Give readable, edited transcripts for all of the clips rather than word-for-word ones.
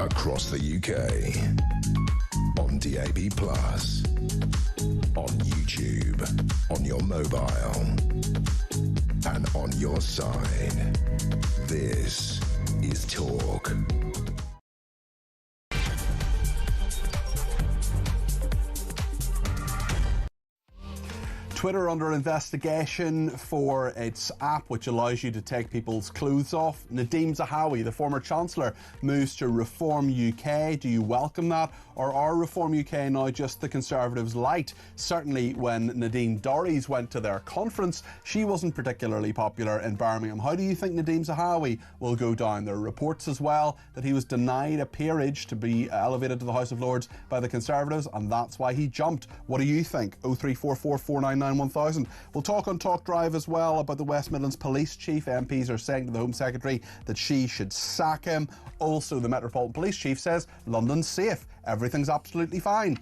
across the UK, on DAB+, on YouTube, on your mobile, and on your side. This is Talk. Twitter under investigation for its app which allows you to take people's clothes off. Nadhim Zahawi, the former Chancellor, moves to Reform UK. Do you welcome that? Or are Reform UK now just the Conservatives' light? Certainly when Nadine Dorries went to their conference, she wasn't particularly popular in Birmingham. How do you think Nadhim Zahawi will go down? There are reports as well that he was denied a peerage to be elevated to the House of Lords by the Conservatives, and that's why he jumped. What do you think? 0344 499 1000. We'll talk on Talk Drive as well about the West Midlands Police Chief. MPs are saying to the Home Secretary that she should sack him. Also, the Metropolitan Police Chief says London's safe. Everything's absolutely fine.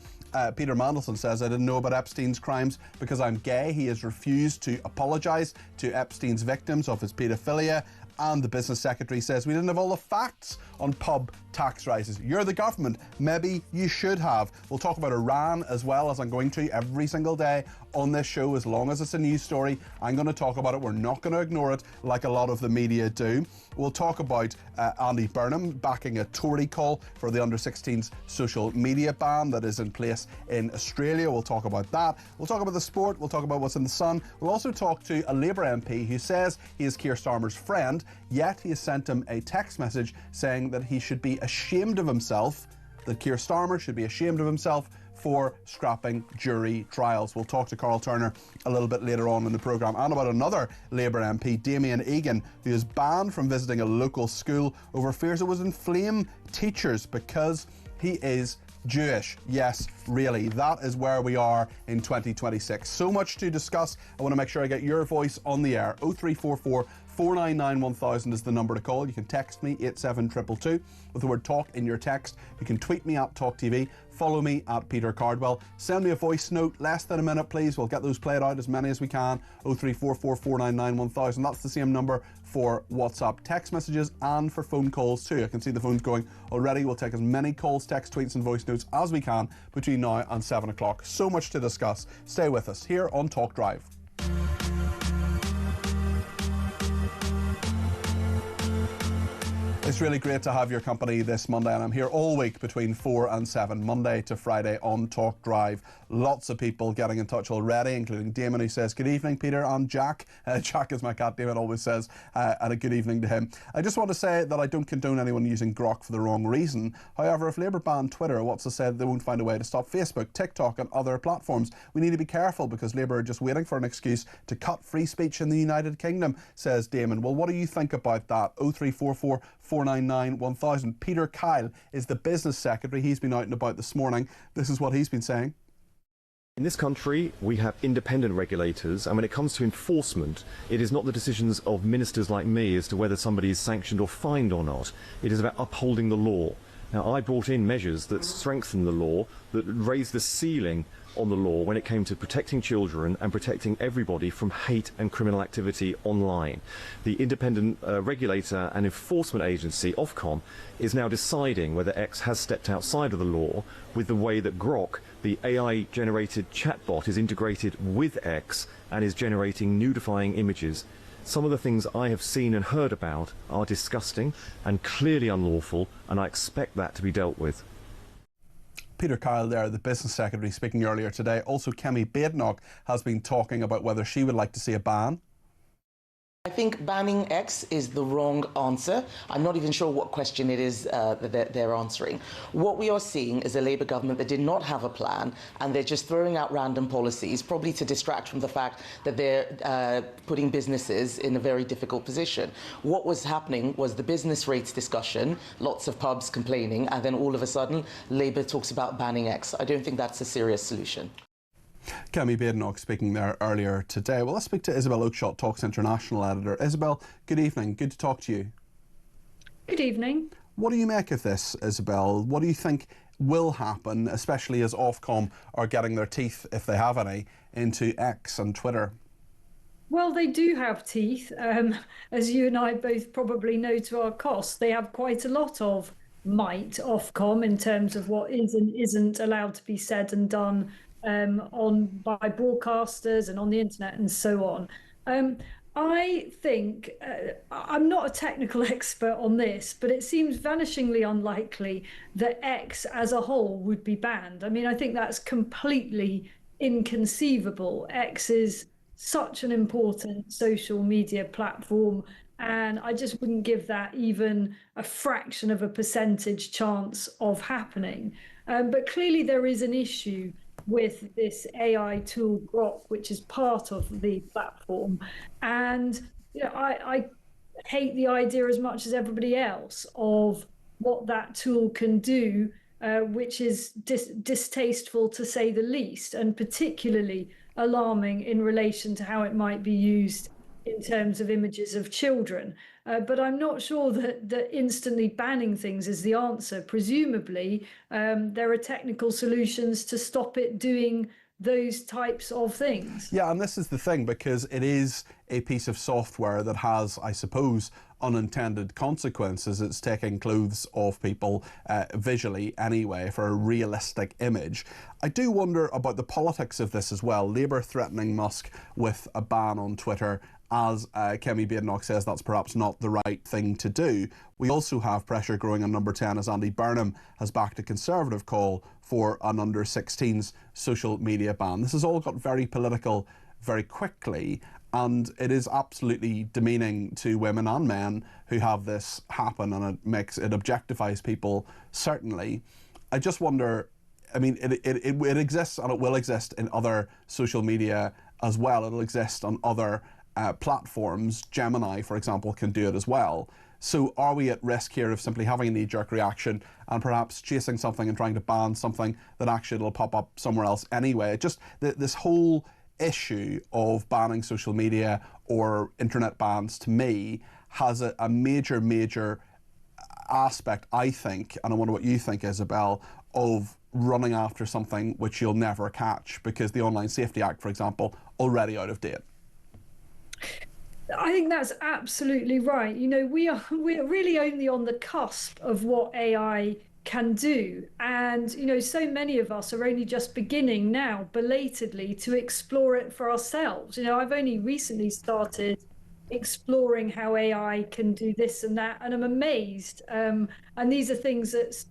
Peter Mandelson says, I didn't know about Epstein's crimes because I'm gay. He has refused to apologise to Epstein's victims of his paedophilia. And the Business Secretary says we didn't have all the facts on pub tax rises. You're the government. Maybe you should have. We'll talk about Iran as well, as I'm going to every single day on this show. As long as it's a news story, I'm going to talk about it. We're not going to ignore it like a lot of the media do. We'll talk about Andy Burnham backing a Tory call for the under-16s social media ban that is in place in Australia. We'll talk about that. We'll talk about the sport. We'll talk about what's in the sun. We'll also talk to a Labour MP who says he is Keir Starmer's friend, yet he has sent him a text message saying that he should be ashamed of himself, that Keir Starmer should be ashamed of himself for scrapping jury trials. We'll talk to Carl Turner a little bit later on in the programme, and about another Labour MP, Damien Egan, who is banned from visiting a local school over fears it would inflame teachers because he is Jewish. Yes, really, that is where we are in 2026. So much to discuss. I want to make sure I get your voice on the air. 0344 499 1000 is the number to call. You can text me 87222 with the word talk in your text. You can tweet me at talkTV. Follow me at Peter Cardwell. Send me a voice note, less than a minute, please. We'll get those played out, as many as we can. 0344 499 1000. That's the same number for WhatsApp text messages and for phone calls too. I can see the phones going already. We'll take as many calls, text, tweets and voice notes as we can between now and 7 o'clock. So much to discuss. Stay with us here on Talk Drive. It's really great to have your company this Monday, and I'm here all week between 4 and 7, Monday to Friday on Talk Drive. Lots of people getting in touch already, including Damon, who says, good evening, Peter, and Jack. Jack is my cat, Damon always says, and a good evening to him. I just want to say that I don't condone anyone using Grok for the wrong reason. However, if Labour ban Twitter, what's to say that they won't find a way to stop Facebook, TikTok and other platforms? We need to be careful because Labour are just waiting for an excuse to cut free speech in the United Kingdom, says Damon. Well, what do you think about that? 0344 499 1000. Peter Kyle is the Business Secretary. He's been out and about this morning. This is what he's been saying. In this country, we have independent regulators, and when it comes to enforcement, it is not the decisions of ministers like me as to whether somebody is sanctioned or fined or not. It is about upholding the law. Now, I brought in measures that strengthen the law, that raise the ceiling on the law when it came to protecting children and protecting everybody from hate and criminal activity online. The independent regulator and enforcement agency, Ofcom, is now deciding whether X has stepped outside of the law with the way that Grok, the AI-generated chatbot, is integrated with X and is generating nudifying images. Some of the things I have seen and heard about are disgusting and clearly unlawful, and I expect that to be dealt with. Peter Kyle there, the Business Secretary, speaking earlier today. Also, Kemi Badenoch has been talking about whether she would like to see a ban. I think banning X is the wrong answer. I'm not even sure what question it is that they're answering. What we are seeing is a Labour government that did not have a plan, and they're just throwing out random policies, probably to distract from the fact that they're putting businesses in a very difficult position. What was happening was the business rates discussion, lots of pubs complaining, and then all of a sudden Labour talks about banning X. I don't think that's a serious solution. Kemi Badenoch speaking there earlier today. Well, let's speak to Isabel Oakeshott, Talk's international editor. Isabel, good evening. Good to talk to you. Good evening. What do you make of this, Isabel? What do you think will happen, especially as Ofcom are getting their teeth, if they have any, into X and Twitter? Well, they do have teeth. As you and I both probably know to our cost, they have quite a lot of might Ofcom in terms of what is and isn't allowed to be said and done by broadcasters and on the internet and so on. I think I'm not a technical expert on this, but it seems vanishingly unlikely that X as a whole would be banned. I mean, I think that's completely inconceivable. X is such an important social media platform, and I just wouldn't give that even a fraction of a percentage chance of happening. But clearly there is an issue with this AI tool Grok, which is part of the platform. And I hate the idea as much as everybody else of what that tool can do, which is distasteful to say the least, and particularly alarming in relation to how it might be used in terms of images of children. But I'm not sure that instantly banning things is the answer. Presumably, there are technical solutions to stop it doing those types of things. Yeah, and this is the thing, because it is a piece of software that has, I suppose, unintended consequences. It's taking clothes off people visually anyway for a realistic image. I do wonder about the politics of this as well. Labour threatening Musk with a ban on Twitter. As Kemi Badenoch says, that's perhaps not the right thing to do. We also have pressure growing on Number 10 as Andy Burnham has backed a Conservative call for an under-16s social media ban. This has all got very political very quickly, and it is absolutely demeaning to women and men who have this happen, and it objectifies people, certainly. I just wonder, I mean, it exists, and it will exist in other social media as well. It'll exist on other platforms. Gemini, for example, can do it as well. So are we at risk here of simply having a knee-jerk reaction and perhaps chasing something and trying to ban something that actually will pop up somewhere else anyway? Just this whole issue of banning social media or internet bans, to me, has a major aspect, I think, and I wonder what you think, Isabel, of running after something which you'll never catch, because the Online Safety Act, for example, already out of date. I think that's absolutely right. We're really only on the cusp of what AI can do. And, so many of us are only just beginning now, belatedly, to explore it for ourselves. I've only recently started exploring how AI can do this and that, and I'm amazed. And these are things that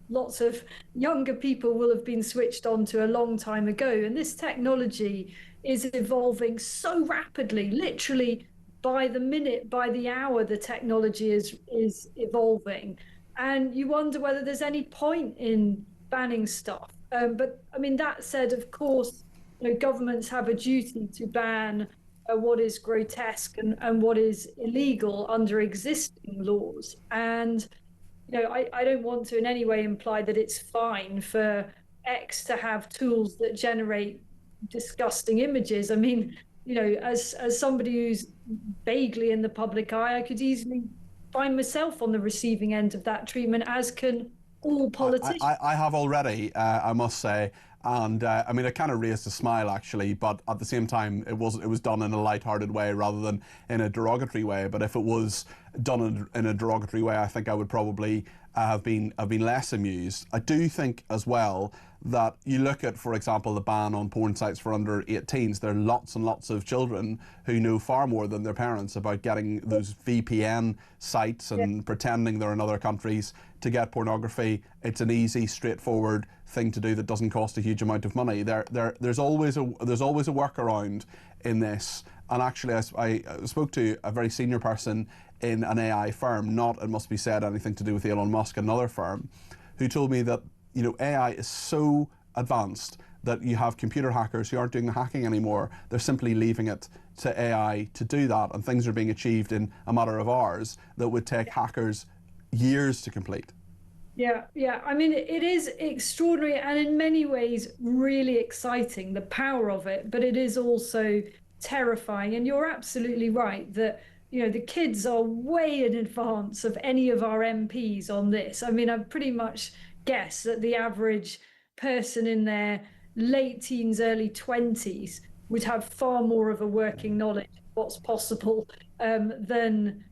lots of younger people will have been switched on to a long time ago. And this technology is evolving so rapidly, literally by the minute, by the hour, the technology is evolving. And you wonder whether there's any point in banning stuff. But I mean, that said, of course, governments have a duty to ban what is grotesque and what is illegal under existing laws. And I don't want to in any way imply that it's fine for X to have tools that generate disgusting images. I mean, as somebody who's vaguely in the public eye, I could easily find myself on the receiving end of that treatment, as can all politicians. I have already, I must say. And I mean, it kind of raised a smile, actually, but at the same time, it was done in a light-hearted way rather than in a derogatory way. But if it was done in a derogatory way, I think I would probably have been less amused. I do think as well that you look at, for example, the ban on porn sites for under 18s. There are lots and lots of children who know far more than their parents about getting those VPN sites and pretending they're in other countries to get pornography. It's an easy, straightforward thing to do that doesn't cost a huge amount of money. There's always a workaround in this. And actually, I spoke to a very senior person in an AI firm, not, it must be said, anything to do with Elon Musk, another firm, who told me that AI is so advanced that you have computer hackers who aren't doing the hacking anymore. They're simply leaving it to AI to do that, and things are being achieved in a matter of hours that would take hackers years to complete. Yeah. I mean, it is extraordinary and in many ways really exciting, the power of it, but it is also terrifying. And you're absolutely right that the kids are way in advance of any of our MPs on this. I mean, I've pretty much guessed that the average person in their late teens, early 20s would have far more of a working knowledge of what's possible than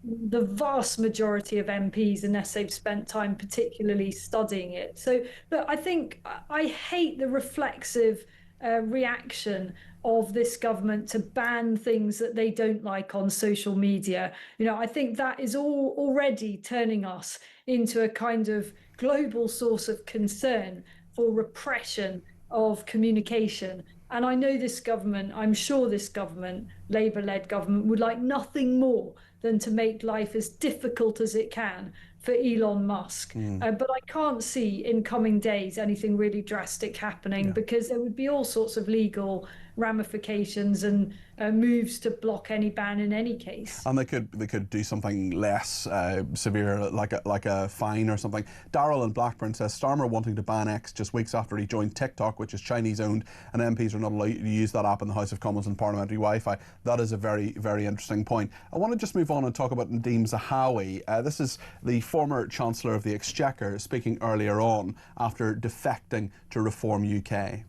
the vast majority of MPs unless they've spent time particularly studying it. So, but I think I hate the reflexive reaction of this government to ban things that they don't like on social media. You know, I think that is all already turning us into a kind of global source of concern for repression of communication. And I know this government, I'm sure this government, Labour-led government, would like nothing more than to make life as difficult as it can for Elon Musk. But I can't see in coming days anything really drastic happening because there would be all sorts of legal ramifications and moves to block any ban in any case. And they could do something less severe, like a fine or something. Darryl in Blackburn says Starmer wanting to ban X just weeks after he joined TikTok, which is Chinese owned, and MPs are not allowed to use that app in the House of Commons and parliamentary Wi-Fi. That is a very, very interesting point. I want to just move on and talk about Nadeem Zahawi. This is the former Chancellor of the Exchequer speaking earlier on after defecting to Reform UK.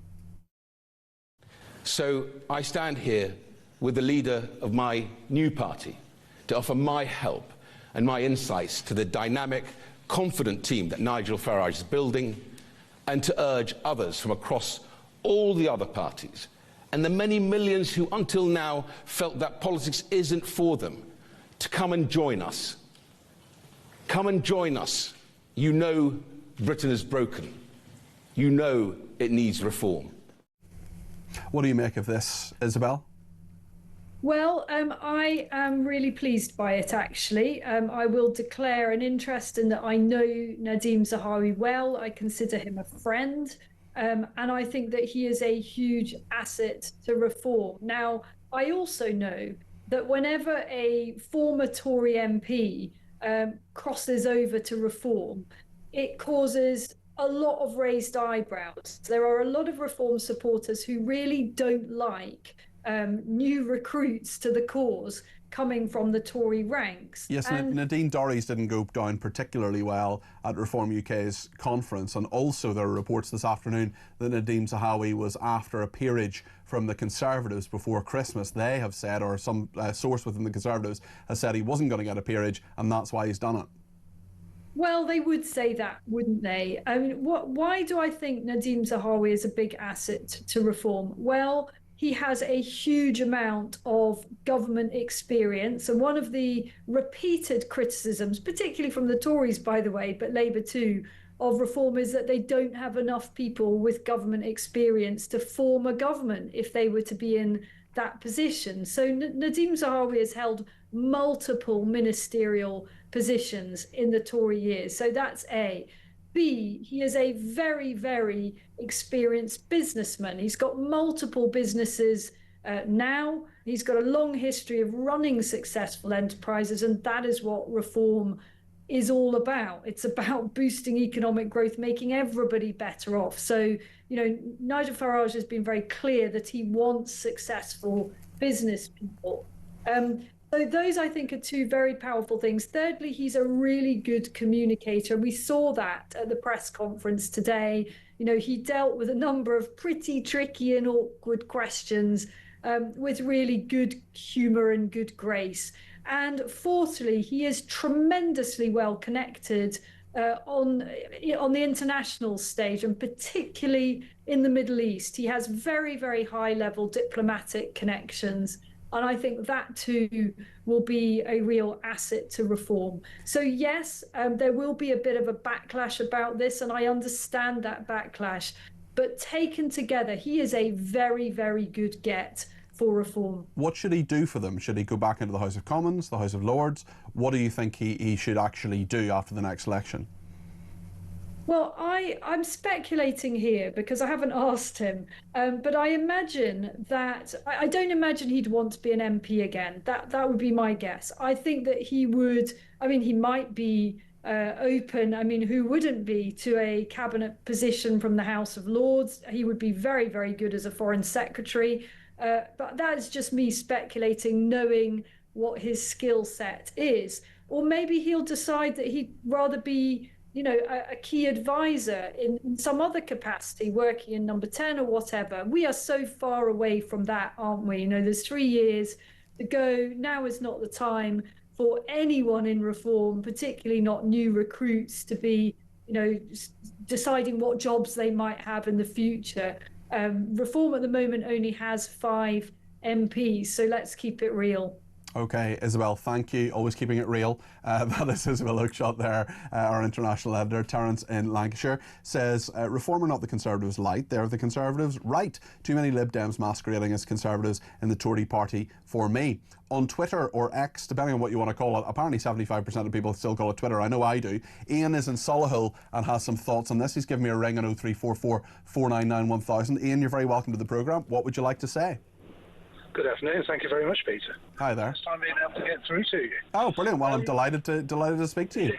So I stand here with the leader of my new party to offer my help and my insights to the dynamic, confident team that Nigel Farage is building, and to urge others from across all the other parties and the many millions who until now felt that politics isn't for them to come and join us. Come and join us. You know Britain is broken. You know it needs reform. What do you make of this, Isabel? Well, I am really pleased by it, actually. I will declare an interest in that I know Nadeem Zahawi well. I consider him a friend. And I think that he is a huge asset to reform. Now, I also know that whenever a former Tory MP crosses over to reform, it causes a lot of raised eyebrows. There are a lot of reform supporters who really don't like new recruits to the cause coming from the Tory ranks. Yes, and Nadine Dorries didn't go down particularly well at Reform UK's conference, and also there are reports this afternoon that Nadeem Zahawi was after a peerage from the Conservatives before Christmas. They have said, or some source within the Conservatives has said he wasn't going to get a peerage, and that's why he's done it. Well, they would say that, wouldn't they? I mean, why do I think Nadeem Zahawi is a big asset to reform? Well, he has a huge amount of government experience. And one of the repeated criticisms, particularly from the Tories, by the way, but Labour too, of reform is that they don't have enough people with government experience to form a government if they were to be in that position. So Nadeem Zahawi has held multiple ministerial positions in the Tory years. So that's A. B, he is a very, very experienced businessman. He's got multiple businesses now. He's got a long history of running successful enterprises, and that is what reform is all about. It's about boosting economic growth, making everybody better off. So, you know, Nigel Farage has been very clear that he wants successful business people. So those, I think, are two very powerful things. Thirdly, he's a really good communicator. We saw that at the press conference today. You know, he dealt with a number of pretty tricky and awkward questions with really good humour and good grace. And fourthly, he is tremendously well connected on the international stage, and particularly in the Middle East. He has very, very high level diplomatic connections. And I think that too will be a real asset to reform. So yes, there will be a bit of a backlash about this, and I understand that backlash. But taken together, he is a very, very good get for reform. What should he do for them? Should he go back into the House of Commons, the House of Lords? What do you think he should actually do after the next election? Well, I'm speculating here because I haven't asked him, but I imagine that I don't imagine he'd want to be an MP again. That would be my guess. I think that he would. I mean, he might be open. I mean, who wouldn't be to a cabinet position from the House of Lords? He would be very, very good as a foreign secretary. But that is just me speculating, knowing what his skill set is. Or maybe he'll decide that he'd rather be, you know, a key advisor in some other capacity, working in Number 10 or whatever. We are so far away from that, aren't we? You know, there's 3 years to go. Now is not the time for anyone in reform, particularly not new recruits, to be, deciding what jobs they might have in the future. Reform at the moment only has 5 MPs, so let's keep it real. Okay, Isabel, thank you. Always keeping it real. That is Isabel Oakeshott there, our international editor. Terence in Lancashire says, Reform are not the Conservatives' light, they're the Conservatives' right. Too many Lib Dems masquerading as Conservatives in the Tory party for me. On Twitter or X, depending on what you want to call it, apparently 75% of people still call it Twitter. I know I do. Ian is in Solihull and has some thoughts on this. He's given me a ring on 0344 499 1000. Ian, you're very welcome to the programme. What would you like to say? Good afternoon. Thank you very much, Peter. Hi there. First time being able to get through to you. Oh, brilliant. Well, I'm delighted to speak to you.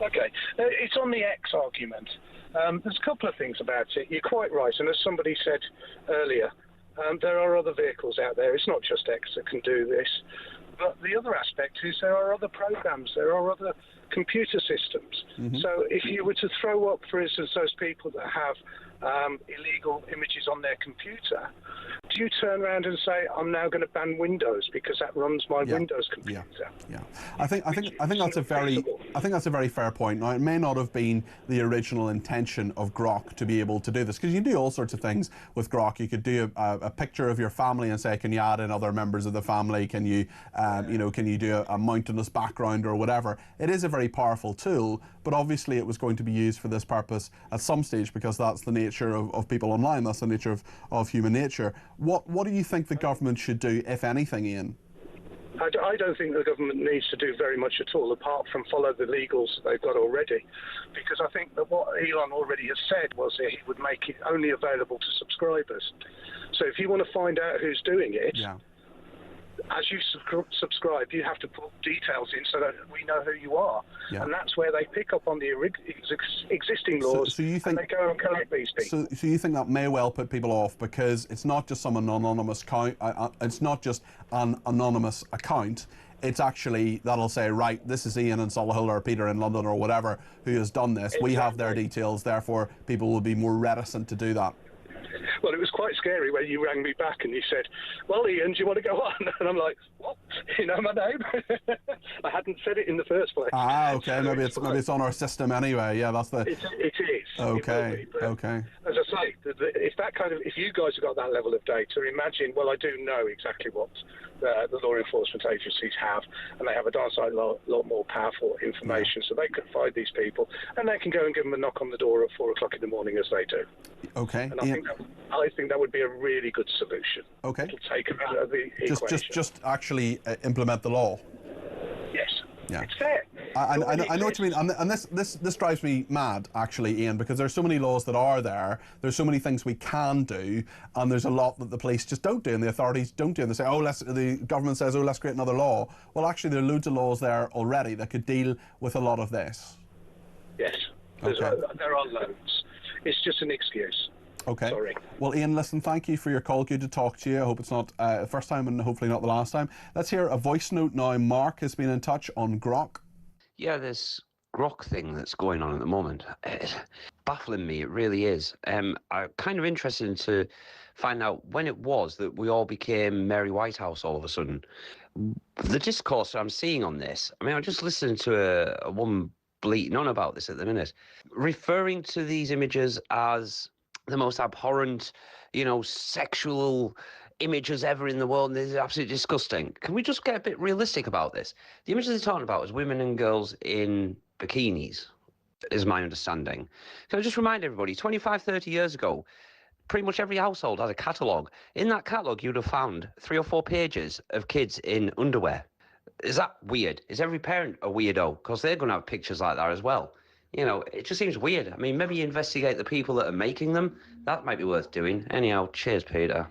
Okay. It's on the X argument. There's a couple of things about it. You're quite right. And as somebody said earlier, there are other vehicles out there. It's not just X that can do this. But the other aspect is there are other programs. There are other computer systems. Mm-hmm. So if you were to throw up, for instance, those people that have illegal images on their computer, do you turn around and say, I'm now going to ban Windows because that runs my Windows computer? Yeah. I think that's a very fair point. Now, it may not have been the original intention of Grok to be able to do this, because you do all sorts of things with Grok. You could do a picture of your family and say, can you add in other members of the family? Can you can you do a mountainous background or whatever? It is a very powerful tool, but obviously it was going to be used for this purpose at some stage, because that's the nature of people online. That's the nature of human nature. What do you think the government should do, if anything, Ian? I don't think the government needs to do very much at all, apart from follow the legals they've got already. Because I think that what Elon already has said was that he would make it only available to subscribers. So if you want to find out who's doing it, as you subscribe, you have to put details in so that we know who you are. Yeah. And that's where they pick up on the existing laws, so you think, and they go and collect these people. So you think that may well put people off, because it's not just some anonymous account, it's not just an anonymous account. It's actually, that'll say, right, this is Ian in Solihull or Peter in London or whatever who has done this. Exactly. We have their details, therefore people will be more reticent to do that. Well, it was quite scary when you rang me back and you said, well, Ian, do you want to go on? And I'm like, what? You know my name? I hadn't said it in the first place. Okay. So maybe it's on our system anyway. Yeah, that's the... It is. Okay, okay. As I say, if you guys have got that level of data, imagine, well, I do know exactly what the law enforcement agencies have, and they have a darn sight lot more powerful information, so they can find these people, and they can go and give them a knock on the door at 4 o'clock in the morning, as they do. Okay. And I think that would be a really good solution. Okay. It'll take them out of the equation. Just actually implement the law. Yes. Yeah. It's fair. I know what you mean, and this drives me mad, actually, Ian, because there's so many laws that are there, there's so many things we can do, and there's a lot that the police just don't do and the authorities don't do, and they say, the government says, let's create another law. Well, actually, there are loads of laws there already that could deal with a lot of this. Yes, there are loads. It's just an excuse. Okay. Sorry. Well, Ian, listen, thank you for your call. Good to talk to you. I hope it's not the first time and hopefully not the last time. Let's hear a voice note now. Mark has been in touch on Grok. Yeah, this Grok thing that's going on at the moment, it's baffling me. It really is. I'm kind of interested to find out when it was that we all became Mary Whitehouse all of a sudden. The discourse I'm seeing on this, I mean, I'm just listening to a woman bleating on about this at the minute, referring to these images as the most abhorrent, sexual images ever in the world, and this is absolutely disgusting. Can we just get a bit realistic about this? The images they're talking about is women and girls in bikinis, is my understanding. Can I just remind everybody, 25, 30 years ago, pretty much every household had a catalogue. In that catalogue, you'd have found 3 or 4 pages of kids in underwear. Is that weird? Is every parent a weirdo? Because they're going to have pictures like that as well. It just seems weird. I mean, maybe investigate the people that are making them. That might be worth doing. Anyhow, cheers, Peter.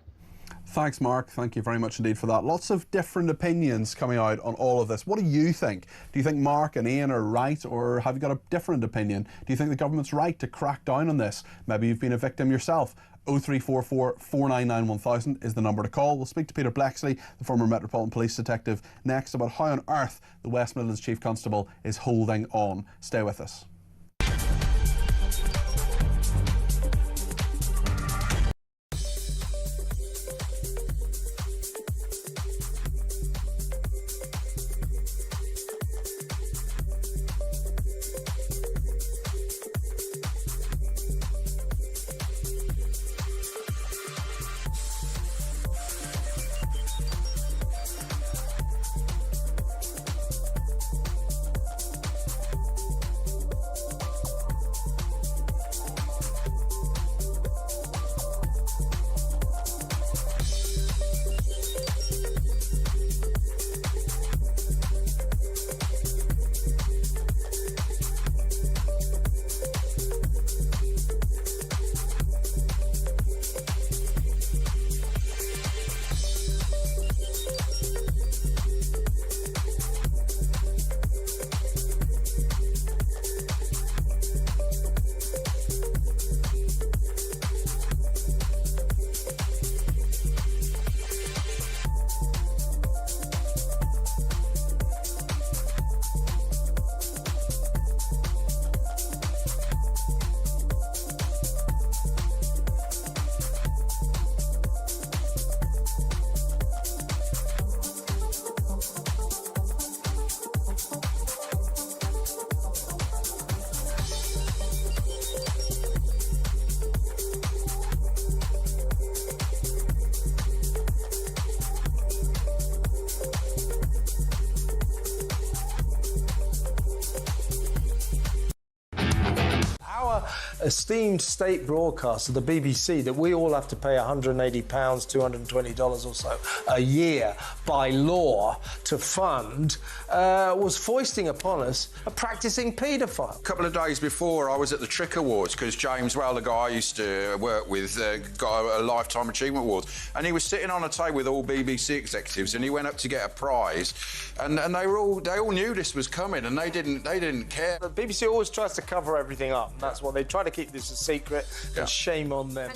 Thanks, Mark. Thank you very much indeed for that. Lots of different opinions coming out on all of this. What do you think? Do you think Mark and Ian are right, or have you got a different opinion? Do you think the government's right to crack down on this? Maybe you've been a victim yourself. 0344 499 1000 is the number to call. We'll speak to Peter Blexley, the former Metropolitan Police detective, next, about how on earth the West Midlands Chief Constable is holding on. Stay with us. esteemed state broadcaster, the BBC, that we all have to pay £180, $220 or so a year by law to fund, was foisting upon us a practising paedophile. A couple of days before, I was at the Trick Awards because James Well, the guy I used to work with, got a Lifetime Achievement Award, and he was sitting on a table with all BBC executives, and he went up to get a prize, and they all knew this was coming, and they didn't care. The BBC always tries to cover everything up. That's what they try to keep this a secret, and shame on them.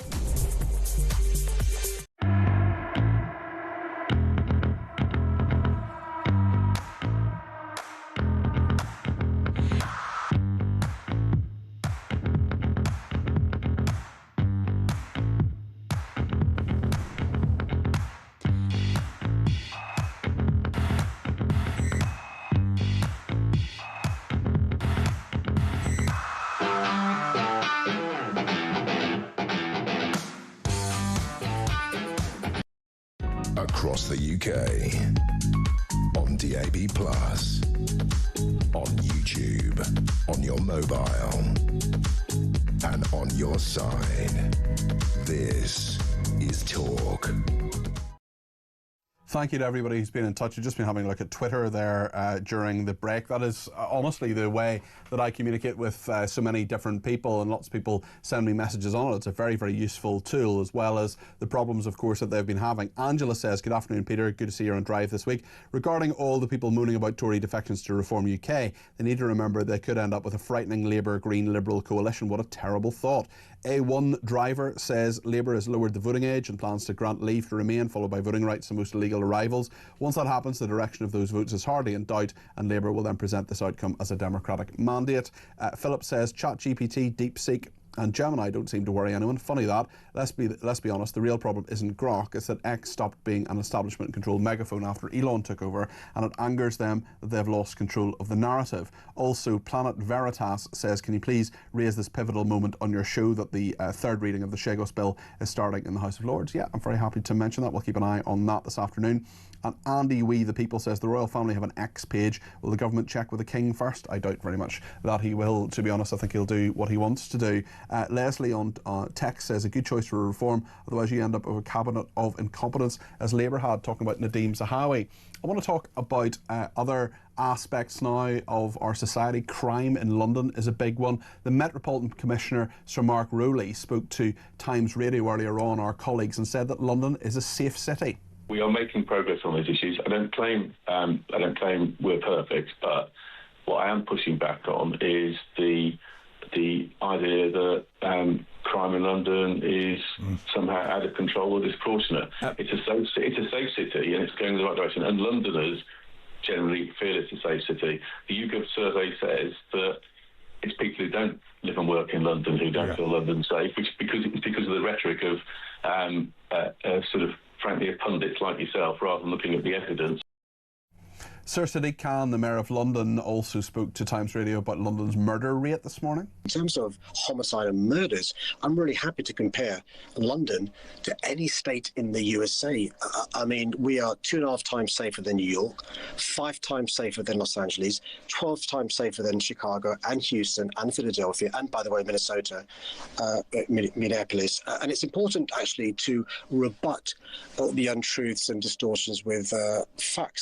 Across the UK, on DAB+, on YouTube, on your mobile, and on your side. This is Talk. Thank you to everybody who's been in touch. I've just been having a look at Twitter there during the break. That is honestly the way that I communicate with so many different people, and lots of people send me messages on it. It's a very, very useful tool, as well as the problems, of course, that they've been having. Angela says, good afternoon, Peter. Good to see you on Drive this week. Regarding all the people mooning about Tory defections to Reform UK, they need to remember they could end up with a frightening Labour, Green, Liberal coalition. What a terrible thought. A1 Driver says Labour has lowered the voting age and plans to grant leave to remain, followed by voting rights to most illegal arrivals. Once that happens, the direction of those votes is hardly in doubt, and Labour will then present this outcome as a democratic mandate. Philip says ChatGPT, DeepSeek and Gemini don't seem to worry anyone. Funny that. Let's be honest, the real problem isn't Grok, it's that X stopped being an establishment-controlled megaphone after Elon took over, and it angers them that they've lost control of the narrative. Also, Planet Veritas says, can you please raise this pivotal moment on your show that the third reading of the Shagos Bill is starting in the House of Lords? Yeah, I'm very happy to mention that. We'll keep an eye on that this afternoon. And Andy We The People says the royal family have an X page. Will the government check with the King first? I doubt very much that he will, to be honest. I think he'll do what he wants to do. Leslie on text says a good choice for reform, otherwise you end up with a cabinet of incompetence, as Labour had, talking about Nadeem Zahawi. I want to talk about other aspects now of our society. Crime in London is a big one. The Metropolitan Commissioner, Sir Mark Rowley, spoke to Times Radio earlier on, our colleagues, and said that London is a safe city. We are making progress on these issues. I don't claim we're perfect, but what I am pushing back on is the idea that crime in London is somehow out of control or disproportionate. It's a safe city, and it's going in the right direction. And Londoners generally feel it's a safe city. The YouGov survey says that it's people who don't live and work in London who don't feel London safe, which because of the rhetoric of sort of, frankly, of pundits like yourself, rather than looking at the evidence. Sir Sadiq Khan, the Mayor of London, also spoke to Times Radio about London's murder rate this morning. In terms of homicide and murders, I'm really happy to compare London to any state in the USA. I mean, we are 2.5 times safer than New York, 5 times safer than Los Angeles, 12 times safer than Chicago and Houston and Philadelphia, and, by the way, Minnesota, Minneapolis. And it's important, actually, to rebut all the untruths and distortions with facts.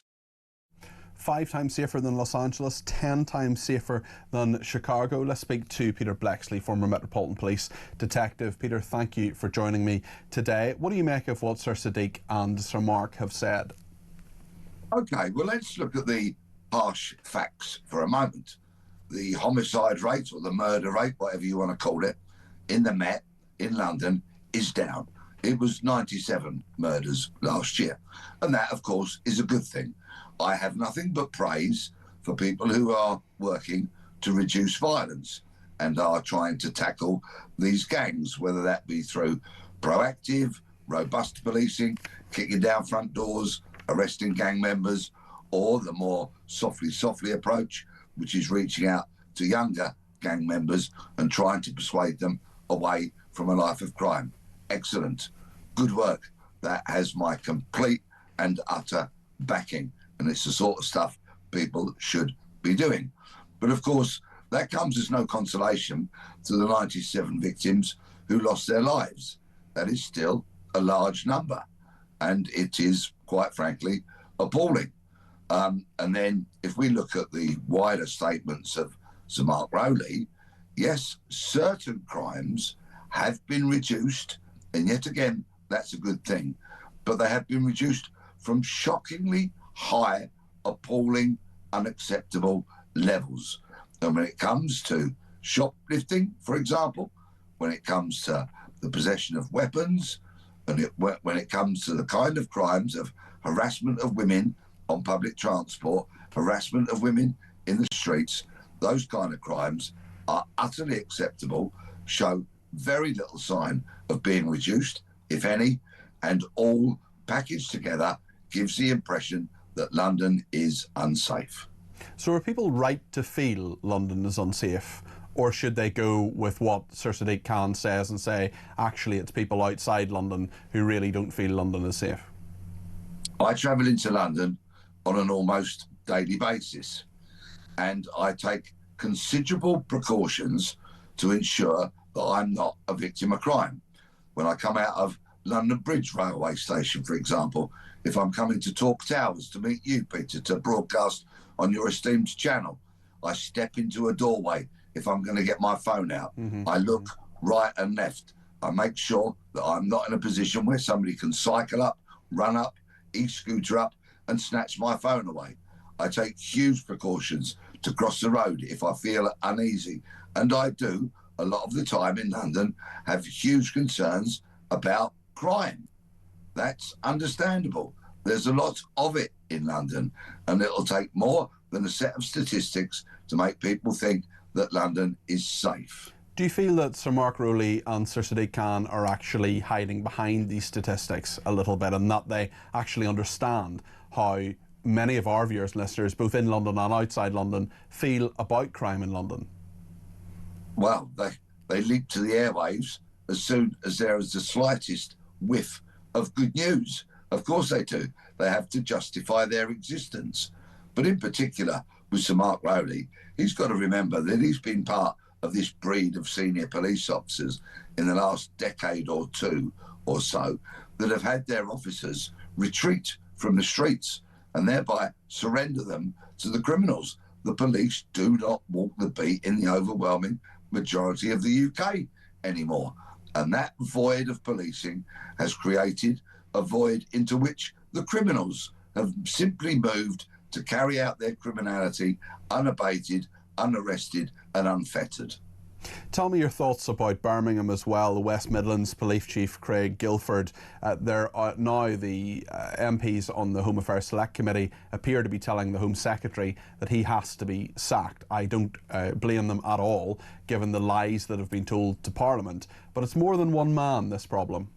5 times safer than Los Angeles, 10 times safer than Chicago. Let's speak to Peter Blexley, former Metropolitan Police detective. Peter, thank you for joining me today. What do you make of what Sir Sadiq and Sir Mark have said? OK, well, let's look at the harsh facts for a moment. The homicide rate, or the murder rate, whatever you want to call it, in the Met in London is down. It was 97 murders last year. And that, of course, is a good thing. I have nothing but praise for people who are working to reduce violence and are trying to tackle these gangs, whether that be through proactive, robust policing, kicking down front doors, arresting gang members, or the more softly approach, which is reaching out to younger gang members and trying to persuade them away from a life of crime. Excellent. Good work. That has my complete and utter backing. And it's the sort of stuff people should be doing. But of course, that comes as no consolation to the 97 victims who lost their lives. That is still a large number, and it is, quite frankly, appalling. And then if we look at the wider statements of Sir Mark Rowley, yes, certain crimes have been reduced, and yet again, that's a good thing, but they have been reduced from shockingly high, appalling, unacceptable levels. And when it comes to shoplifting, for example, when it comes to the possession of weapons, and when it comes to the kind of crimes of harassment of women on public transport, harassment of women in the streets, those kind of crimes are utterly acceptable, show very little sign of being reduced, if any, and all packaged together gives the impression that London is unsafe. So are people right to feel London is unsafe? Or should they go with what Sir Sadiq Khan says and say, actually, it's people outside London who really don't feel London is safe? I travel into London on an almost daily basis, and I take considerable precautions to ensure that I'm not a victim of crime. When I come out of London Bridge railway station, for example, if I'm coming to Talk Towers to meet you, Peter, to broadcast on your esteemed channel, I step into a doorway. If I'm going to get my phone out, I look right and left. I make sure that I'm not in a position where somebody can cycle up, run up, e-scooter up and snatch my phone away. I take huge precautions to cross the road if I feel uneasy. And I do, a lot of the time in London, have huge concerns about crime. That's understandable. There's a lot of it in London, and it'll take more than a set of statistics to make people think that London is safe. Do you feel that Sir Mark Rowley and Sir Sadiq Khan are actually hiding behind these statistics a little bit, and that they actually understand how many of our viewers and listeners, both in London and outside London, feel about crime in London? Well, they leap to the airwaves as soon as there is the slightest whiff of good news. Of course they do. They have to justify their existence. But in particular, with Sir Mark Rowley, he's got to remember that he's been part of this breed of senior police officers in the last decade or two or so that have had their officers retreat from the streets and thereby surrender them to the criminals. The police do not walk the beat in the overwhelming majority of the UK anymore. And that void of policing has created a void into which the criminals have simply moved to carry out their criminality unabated, unarrested and unfettered. Tell me your thoughts about Birmingham as well. The West Midlands Police Chief Craig Guilford, now the MPs on the Home Affairs Select Committee appear to be telling the Home Secretary that he has to be sacked. I don't blame them at all, given the lies that have been told to Parliament. But it's more than one man, this problem.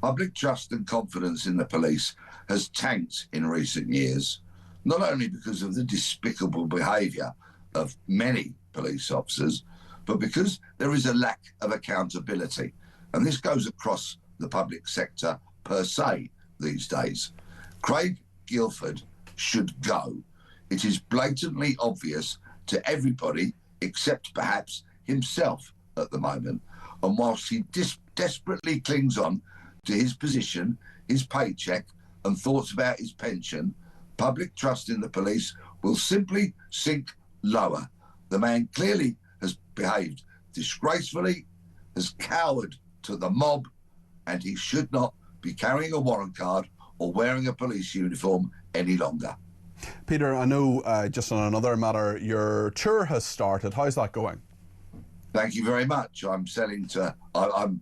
Public trust and confidence in the police has tanked in recent years, not only because of the despicable behaviour of many police officers, but because there is a lack of accountability. And this goes across the public sector per se these days. Craig Guilford should go. It is blatantly obvious to everybody except perhaps himself at the moment. And whilst he desperately clings on to his position, his paycheck and thoughts about his pension, public trust in the police will simply sink lower. The man clearly has behaved disgracefully, has cowered to the mob, and he should not be carrying a warrant card or wearing a police uniform any longer. Peter, I know just on another matter, your tour has started. How's that going? Thank you very much. I'm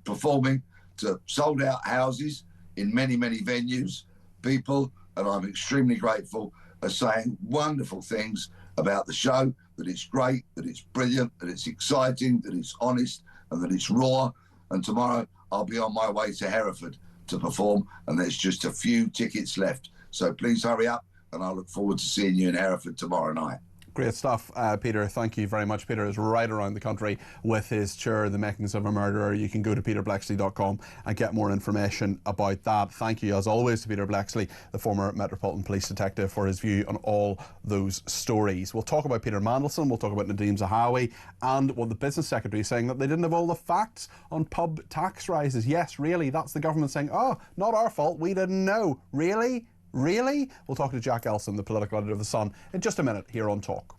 performing to sold out houses in many, many venues. People, and I'm extremely grateful, are saying wonderful things about the show, that it's great, that it's brilliant, that it's exciting, that it's honest, and that it's raw. And tomorrow I'll be on my way to Hereford to perform, and there's just a few tickets left. So please hurry up, and I look forward to seeing you in Hereford tomorrow night. Great stuff, Peter. Thank you very much. Peter is right around the country with his tour, The Makings of a Murderer. You can go to peterbletchley.com and get more information about that. Thank you, as always, to Peter Blexley, the former Metropolitan Police detective, for his view on all those stories. We'll talk about Peter Mandelson, we'll talk about Nadeem Zahawi, and what the Business Secretary is saying, that they didn't have all the facts on pub tax rises. Yes, really, that's the government saying, oh, not our fault, we didn't know. Really? Really? We'll talk to Jack Elson, the political editor of The Sun, in just a minute here on Talk.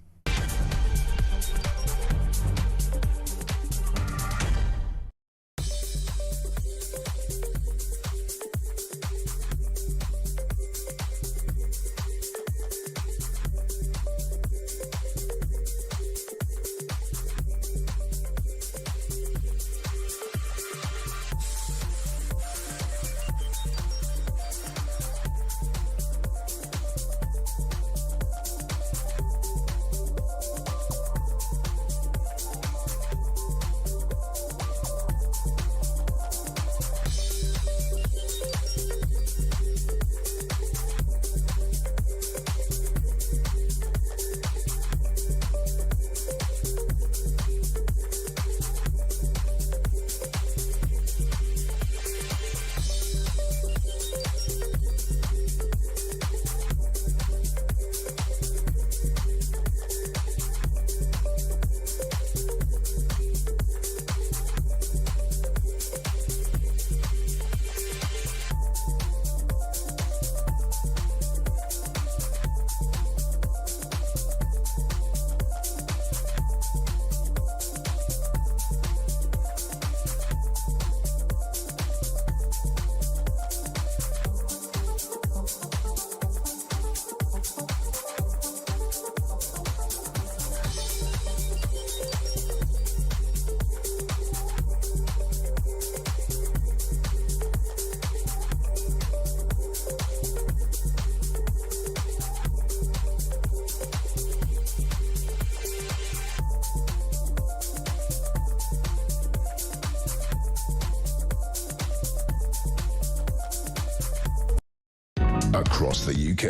Across the UK,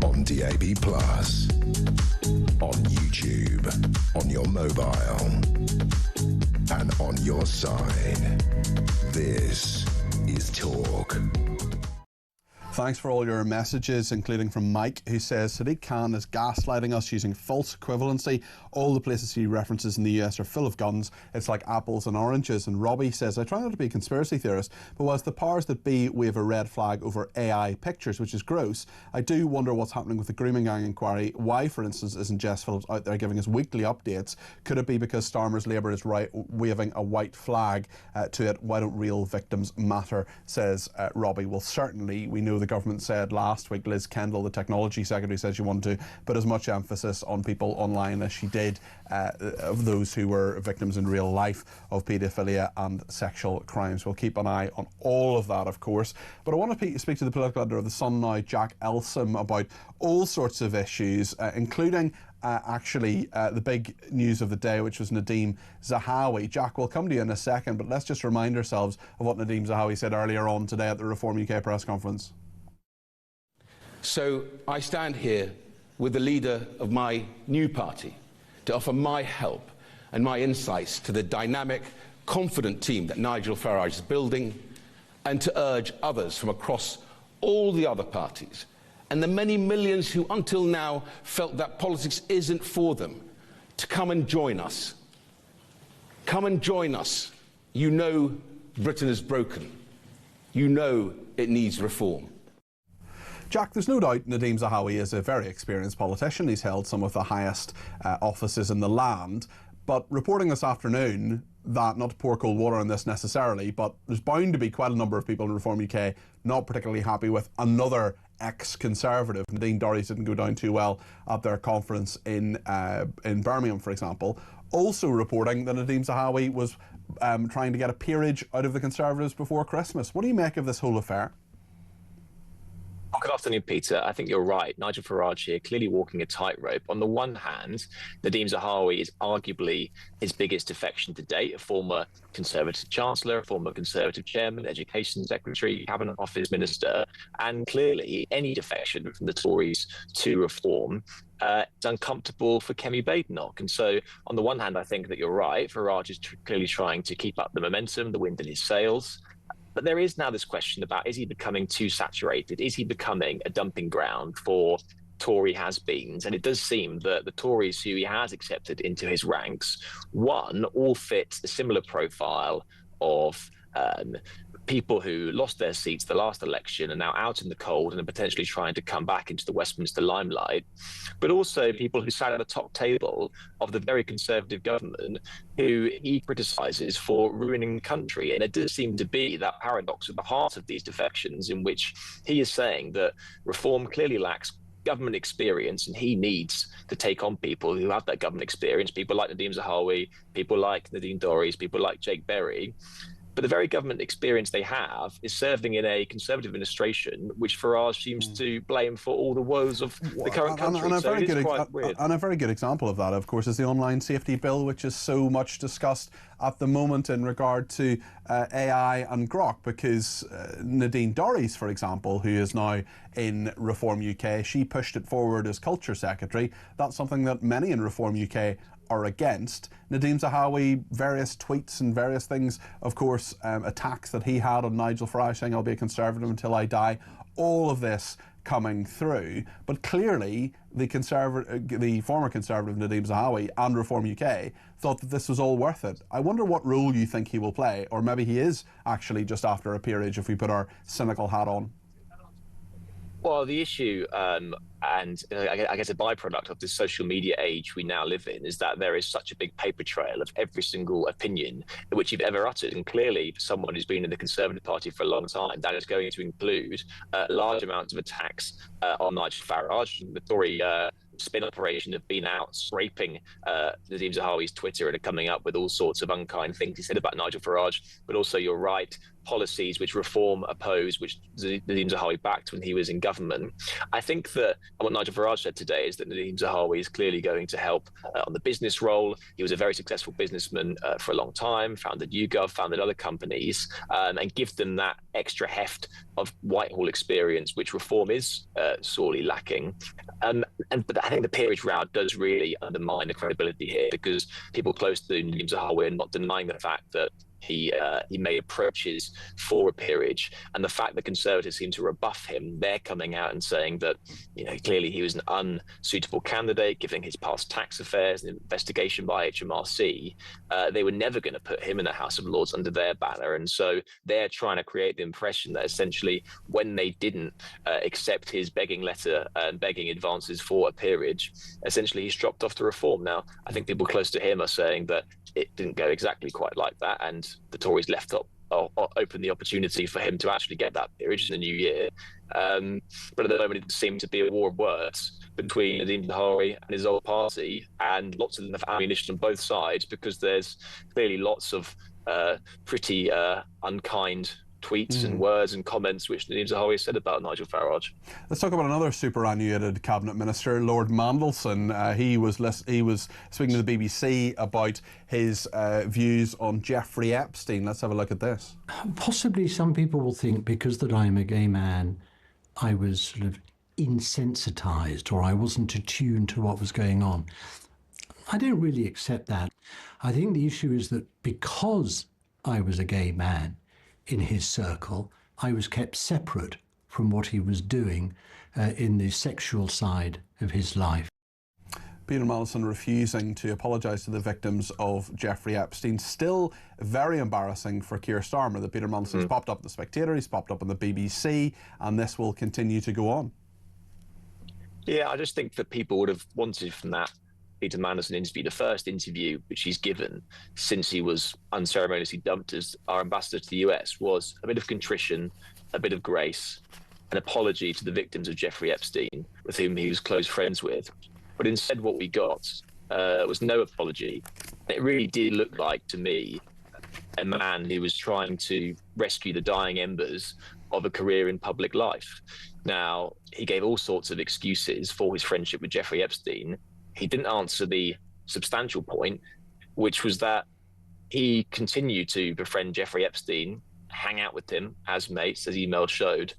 on DAB+, on YouTube, on your mobile, and on your side. This is Talk. Thanks for all your messages, including from Mike, who says Sadiq Khan is gaslighting us using false equivalency. All the places he references in the US are full of guns. It's like apples and oranges. And Robbie says, I try not to be a conspiracy theorist, but whilst the powers that be wave a red flag over AI pictures, which is gross, I do wonder what's happening with the grooming gang inquiry. Why, for instance, isn't Jess Phillips out there giving us weekly updates? Could it be because Starmer's Labour is waving a white flag to it? Why don't real victims matter, says Robbie. Well, certainly we know the government said last week, Liz Kendall, the technology secretary, said she wanted to put as much emphasis on people online as she did of those who were victims in real life of paedophilia and sexual crimes. We'll keep an eye on all of that, of course. But I want to speak to the political editor of The Sun now, Jack Elson, about all sorts of issues, including the big news of the day, which was Nadeem Zahawi. Jack, we'll come to you in a second, but let's just remind ourselves of what Nadeem Zahawi said earlier on today at the Reform UK press conference. So I stand here with the leader of my new party to offer my help and my insights to the dynamic, confident team that Nigel Farage is building, and to urge others from across all the other parties and the many millions who until now felt that politics isn't for them, to come and join us. Come and join us. You know Britain is broken. You know it needs reform. Jack, there's no doubt Nadeem Zahawi is a very experienced politician. He's held some of the highest offices in the land. But reporting this afternoon that, not to pour cold water on this necessarily, but there's bound to be quite a number of people in Reform UK not particularly happy with another ex-Conservative. Nadine Dorries didn't go down too well at their conference in Birmingham, for example. Also reporting that Nadeem Zahawi was trying to get a peerage out of the Conservatives before Christmas. What do you make of this whole affair? Good afternoon, Peter. I think you're right. Nigel Farage here, clearly walking a tightrope. On the one hand, Nadeem Zahawi is arguably his biggest defection to date, a former Conservative Chancellor, a former Conservative Chairman, Education Secretary, Cabinet Office Minister, and clearly any defection from the Tories to reform is uncomfortable for Kemi Badenoch. And so, on the one hand, I think that you're right. Farage is clearly trying to keep up the momentum, the wind in his sails. But there is now this question about, is he becoming too saturated? Is he becoming a dumping ground for Tory has-beens? And it does seem that the Tories who he has accepted into his ranks, one, all fit a similar profile of people who lost their seats the last election, are now out in the cold and are potentially trying to come back into the Westminster limelight, but also people who sat at the top table of the very Conservative government who he criticises for ruining the country. And it does seem to be that paradox at the heart of these defections, in which he is saying that reform clearly lacks government experience, and he needs to take on people who have that government experience, people like Nadeem Zahawi, people like Nadine Dorries, people like Jake Berry. But the very government experience they have is serving in a Conservative administration, which Farage seems to blame for all the woes of the current country. And a very good example of that, of course, is the Online Safety Bill, which is so much discussed at the moment in regard to AI and Grok, because Nadine Dorries, for example, who is now in Reform UK, she pushed it forward as Culture Secretary. That's something that many in Reform UK are against. Nadeem Zahawi, various tweets and various things, of course, attacks that he had on Nigel Farage saying, I'll be a Conservative until I die. All of this coming through. But clearly, the former Conservative Nadeem Zahawi and Reform UK thought that this was all worth it. I wonder what role you think he will play, or maybe he is actually just after a peerage if we put our cynical hat on. Well, the issue, and I guess a byproduct of this social media age we now live in, is that there is such a big paper trail of every single opinion which you've ever uttered. And clearly, for someone who's been in the Conservative Party for a long time, that is going to include large amounts of attacks on Nigel Farage. The Tory spin operation have been out scraping Nadeem Zahawi's Twitter and are coming up with all sorts of unkind things he said about Nigel Farage. But also, you're right, policies which Reform opposed, which Nadeem Zahawi backed when he was in government. I think that what Nigel Farage said today is that Nadeem Zahawi is clearly going to help on the business role. He was a very successful businessman for a long time, founded YouGov, founded other companies, and give them that extra heft of Whitehall experience, which Reform is sorely lacking. But I think the peerage row does really undermine the credibility here, because people close to Nadeem Zahawi are not denying the fact that he made approaches for a peerage, and the fact that Conservatives seem to rebuff him, they're coming out and saying that, clearly he was an unsuitable candidate, given his past tax affairs and investigation by HMRC. They were never going to put him in the House of Lords under their banner, and so they're trying to create the impression that essentially when they didn't accept his begging letter and begging advances for a peerage, essentially he's dropped off to Reform. Now, I think people close to him are saying that it didn't go exactly quite like that, and the Tories left open the opportunity for him to actually get that peerage in the new year. But at the moment, it seemed to be a war of words between Nadeem Zahawi and his old party, and lots of ammunition on both sides, because there's clearly lots of pretty unkind tweets and words and comments which Nadeem Zahawi said about Nigel Farage. Let's talk about another superannuated cabinet minister, Lord Mandelson. He was speaking to the BBC about his views on Jeffrey Epstein. Let's have a look at this. Possibly some people will think because that I'm a gay man, I was sort of insensitised, or I wasn't attuned to what was going on. I don't really accept that. I think the issue is that because I was a gay man in his circle, I was kept separate from what he was doing in the sexual side of his life. Peter Mandelson refusing to apologise to the victims of Jeffrey Epstein. Still very embarrassing for Keir Starmer that Peter Mandelson's popped up in The Spectator, he's popped up on the BBC, and this will continue to go on. Yeah, I just think that people would have wanted from that Peter Mandelson interview, the first interview which he's given since he was unceremoniously dumped as our ambassador to the US, was a bit of contrition, a bit of grace, an apology to the victims of Jeffrey Epstein, with whom he was close friends with. But instead what we got was no apology. It really did look like, to me, a man who was trying to rescue the dying embers of a career in public life. Now, he gave all sorts of excuses for his friendship with Jeffrey Epstein. He didn't answer the substantial point, which was that he continued to befriend Jeffrey Epstein, hang out with him as mates, as emails showed,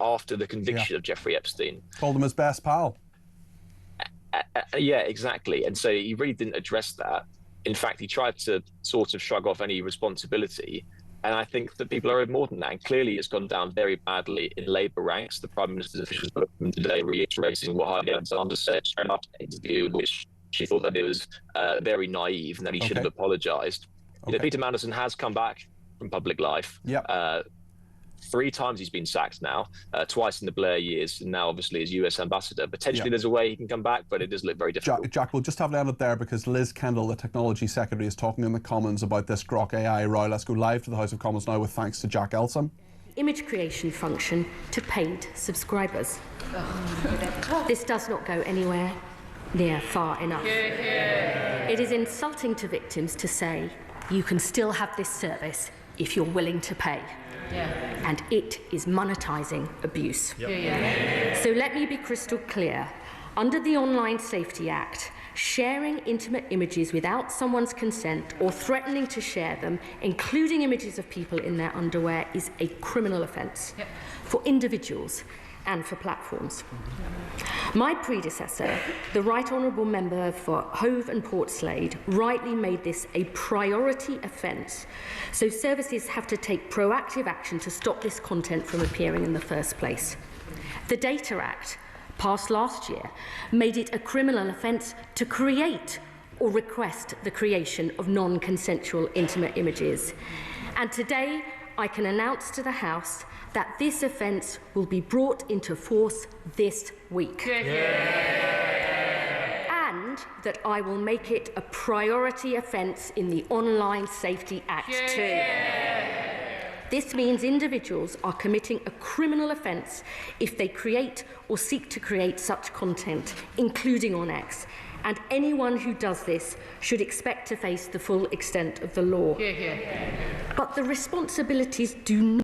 after the conviction of Jeffrey Epstein. Called him his best pal. Yeah, exactly. And so he really didn't address that. In fact, he tried to sort of shrug off any responsibility. And I think that people are owed more than that. And clearly it's gone down very badly in Labour ranks. The Prime Minister's officials spoke from today reiterating what Heidi Alexander said in an interview, in which she thought that it was very naive and that he should have apologised. You know, Peter Mandelson has come back from public life. 3 times he's been sacked now, twice in the Blair years, and now obviously as US ambassador. Potentially there's a way he can come back, but it does look very difficult. Jack, we'll just have to end it there because Liz Kendall, the Technology Secretary, is talking in the Commons about this Grok AI row. Let's go live to the House of Commons now with thanks to Jack Elsom. Image creation function to paid subscribers. This does not go anywhere near far enough. It is insulting to victims to say you can still have this service if you're willing to pay. And it is monetising abuse. So let me be crystal clear. Under the Online Safety Act, sharing intimate images without someone's consent or threatening to share them, including images of people in their underwear, is a criminal offence for individuals and for platforms. My predecessor, the Right Honourable Member for Hove and Portslade, rightly made this a priority offence, so services have to take proactive action to stop this content from appearing in the first place. The Data Act, passed last year, made it a criminal offence to create or request the creation of non-consensual intimate images. And today, I can announce to the House that this offence will be brought into force this week. And that I will make it a priority offence in the Online Safety Act too. This means individuals are committing a criminal offence if they create or seek to create such content, including on X. And anyone who does this should expect to face the full extent of the law. But the responsibilities do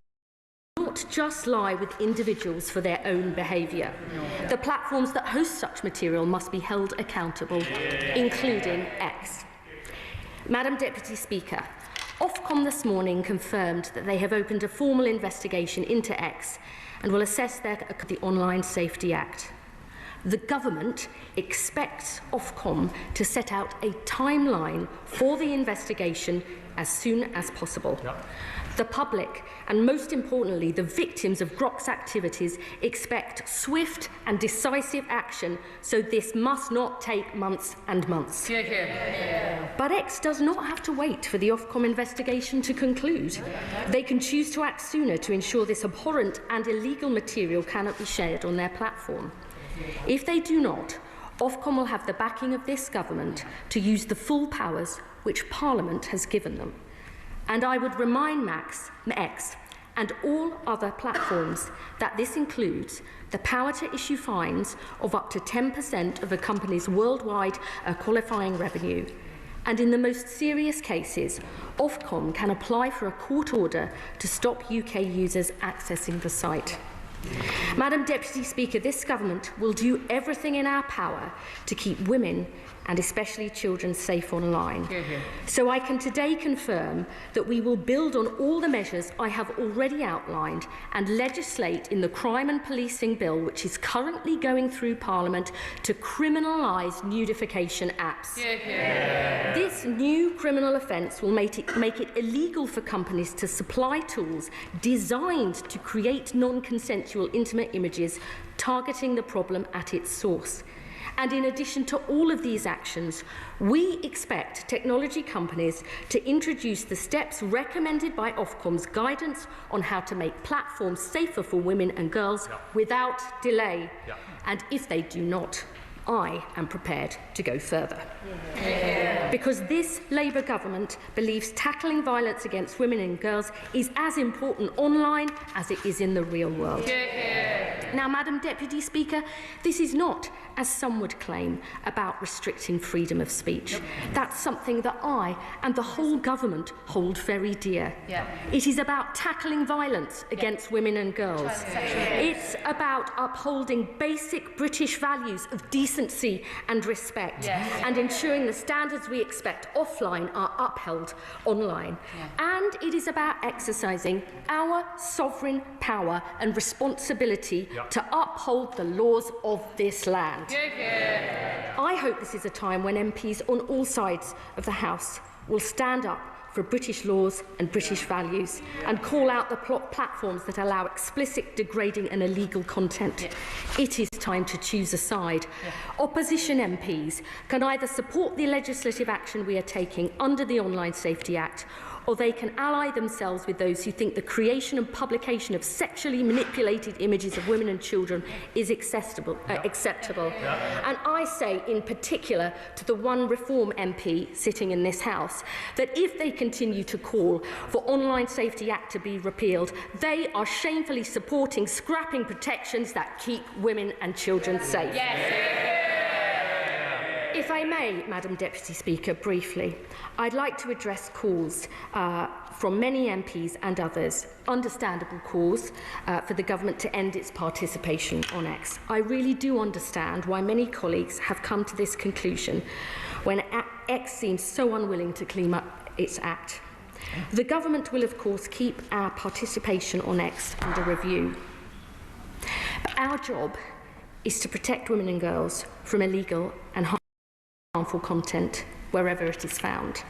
not just lie with individuals for their own behaviour. The platforms that host such material must be held accountable, including X. Madam Deputy Speaker, Ofcom this morning confirmed that they have opened a formal investigation into X and will assess the Online Safety Act. The government expects Ofcom to set out a timeline for the investigation as soon as possible. The public, and most importantly, the victims of Grok's activities, expect swift and decisive action, so this must not take months and months. But X does not have to wait for the Ofcom investigation to conclude. They can choose to act sooner to ensure this abhorrent and illegal material cannot be shared on their platform. If they do not, Ofcom will have the backing of this government to use the full powers which Parliament has given them. And I would remind X and all other platforms that this includes the power to issue fines of up to 10% of a company's worldwide qualifying revenue. And in the most serious cases, Ofcom can apply for a court order to stop UK users accessing the site. Madam Deputy Speaker, this government will do everything in our power to keep women and especially children safe online. So I can today confirm that we will build on all the measures I have already outlined and legislate in the Crime and Policing Bill, which is currently going through Parliament, to criminalise nudification apps. This new criminal offence will make it illegal for companies to supply tools designed to create non-consensual intimate images, targeting the problem at its source. And in addition to all of these actions, we expect technology companies to introduce the steps recommended by Ofcom's guidance on how to make platforms safer for women and girls without delay. And if they do not, I am prepared to go further. Because this Labour government believes tackling violence against women and girls is as important online as it is in the real world. Now, Madam Deputy Speaker, this is not, as some would claim, about restricting freedom of speech. That's something that I and the whole government hold very dear. It is about tackling violence against women and girls. It's about upholding basic British values of decency and respect and ensuring the standards we expect offline are upheld online. And it is about exercising our sovereign power and responsibility to uphold the laws of this land. I hope this is a time when MPs on all sides of the House will stand up for British laws and British values and call out the platforms that allow explicit, degrading and illegal content. It is time to choose a side. Opposition MPs can either support the legislative action we are taking under the Online Safety Act, or they can ally themselves with those who think the creation and publication of sexually manipulated images of women and children is acceptable. And I say in particular to the one Reform MP sitting in this House that if they continue to call for Online Safety Act to be repealed, they are shamefully supporting scrapping protections that keep women and children safe. If I may, Madam Deputy Speaker, briefly, I'd like to address calls from many MPs and others, understandable calls for the government to end its participation on X. I really do understand why many colleagues have come to this conclusion when X seems so unwilling to clean up its act. The government will, of course, keep our participation on X under review. But our job is to protect women and girls from illegal and harmful content wherever it is found.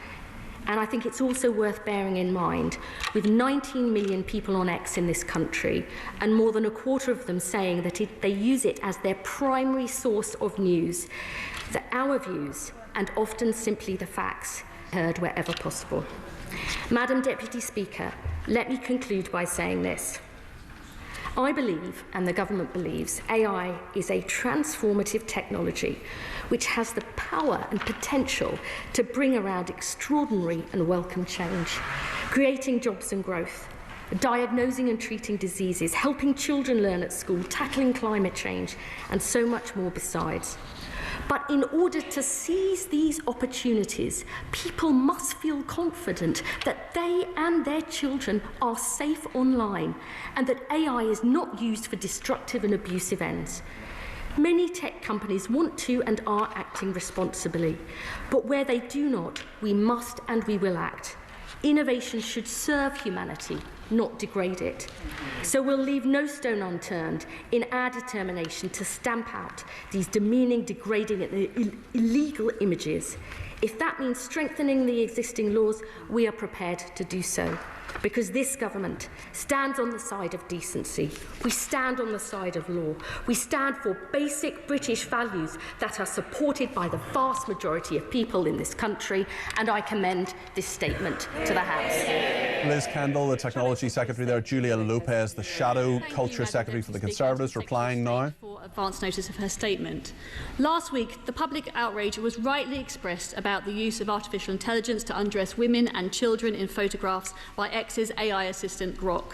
And I think it's also worth bearing in mind, with 19 million people on X in this country, and more than a quarter of them saying that they use it as their primary source of news, that our views, and often simply the facts, are heard wherever possible. Madam Deputy Speaker, let me conclude by saying this. I believe, and the government believes, AI is a transformative technology which has the power and potential to bring around extraordinary and welcome change, creating jobs and growth, diagnosing and treating diseases, helping children learn at school, tackling climate change, and so much more besides. But in order to seize these opportunities, people must feel confident that they and their children are safe online and that AI is not used for destructive and abusive ends. Many tech companies want to and are acting responsibly, but where they do not, we must and we will act. Innovation should serve humanity, not degrade it. So we'll leave no stone unturned in our determination to stamp out these demeaning, degrading and illegal images. If that means strengthening the existing laws, we are prepared to do so. Because this government stands on the side of decency. We stand on the side of law. We stand for basic British values that are supported by the vast majority of people in this country, and I commend this statement to the House. Liz Kendall, the Technology Secretary there, Julia Lopez, the Shadow Culture Secretary for the Conservatives, replying now. For advance notice of her statement. Last week, the public outrage was rightly expressed about the use of artificial intelligence to undress women and children in photographs by X's AI assistant Grok.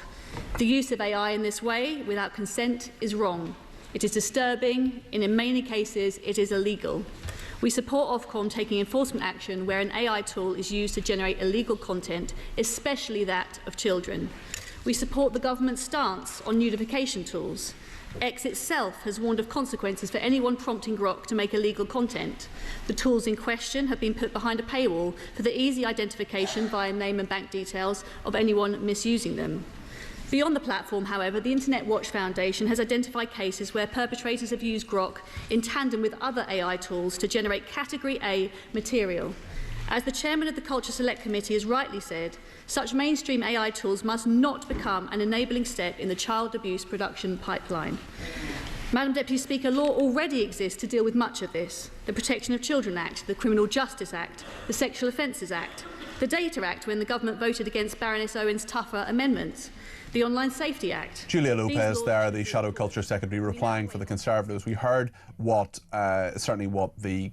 The use of AI in this way, without consent, is wrong. It is disturbing, and in many cases, it is illegal. We support Ofcom taking enforcement action where an AI tool is used to generate illegal content, especially that of children. We support the government's stance on nudification tools. X itself has warned of consequences for anyone prompting Grok to make illegal content. The tools in question have been put behind a paywall for the easy identification via name and bank details of anyone misusing them. Beyond the platform, however, the Internet Watch Foundation has identified cases where perpetrators have used Grok in tandem with other AI tools to generate Category A material. As the chairman of the Culture Select Committee has rightly said, such mainstream AI tools must not become an enabling step in the child abuse production pipeline. Madam Deputy Speaker, law already exists to deal with much of this. The Protection of Children Act, the Criminal Justice Act, the Sexual Offences Act, the Data Act when the government voted against Baroness Owen's tougher amendments, the Online Safety Act. Julia Lopez there, the Shadow Culture Secretary, replying for the Conservatives. We heard what certainly what the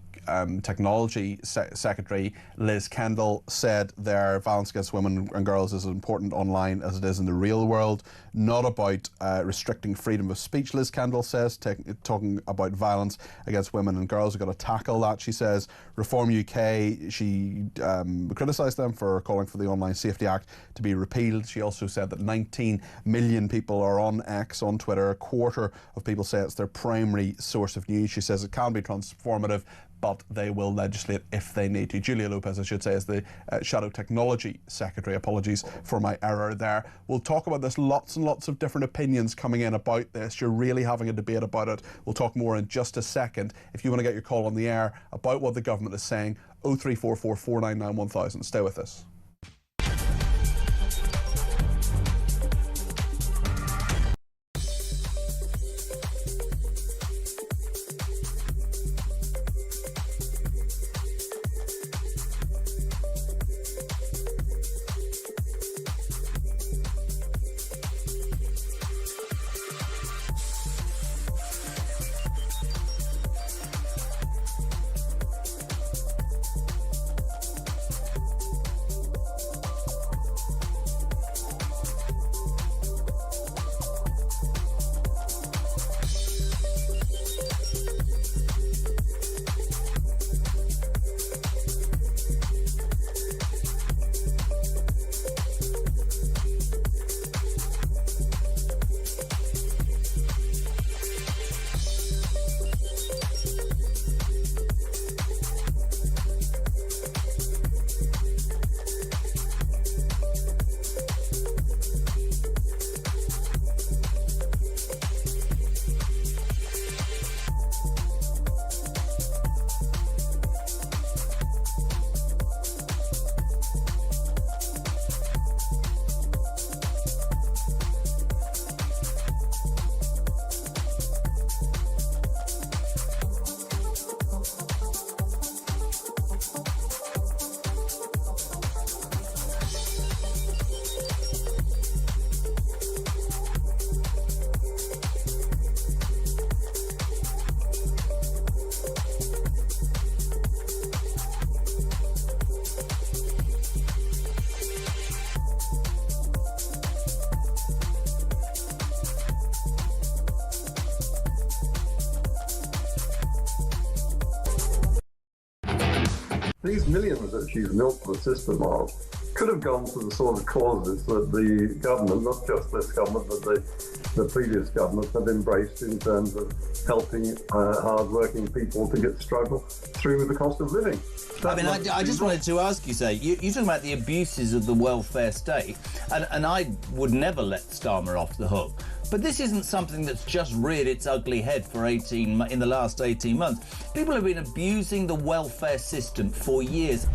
Technology Secretary, Liz Kendall, said their violence against women and girls is as important online as it is in the real world. Not about restricting freedom of speech, Liz Kendall says, talking about violence against women and girls. We've got to tackle that, she says. Reform UK, she criticised them for calling for the Online Safety Act to be repealed. She also said that 19 million people are on X, on Twitter. A quarter of people say it's their primary source of news. She says it can be transformative, but they will legislate if they need to. Julia Lopez, I should say, is the Shadow Technology Secretary. Apologies for my error there. We'll talk about this. Lots and lots of different opinions coming in about this. You're really having a debate about it. We'll talk more in just a second. If you want to get your call on the air about what the government is saying, 0344 499 1000. Stay with us. These millions that she's milked the system of could have gone to the sort of causes that the government, not just this government, but the previous government have embraced in terms of helping hard-working people to get struggle through the cost of living. I just wanted to ask you, you're talking about the abuses of the welfare state, and I would never let Starmer off the hook. But this isn't something that's just reared its ugly head in the last 18 months. People have been abusing the welfare system for years.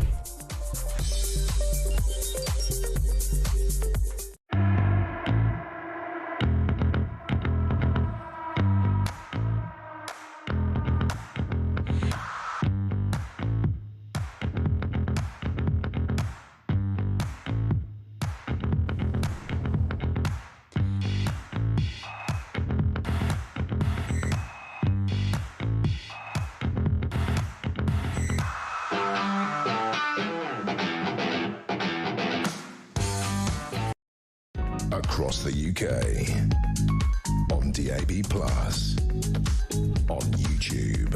Across the UK, on DAB+, on YouTube,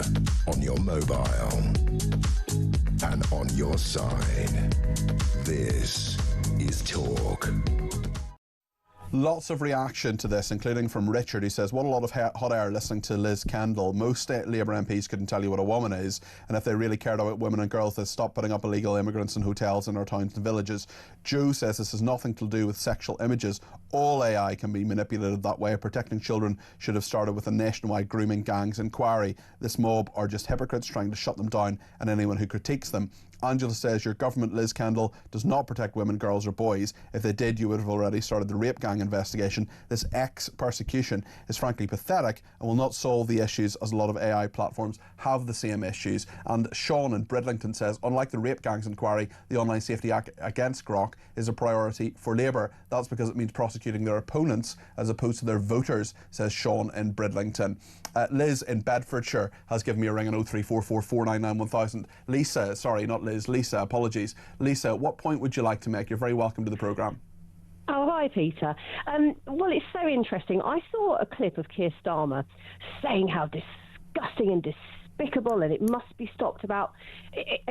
on your mobile, and on your side. This is Talk. Lots of reaction to this, including from Richard, who says, what a lot of hot air listening to Liz Kendall. Most Labour MPs couldn't tell you what a woman is, and if they really cared about women and girls, they'd stop putting up illegal immigrants in hotels in our towns and villages. Joe says this has nothing to do with sexual images. All AI can be manipulated that way. Protecting children should have started with a nationwide grooming gangs inquiry. This mob are just hypocrites trying to shut them down and anyone who critiques them. Angela says, your government, Liz Kendall, does not protect women, girls or boys. If they did, you would have already started the rape gang investigation. This X persecution is frankly pathetic and will not solve the issues, as a lot of AI platforms have the same issues. And Sean in Bridlington says, unlike the rape gangs inquiry, the Online Safety Act against Grok is a priority for Labour. That's because it means prosecuting their opponents as opposed to their voters, says Sean in Bridlington. Liz in Bedfordshire has given me a ring on 0344 499 1000. Lisa, sorry, not Liz, Lisa, apologies. Lisa, what point would you like to make? You're very welcome to the programme. Oh, hi, Peter. Well, it's so interesting. I saw a clip of Keir Starmer saying how disgusting and despicable and it must be stopped about,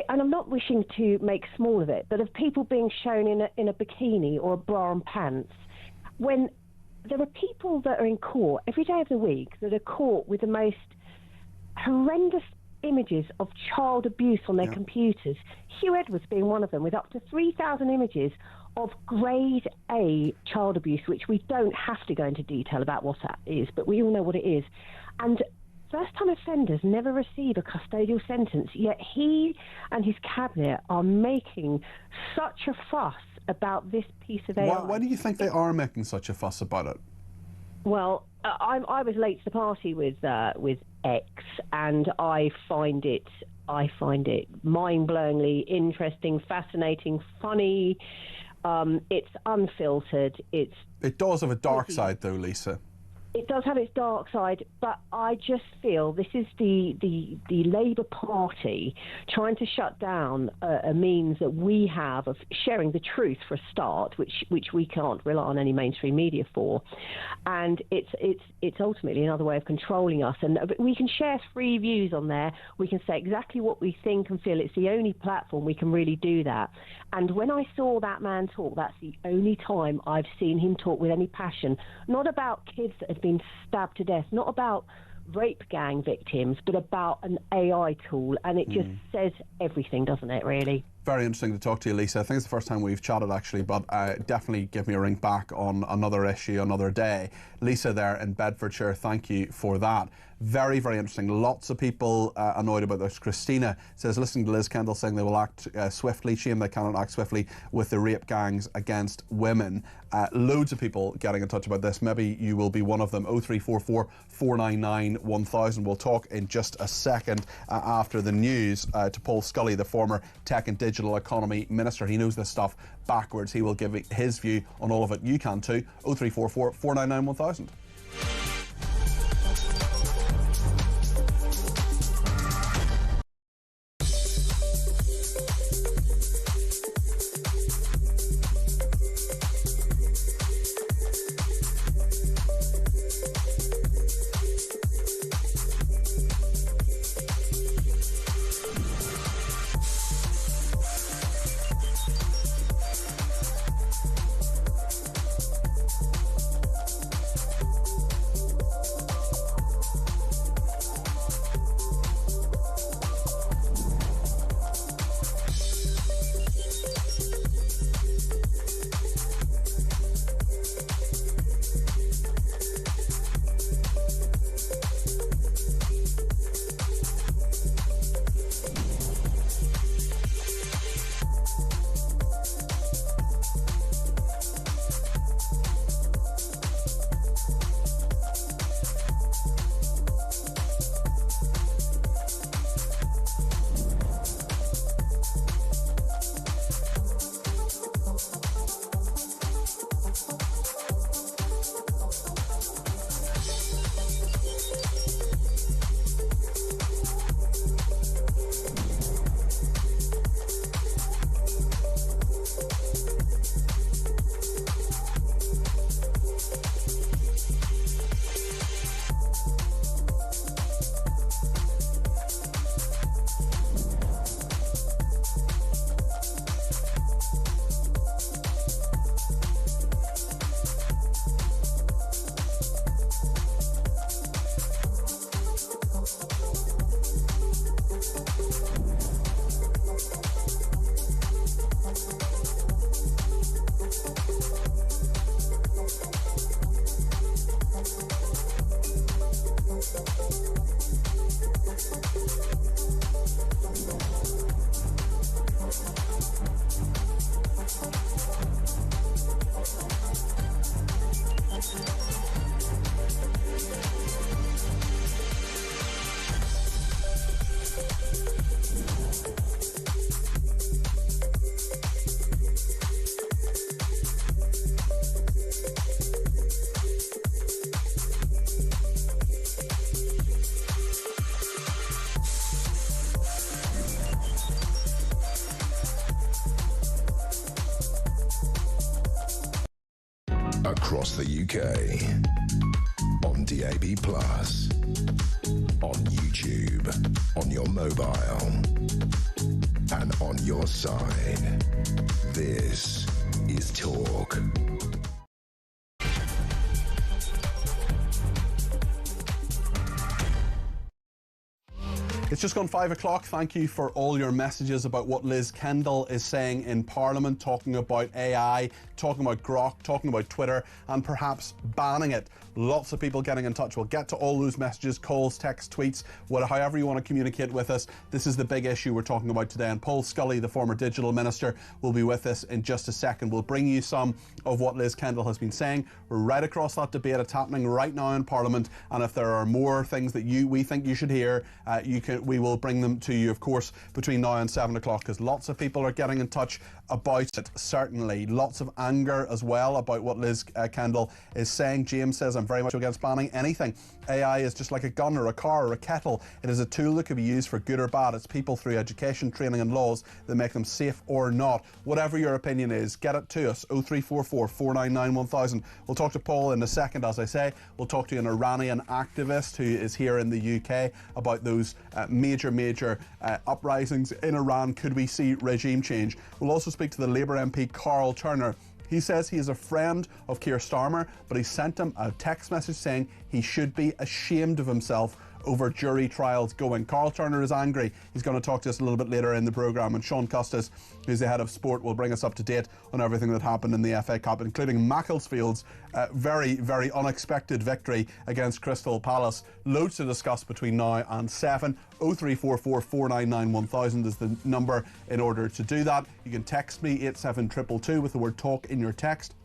and I'm not wishing to make small of it, but of people being shown in a bikini or a bra and pants, when there are people that are in court every day of the week that are caught with the most horrendous images of child abuse on their computers. Hugh Edwards being one of them, with up to 3,000 images of grade A child abuse, which we don't have to go into detail about what that is, but we all know what it is. And first-time offenders never receive a custodial sentence, yet he and his cabinet are making such a fuss about this piece of AI. Why do you think they are making such a fuss about it? Well, I was late to the party with X, and I find it mind-blowingly interesting, fascinating, funny. It's unfiltered. It does have a dark side, though, Lisa. It does have its dark side, but I just feel this is the Labour Party trying to shut down a means that we have of sharing the truth for a start, which we can't rely on any mainstream media for, and it's ultimately another way of controlling us. And we can share free views on there. We can say exactly what we think and feel. It's the only platform we can really do that. And when I saw that man talk, that's the only time I've seen him talk with any passion, not about kids that have been stabbed to death, not about rape gang victims, but about an AI tool, and it just says everything, doesn't it, really? Very interesting to talk to you, Lisa. I think it's the first time we've chatted, actually, but definitely give me a ring back on another issue, another day. Lisa there in Bedfordshire, thank you for that. Very, very interesting. Lots of people annoyed about this. Christina says, listening to Liz Kendall saying they will act swiftly, shame they cannot act swiftly with the rape gangs against women. Loads of people getting in touch about this. Maybe you will be one of them. 0344 499 1000. We'll talk in just a second after the news to Paul Scully, the former Tech and Digital Economy Minister. He knows this stuff backwards. He will give his view on all of it. You can too. 0344 499 1000. Across the UK. On DAB+. On YouTube. On your mobile. And on your side. This is Talk. It's just gone 5 o'clock. Thank you for all your messages about what Liz Kendall is saying in Parliament, talking about AI, talking about Grok, talking about Twitter, and perhaps banning it. Lots of people getting in touch. We'll get to all those messages, calls, texts, tweets, however you want to communicate with us. This is the big issue we're talking about today. And Paul Scully, the former digital minister, will be with us in just a second. We'll bring you some of what Liz Kendall has been saying. We're right across that debate. It's happening right now in Parliament. And if there are more things that we think you should hear, we will bring them to you, of course, between now and 7 o'clock, because lots of people are getting in touch about it, certainly. Lots of anger as well about what Liz Kendall is saying. James says, I'm very much against banning anything. AI is just like a gun or a car or a kettle. It is a tool that can be used for good or bad. It's people through education, training and laws that make them safe or not. Whatever your opinion is, get it to us, 0344 499 1000. We'll talk to Paul in a second, as I say. We'll talk to an Iranian activist who is here in the UK about those major uprisings in Iran. Could we see regime change? We'll also speak to the Labour MP Carl Turner. He says he is a friend of Keir Starmer, but he sent him a text message saying he should be ashamed of himself over jury trials going. Carl Turner is angry. He's going to talk to us a little bit later in the programme, and Sean Custis, who's the head of sport, will bring us up to date on everything that happened in the FA Cup, including Macclesfield's very unexpected victory against Crystal Palace. Loads to discuss between now and 7. 0344 499 1000 is the number in order to do that. You can text me 87222 with the word talk in your text.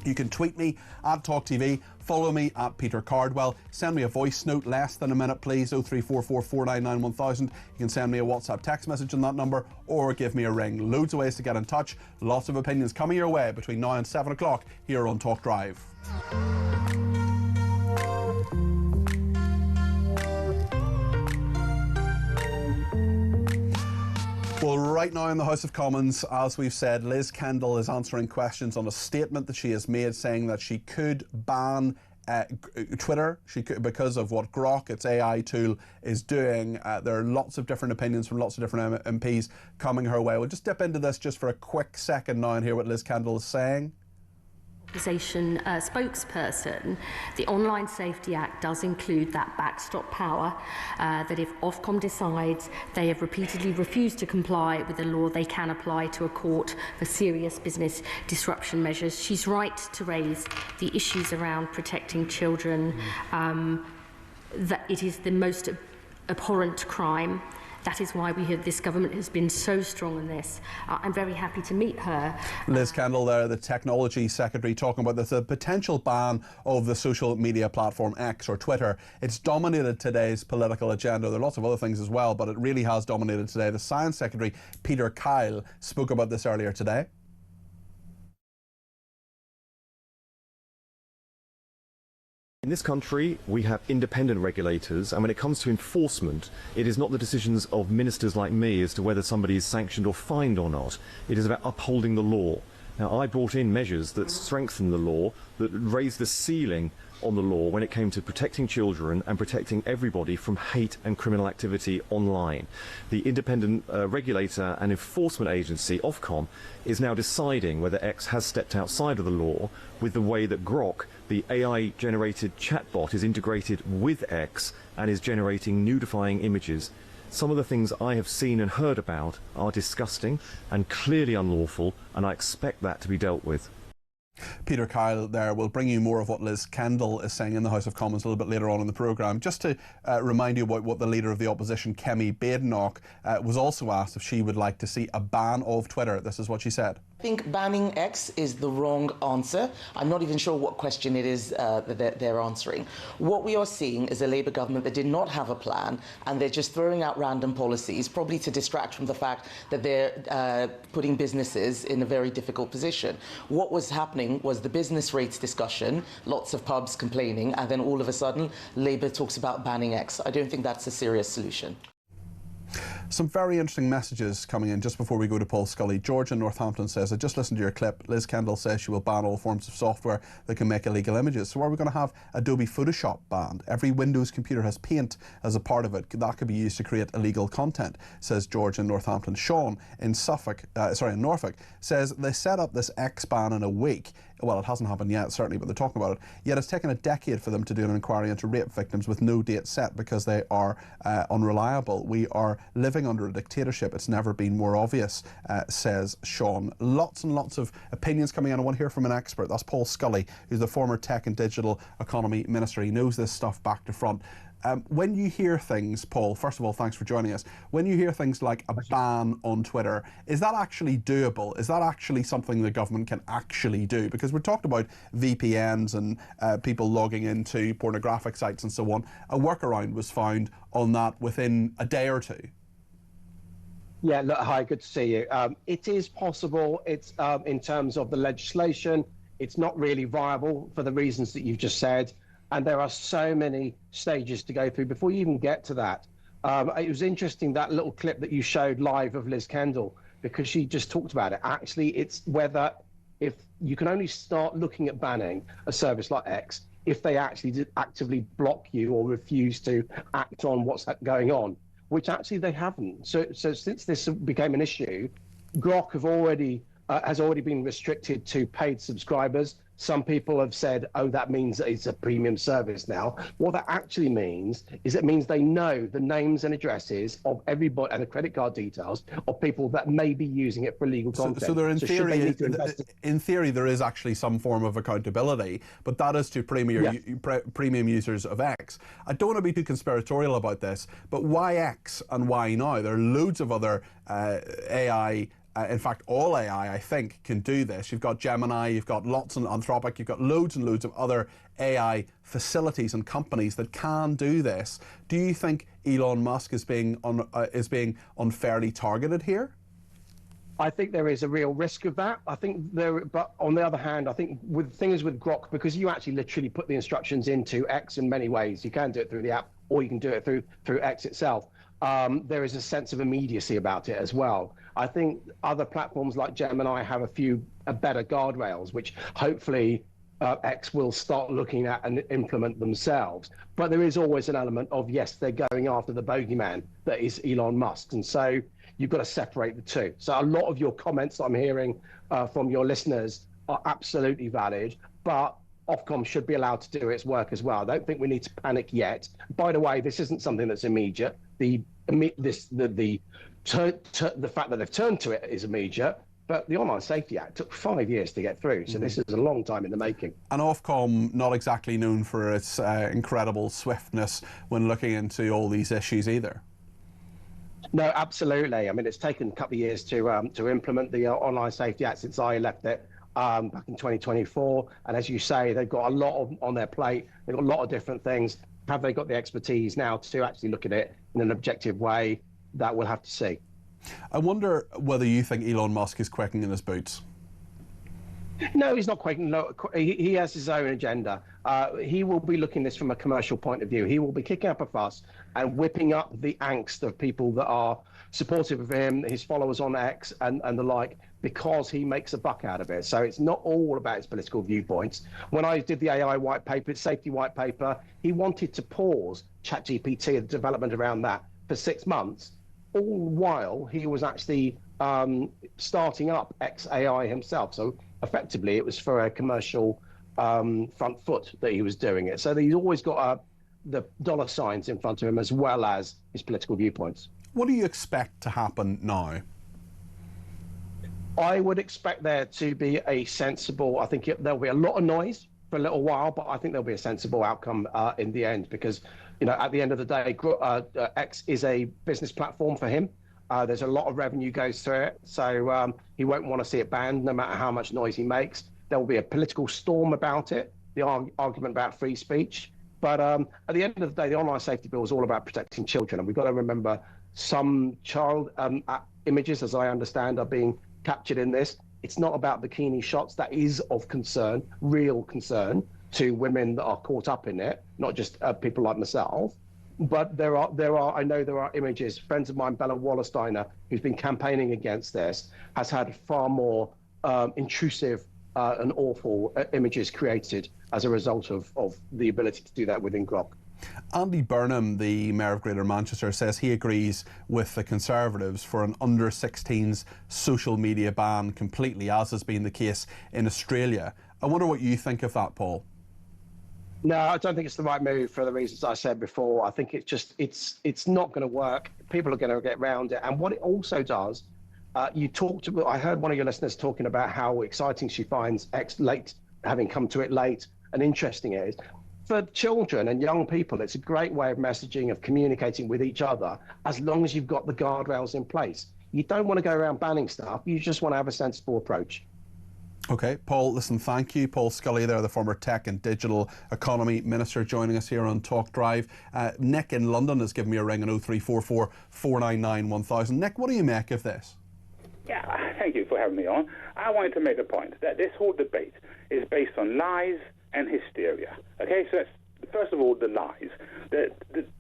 You can tweet me at talkTV, follow me at Peter Cardwell, send me a voice note, less than a minute please, 0344 499 1000. You can send me a WhatsApp text message on that number or give me a ring. Loads of ways to get in touch, lots of opinions coming your way between now and 7 o'clock here on Talk Drive. Well, right now in the House of Commons, as we've said, Liz Kendall is answering questions on a statement that she has made saying that she could ban Twitter because of what Grok, its AI tool, is doing. There are lots of different opinions from lots of different MPs coming her way. We'll just dip into this just for a quick second now and hear what Liz Kendall is saying. Spokesperson, the Online Safety Act does include that backstop power that if Ofcom decides they have repeatedly refused to comply with the law, they can apply to a court for serious business disruption measures. She's right to raise the issues around protecting children, that it is the most abhorrent crime. That is why this government has been so strong in this. I'm very happy to meet her. Liz Kendall there, the Technology Secretary, talking about the potential ban of the social media platform X or Twitter. It's dominated today's political agenda. There are lots of other things as well, but it really has dominated today. The Science Secretary, Peter Cardwell, spoke about this earlier today. In this country, we have independent regulators, and when it comes to enforcement, it is not the decisions of ministers like me as to whether somebody is sanctioned or fined or not. It is about upholding the law. Now, I brought in measures that strengthen the law, that raise the ceiling on the law when it came to protecting children and protecting everybody from hate and criminal activity online. The independent regulator and enforcement agency, Ofcom, is now deciding whether X has stepped outside of the law with the way that Grok, the AI-generated chatbot, is integrated with X and is generating nudifying images. Some of the things I have seen and heard about are disgusting and clearly unlawful, and I expect that to be dealt with. Peter Cardwell there will bring you more of what Liz Kendall is saying in the House of Commons a little bit later on in the programme. Just to remind you about what the Leader of the Opposition, Kemi Badenoch, was also asked if she would like to see a ban of Twitter. This is what she said. I think banning X is the wrong answer. I'm not even sure what question it is that they're answering. What we are seeing is a Labour government that did not have a plan, and they're just throwing out random policies, probably to distract from the fact that they're putting businesses in a very difficult position. What was happening was the business rates discussion, lots of pubs complaining, and then all of a sudden Labour talks about banning X. I don't think that's a serious solution. Some very interesting messages coming in just before we go to Paul Scully. George in Northampton says, I just listened to your clip. Liz Kendall says she will ban all forms of software that can make illegal images. So are we going to have Adobe Photoshop banned? Every Windows computer has Paint as a part of it. That could be used to create illegal content, says George in Northampton. Sean in in Norfolk says they set up this X ban in a week. Well, it hasn't happened yet, certainly, but they're talking about it. Yet it's taken a decade for them to do an inquiry into rape victims with no date set because they are unreliable. We are living under a dictatorship. It's never been more obvious, says Sean. Lots and lots of opinions coming in. I want to hear from an expert. That's Paul Scully, who's the former Tech and Digital Economy Minister. He knows this stuff back to front. When you hear things, Paul, first of all, thanks for joining us. When you hear things like a ban on Twitter, is that actually doable? Is that actually something the government can actually do? Because we're talking about VPNs and people logging into pornographic sites and so on. A workaround was found on that within a day or two. Yeah, look, hi, good to see you. It is possible. It's in terms of the legislation, it's not really viable for the reasons that you've just said. And there are so many stages to go through before you even get to that. It was interesting, that little clip that you showed live of Liz Kendall, because she just talked about it. Actually, it's whether if you can only start looking at banning a service like X if they actually actively block you or refuse to act on what's going on, which actually they haven't. So since this became an issue, Grok has already been restricted to paid subscribers. Some people have said, oh, that means that it's a premium service now. What that actually means is it means they know the names and addresses of everybody and the credit card details of people that may be using it for illegal content. So there, in theory, there is actually some form of accountability, but that is to premium users of X. I don't want to be too conspiratorial about this, but why X and why now? There are loads of other AI. In fact, all AI, I think, can do this. You've got Gemini, you've got lots of Anthropic, you've got loads and loads of other AI facilities and companies that can do this. Do you think Elon Musk is being unfairly targeted here? I think there is a real risk of that. But on the other hand, I think with things with Grok, because you actually literally put the instructions into X in many ways. You can do it through the app, or you can do it through X itself. There is a sense of immediacy about it as well. I think other platforms like Gemini have a few better guardrails, which hopefully X will start looking at and implement themselves. But there is always an element of, yes, they're going after the bogeyman that is Elon Musk. And so you've got to separate the two. So a lot of your comments I'm hearing from your listeners are absolutely valid, but Ofcom should be allowed to do its work as well. I don't think we need to panic yet. By the way, this isn't something that's immediate. The fact that they've turned to it is immediate, but the Online Safety Act took 5 years to get through, so this is a long time in the making. And Ofcom not exactly known for its incredible swiftness when looking into all these issues either. No, absolutely. I mean, it's taken a couple of years to implement the Online Safety Act since I left it back in 2024. And as you say, they've got a lot on their plate. They've got a lot of different things. Have they got the expertise now to actually look at it in an objective way? That we'll have to see. I wonder whether you think Elon Musk is quaking in his boots. No, he's not quaking. No, he has his own agenda. He will be looking at this from a commercial point of view. He will be kicking up a fuss and whipping up the angst of people that are supportive of him, his followers on X and the like, because he makes a buck out of it. So it's not all about his political viewpoints. When I did the AI white paper, safety white paper, he wanted to pause ChatGPT, the development around that, for 6 months. All while he was actually starting up XAI himself. So effectively, it was for a commercial front foot that he was doing it. So he's always got the dollar signs in front of him as well as his political viewpoints. What do you expect to happen now? I would expect there to be a sensible, I think there'll be a lot of noise for a little while, but I think there'll be a sensible outcome in the end, because at the end of the day, X is a business platform for him. There's a lot of revenue goes through it, so he won't want to see it banned no matter how much noise he makes. There will be a political storm about it, the argument about free speech. But at the end of the day, the Online Safety Bill is all about protecting children, and we've got to remember some child images, as I understand, are being captured in this. It's not about bikini shots. That is of concern, real concern, to women that are caught up in it, not just people like myself. But there are, I know there are images. Friends of mine, Bella Wallersteiner, who's been campaigning against this, has had far more intrusive and awful images created as a result of the ability to do that within Grok. Andy Burnham, the Mayor of Greater Manchester, says he agrees with the Conservatives for an under-16s social media ban completely, as has been the case in Australia. I wonder what you think of that, Paul. No, I don't think it's the right move for the reasons I said before. I think it's not going to work. People are going to get around it. And what it also does, I heard one of your listeners talking about how exciting she finds X late, having come to it late, and interesting it is. For children and young people, it's a great way of messaging, of communicating with each other, as long as you've got the guardrails in place. You don't want to go around banning stuff. You just want to have a sensible approach. Okay, Paul, listen, thank you. Paul Scully there, the former Tech and Digital Economy Minister, joining us here on Talk Drive. Nick in London has given me a ring on 0344 499 1000. Nick, what do you make of this? Yeah, thank you for having me on. I wanted to make a point that this whole debate is based on lies and hysteria. Okay, so that's, first of all, the lies. The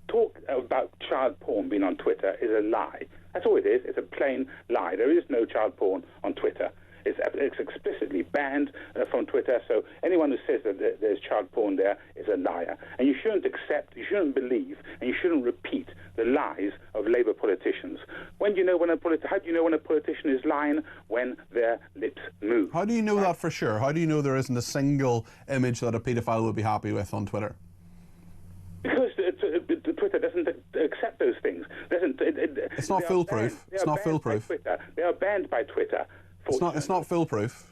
talk about child porn being on Twitter is a lie. That's all it is. It's a plain lie. There is no child porn on Twitter. It's explicitly banned from Twitter, so anyone who says that there's child porn there is a liar. And you shouldn't accept, you shouldn't believe, and you shouldn't repeat the lies of Labour politicians. How do you know when a politician is lying? When their lips move. How do you know that for sure? How do you know there isn't a single image that a paedophile would be happy with on Twitter? Because Twitter doesn't accept those things. It's not foolproof. It's not foolproof. They are banned by Twitter. It's not foolproof.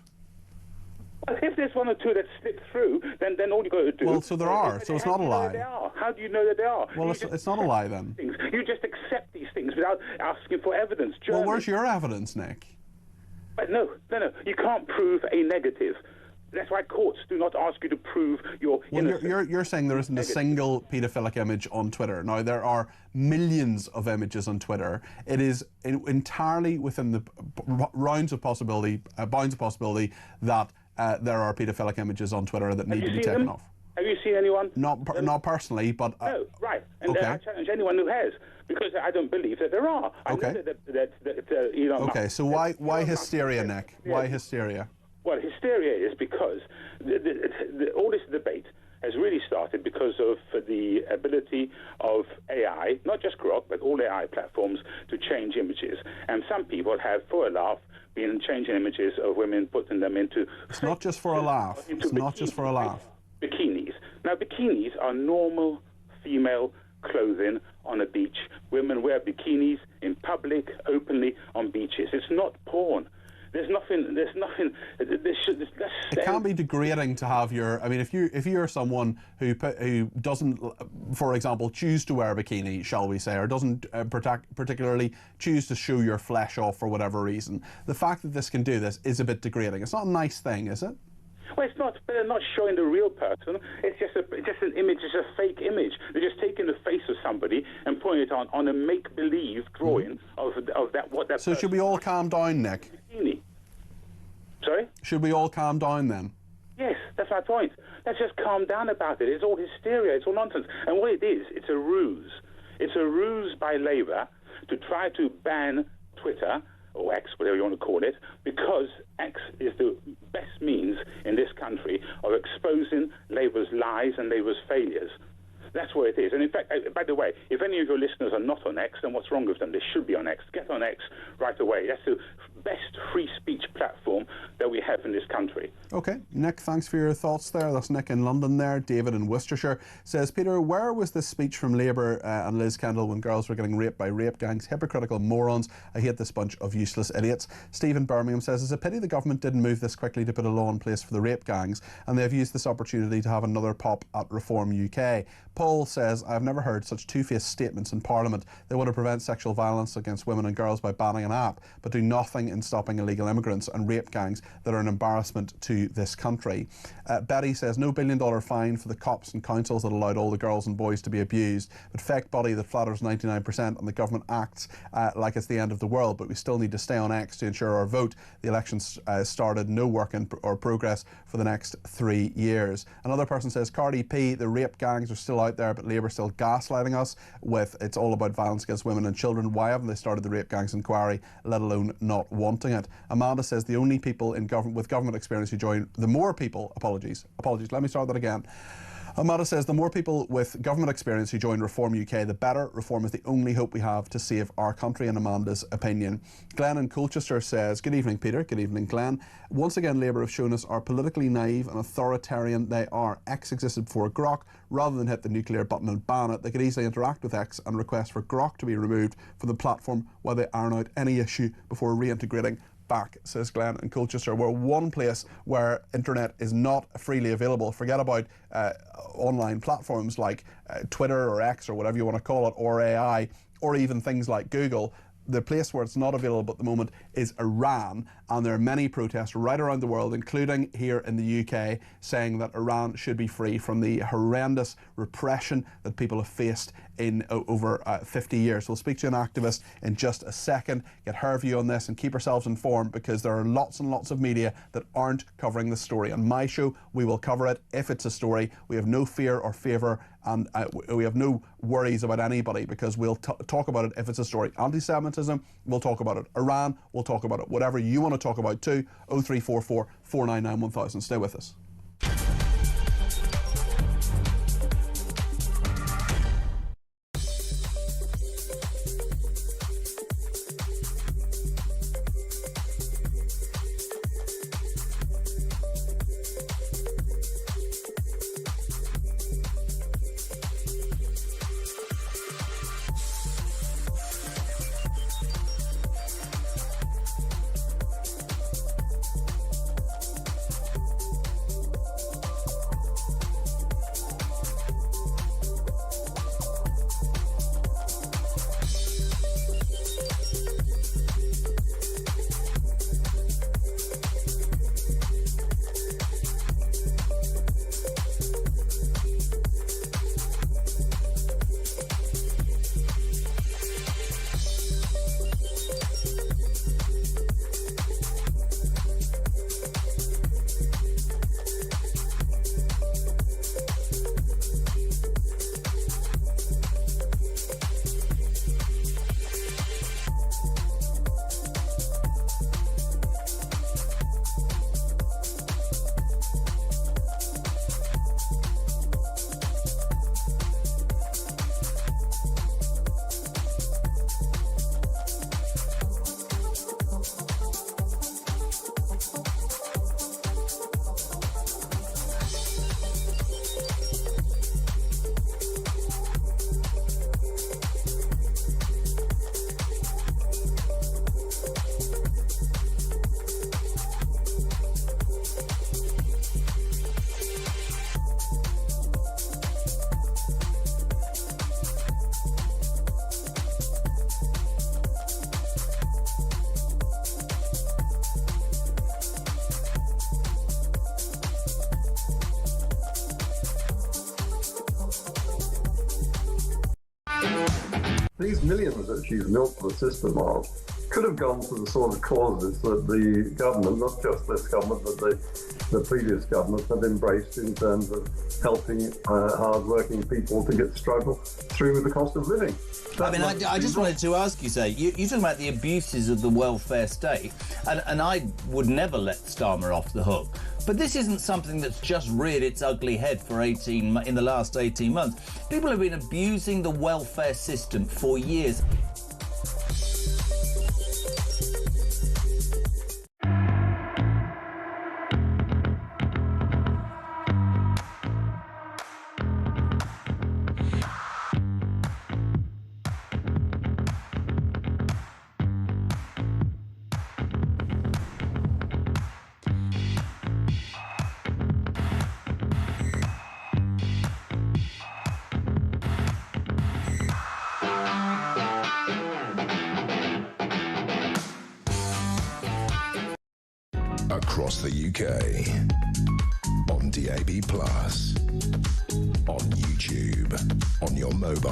If there's one or two that slip through, then all you've got to do... Well, so there are, so it's not a lie. How do you know that they are? Well, it's not a lie then. You just accept these things without asking for evidence. Well, where's your evidence, Nick? But no. You can't prove a negative. That's why courts do not ask you to prove your innocence. Well, you're saying there isn't a single paedophilic image on Twitter. Now, there are millions of images on Twitter. It is entirely within the bounds of possibility that there are paedophilic images on Twitter that need to be taken off. Have you seen anyone? Not personally, but... no, right. And okay. I challenge anyone who has, because I don't believe that there are. Okay. Okay, so why hysteria, Nick? Why hysteria? Well, hysteria is because all this debate has really started because of the ability of AI, not just Grok, but all AI platforms, to change images. And some people have, for a laugh, been changing images of women, putting them into... It's not just for a laugh. It's not just for a laugh. Bikinis. Now, bikinis are normal female clothing on a beach. Women wear bikinis in public, openly, on beaches. It's not porn. There's nothing. It can be degrading to have your. I mean, if you're someone who doesn't, for example, choose to wear a bikini, shall we say, or doesn't particularly choose to show your flesh off for whatever reason, the fact that this can do this is a bit degrading. It's not a nice thing, is it? Well, it's not. They're not showing the real person. It's just an image. It's a fake image. They're just taking the face of somebody and putting it on a make-believe drawing of that. What that. So should we all calm down, Nick? Bikini. Sorry? Should we all calm down then? Yes, that's my point. Let's just calm down about it. It's all hysteria. It's all nonsense. And what it is, it's a ruse. It's a ruse by Labour to try to ban Twitter, or X, whatever you want to call it, because X is the best means in this country of exposing Labour's lies and Labour's failures. That's what it is. And in fact, by the way, if any of your listeners are not on X, then what's wrong with them? They should be on X. Get on X right away. That's the best free speech platform that we have in this country. Okay. Nick, thanks for your thoughts there. That's Nick in London there. David in Worcestershire says, Peter, where was this speech from Labour and Liz Kendall when girls were getting raped by rape gangs? Hypocritical morons. I hate this bunch of useless idiots. Stephen Birmingham says, it's a pity the government didn't move this quickly to put a law in place for the rape gangs, and they've used this opportunity to have another pop at Reform UK. Paul says, I've never heard such two-faced statements in Parliament. They want to prevent sexual violence against women and girls by banning an app, but do nothing in stopping illegal immigrants and rape gangs that are an embarrassment to this country. Betty says, no billion-dollar fine for the cops and councils that allowed all the girls and boys to be abused, but fake body that flatters 99% and the government acts like it's the end of the world, but we still need to stay on X to ensure our vote. The elections started, no work or progress for the next 3 years. Another person says, Cardi P, the rape gangs are still out out there, but Labour still gaslighting us with it's all about violence against women and children. Why haven't they started the rape gangs inquiry, let alone not wanting it? Amanda says the only people in with government experience who join, the more people, apologies, let me start that again. Amanda says the more people with government experience who join Reform UK, the better. Reform is the only hope we have to save our country, in Amanda's opinion. Glenn in Colchester says, good evening, Peter. Good evening, Glenn. Once again, Labour have shown us how politically naive and authoritarian they are. X existed before Grok. Rather than hit the nuclear button and ban it, they could easily interact with X and request for Grok to be removed from the platform while they iron out any issue before reintegrating back, says Glenn in Colchester. We're one place where internet is not freely available. Forget about online platforms like Twitter or X or whatever you want to call it, or AI, or even things like Google. The place where it's not available at the moment is Iran, and there are many protests right around the world, including here in the UK, saying that Iran should be free from the horrendous repression that people have faced in over 50 years. We'll speak to an activist in just a second, get her view on this, and keep ourselves informed, because there are lots and lots of media that aren't covering the story. On my show, we will cover it if it's a story. We have no fear or favour, and we have no worries about anybody, because we'll talk about it if it's a story. Anti-Semitism, we'll talk about it. Iran, we'll talk about it. Whatever you want to talk about too, 0344 499 1000. Stay with us. These millions that she's milked the system of could have gone to the sort of causes that the government, not just this government, but the previous government, have embraced in terms of helping hard-working people to get struggle through with the cost of living. I just wanted to ask you, you're talking about the abuses of the welfare state, and I would never let Starmer off the hook. But this isn't something that's just reared its ugly head in the last 18 months. People have been abusing the welfare system for years. Across the UK, on DAB+, on YouTube, on your mobile,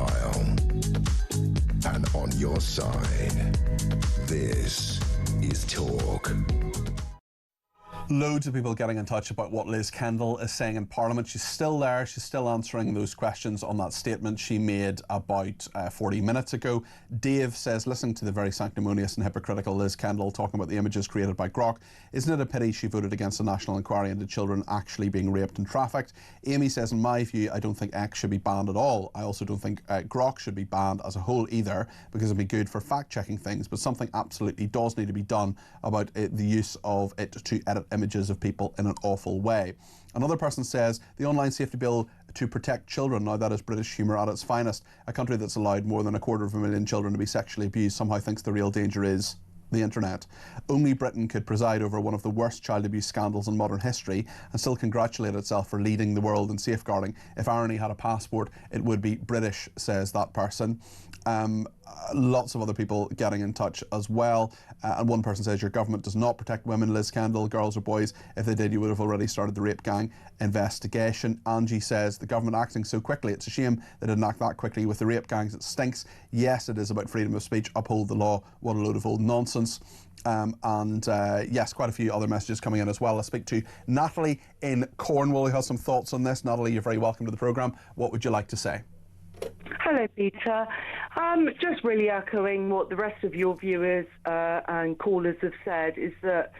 and on your side. This is Talk. Loads of people getting in touch about what Liz Kendall is saying in Parliament. She's still there. She's still answering those questions on that statement she made about 40 minutes ago. Dave says, listening to the very sanctimonious and hypocritical Liz Kendall talking about the images created by Grok, isn't it a pity she voted against a national inquiry into children actually being raped and trafficked? Amy says, in my view, I don't think X should be banned at all. I also don't think Grok should be banned as a whole either, because it'd be good for fact-checking things, but something absolutely does need to be done about the use of it to edit images of people in an awful way. Another person says, the online safety bill to protect children, now that is British humour at its finest. A country that's allowed more than 250,000 children to be sexually abused somehow thinks the real danger is the internet. Only Britain could preside over one of the worst child abuse scandals in modern history and still congratulate itself for leading the world in safeguarding. If irony had a passport, it would be British, says that person. Lots of other people getting in touch as well. And one person says, your government does not protect women, Liz Kendall, girls or boys. If they did, you would have already started the rape gang investigation. Angie says, the government acting so quickly, it's a shame they didn't act that quickly with the rape gangs. It stinks. Yes, it is about freedom of speech. Uphold the law. What a load of old nonsense. Yes, quite a few other messages coming in as well. Let's speak to Natalie in Cornwall, who has some thoughts on this. Natalie, you're very welcome to the programme. What would you like to say? Hello, Peter. Just really echoing what the rest of your viewers and callers have said, is that,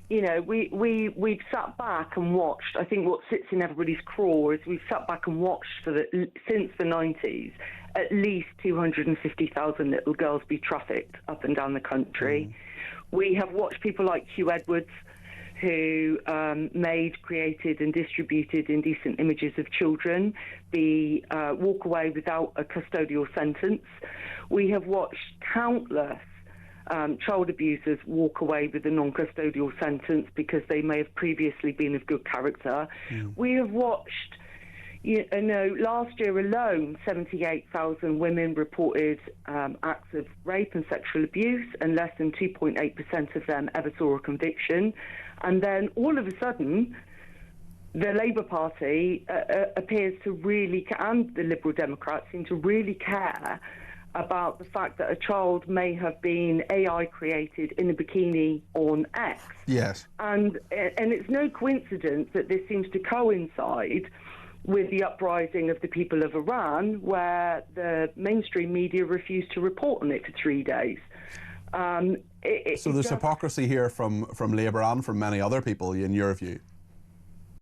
you know, we've sat back and watched. I think what sits in everybody's craw is we've sat back and watched since the 90s at least 250,000 little girls be trafficked up and down the country. We have watched people like Hugh Edwards, who made, created and distributed indecent images of children, walk away without a custodial sentence. We have watched countless child abusers walk away with a non-custodial sentence because they may have previously been of good character. We have watched, you know, last year alone, 78,000 women reported acts of rape and sexual abuse, and less than 2.8% of them ever saw a conviction. And then all of a sudden, the Labour Party appears to really, and the Liberal Democrats seem to really care about the fact that a child may have been AI created in a bikini on X. Yes. And it's no coincidence that this seems to coincide with the uprising of the people of Iran, where the mainstream media refused to report on it for 3 days. So there's hypocrisy here from Labour and from many other people, in your view?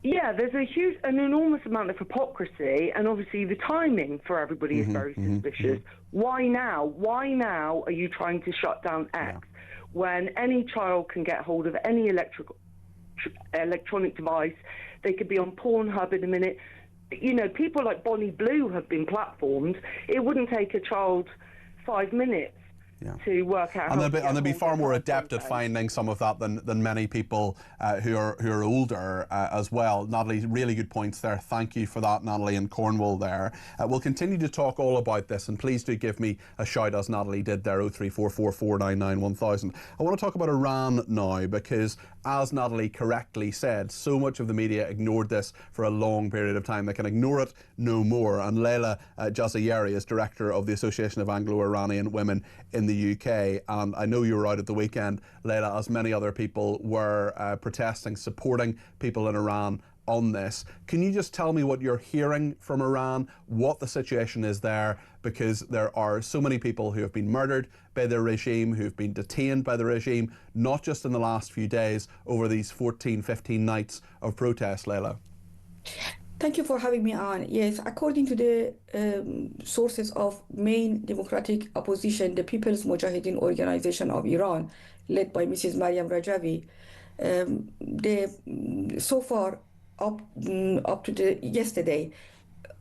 Yeah, there's an enormous amount of hypocrisy, and obviously the timing for everybody is very suspicious. Why now? Why now are you trying to shut down X when any child can get hold of any electronic device? They could be on Pornhub in a minute. You know, people like Bonnie Blue have been platformed. It wouldn't take a child 5 minutes to work out. And they'll be far more adept at finding some of that than many people who are older as well. Natalie, really good points there. Thank you for that, Natalie in Cornwall there. We'll continue to talk all about this, and please do give me a shout, as Natalie did there, 03444991000. I want to talk about Iran now, because as Natalie correctly said, so much of the media ignored this for a long period of time. They can ignore it no more. And Leila Jazayeri is director of the Association of Anglo-Iranian Women in the UK, and I know you were out at the weekend, Leila, as many other people were protesting, supporting people in Iran on this. Can you just tell me what you're hearing from Iran, what the situation is there? Because there are so many people who have been murdered by the regime, who've been detained by the regime, not just in the last few days, over these 14, 15 nights of protest, Leila. Thank you for having me on. Yes, according to the sources of main democratic opposition, the People's Mujahideen Organization of Iran, led by Mrs. Mariam Rajavi, so far up to yesterday,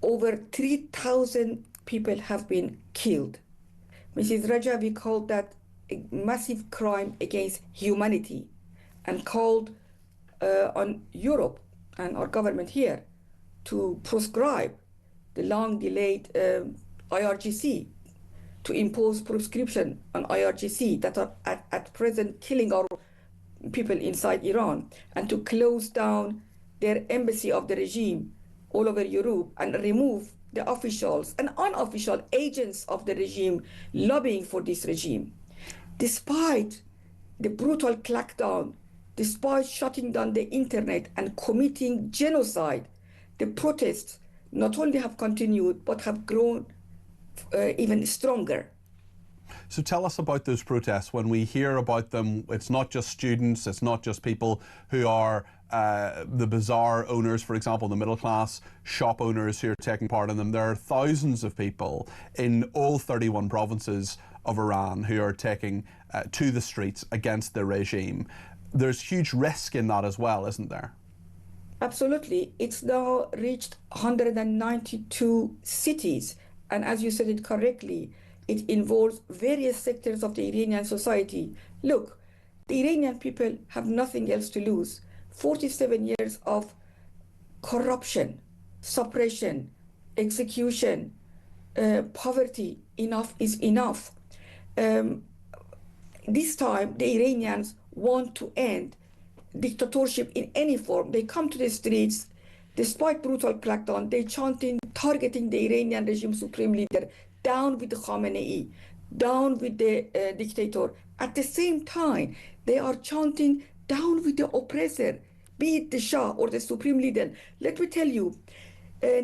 over 3,000 people have been killed. Mrs. Rajavi called that a massive crime against humanity, and called on Europe and our government here to proscribe the long-delayed IRGC, to impose proscription on IRGC that are at present killing our people inside Iran, and to close down their embassy of the regime all over Europe, and remove the officials and unofficial agents of the regime lobbying for this regime. Despite the brutal crackdown despite shutting down the internet and committing genocide, the protests not only have continued but have grown even stronger. So tell us about those protests. When we hear about them, it's not just students, it's not just people who are the bazaar owners, for example, the middle class shop owners who are taking part in them. There are thousands of people in all 31 provinces of Iran who are taking to the streets against the regime. There's huge risk in that as well, isn't there? Absolutely. It's now reached 192 cities. And as you said it correctly, it involves various sectors of the Iranian society. Look, the Iranian people have nothing else to lose. 47 years of corruption, suppression, execution, poverty. Enough is enough. This time, the Iranians want to end dictatorship in any form. They come to the streets, despite brutal crackdown, they chanting, targeting the Iranian regime supreme leader, down with the Khamenei, down with the dictator. At the same time, they are chanting, down with the oppressor, be it the Shah or the supreme leader. Let me tell you,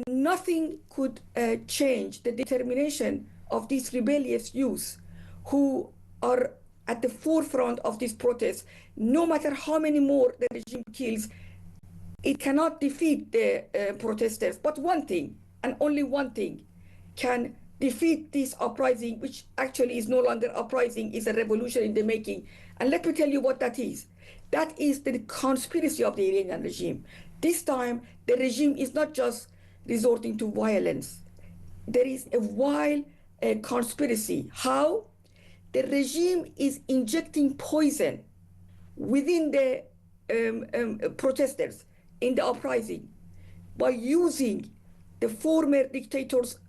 nothing could change the determination of these rebellious youths who are at the forefront of this protest. No matter how many more the regime kills, it cannot defeat the protesters. But one thing, and only one thing, can defeat this uprising, which actually is no longer uprising, is a revolution in the making. And let me tell you what that is. That is the conspiracy of the Iranian regime. This time, the regime is not just resorting to violence. There is a wild conspiracy. How? The regime is injecting poison within the protesters in the uprising by using the former dictator's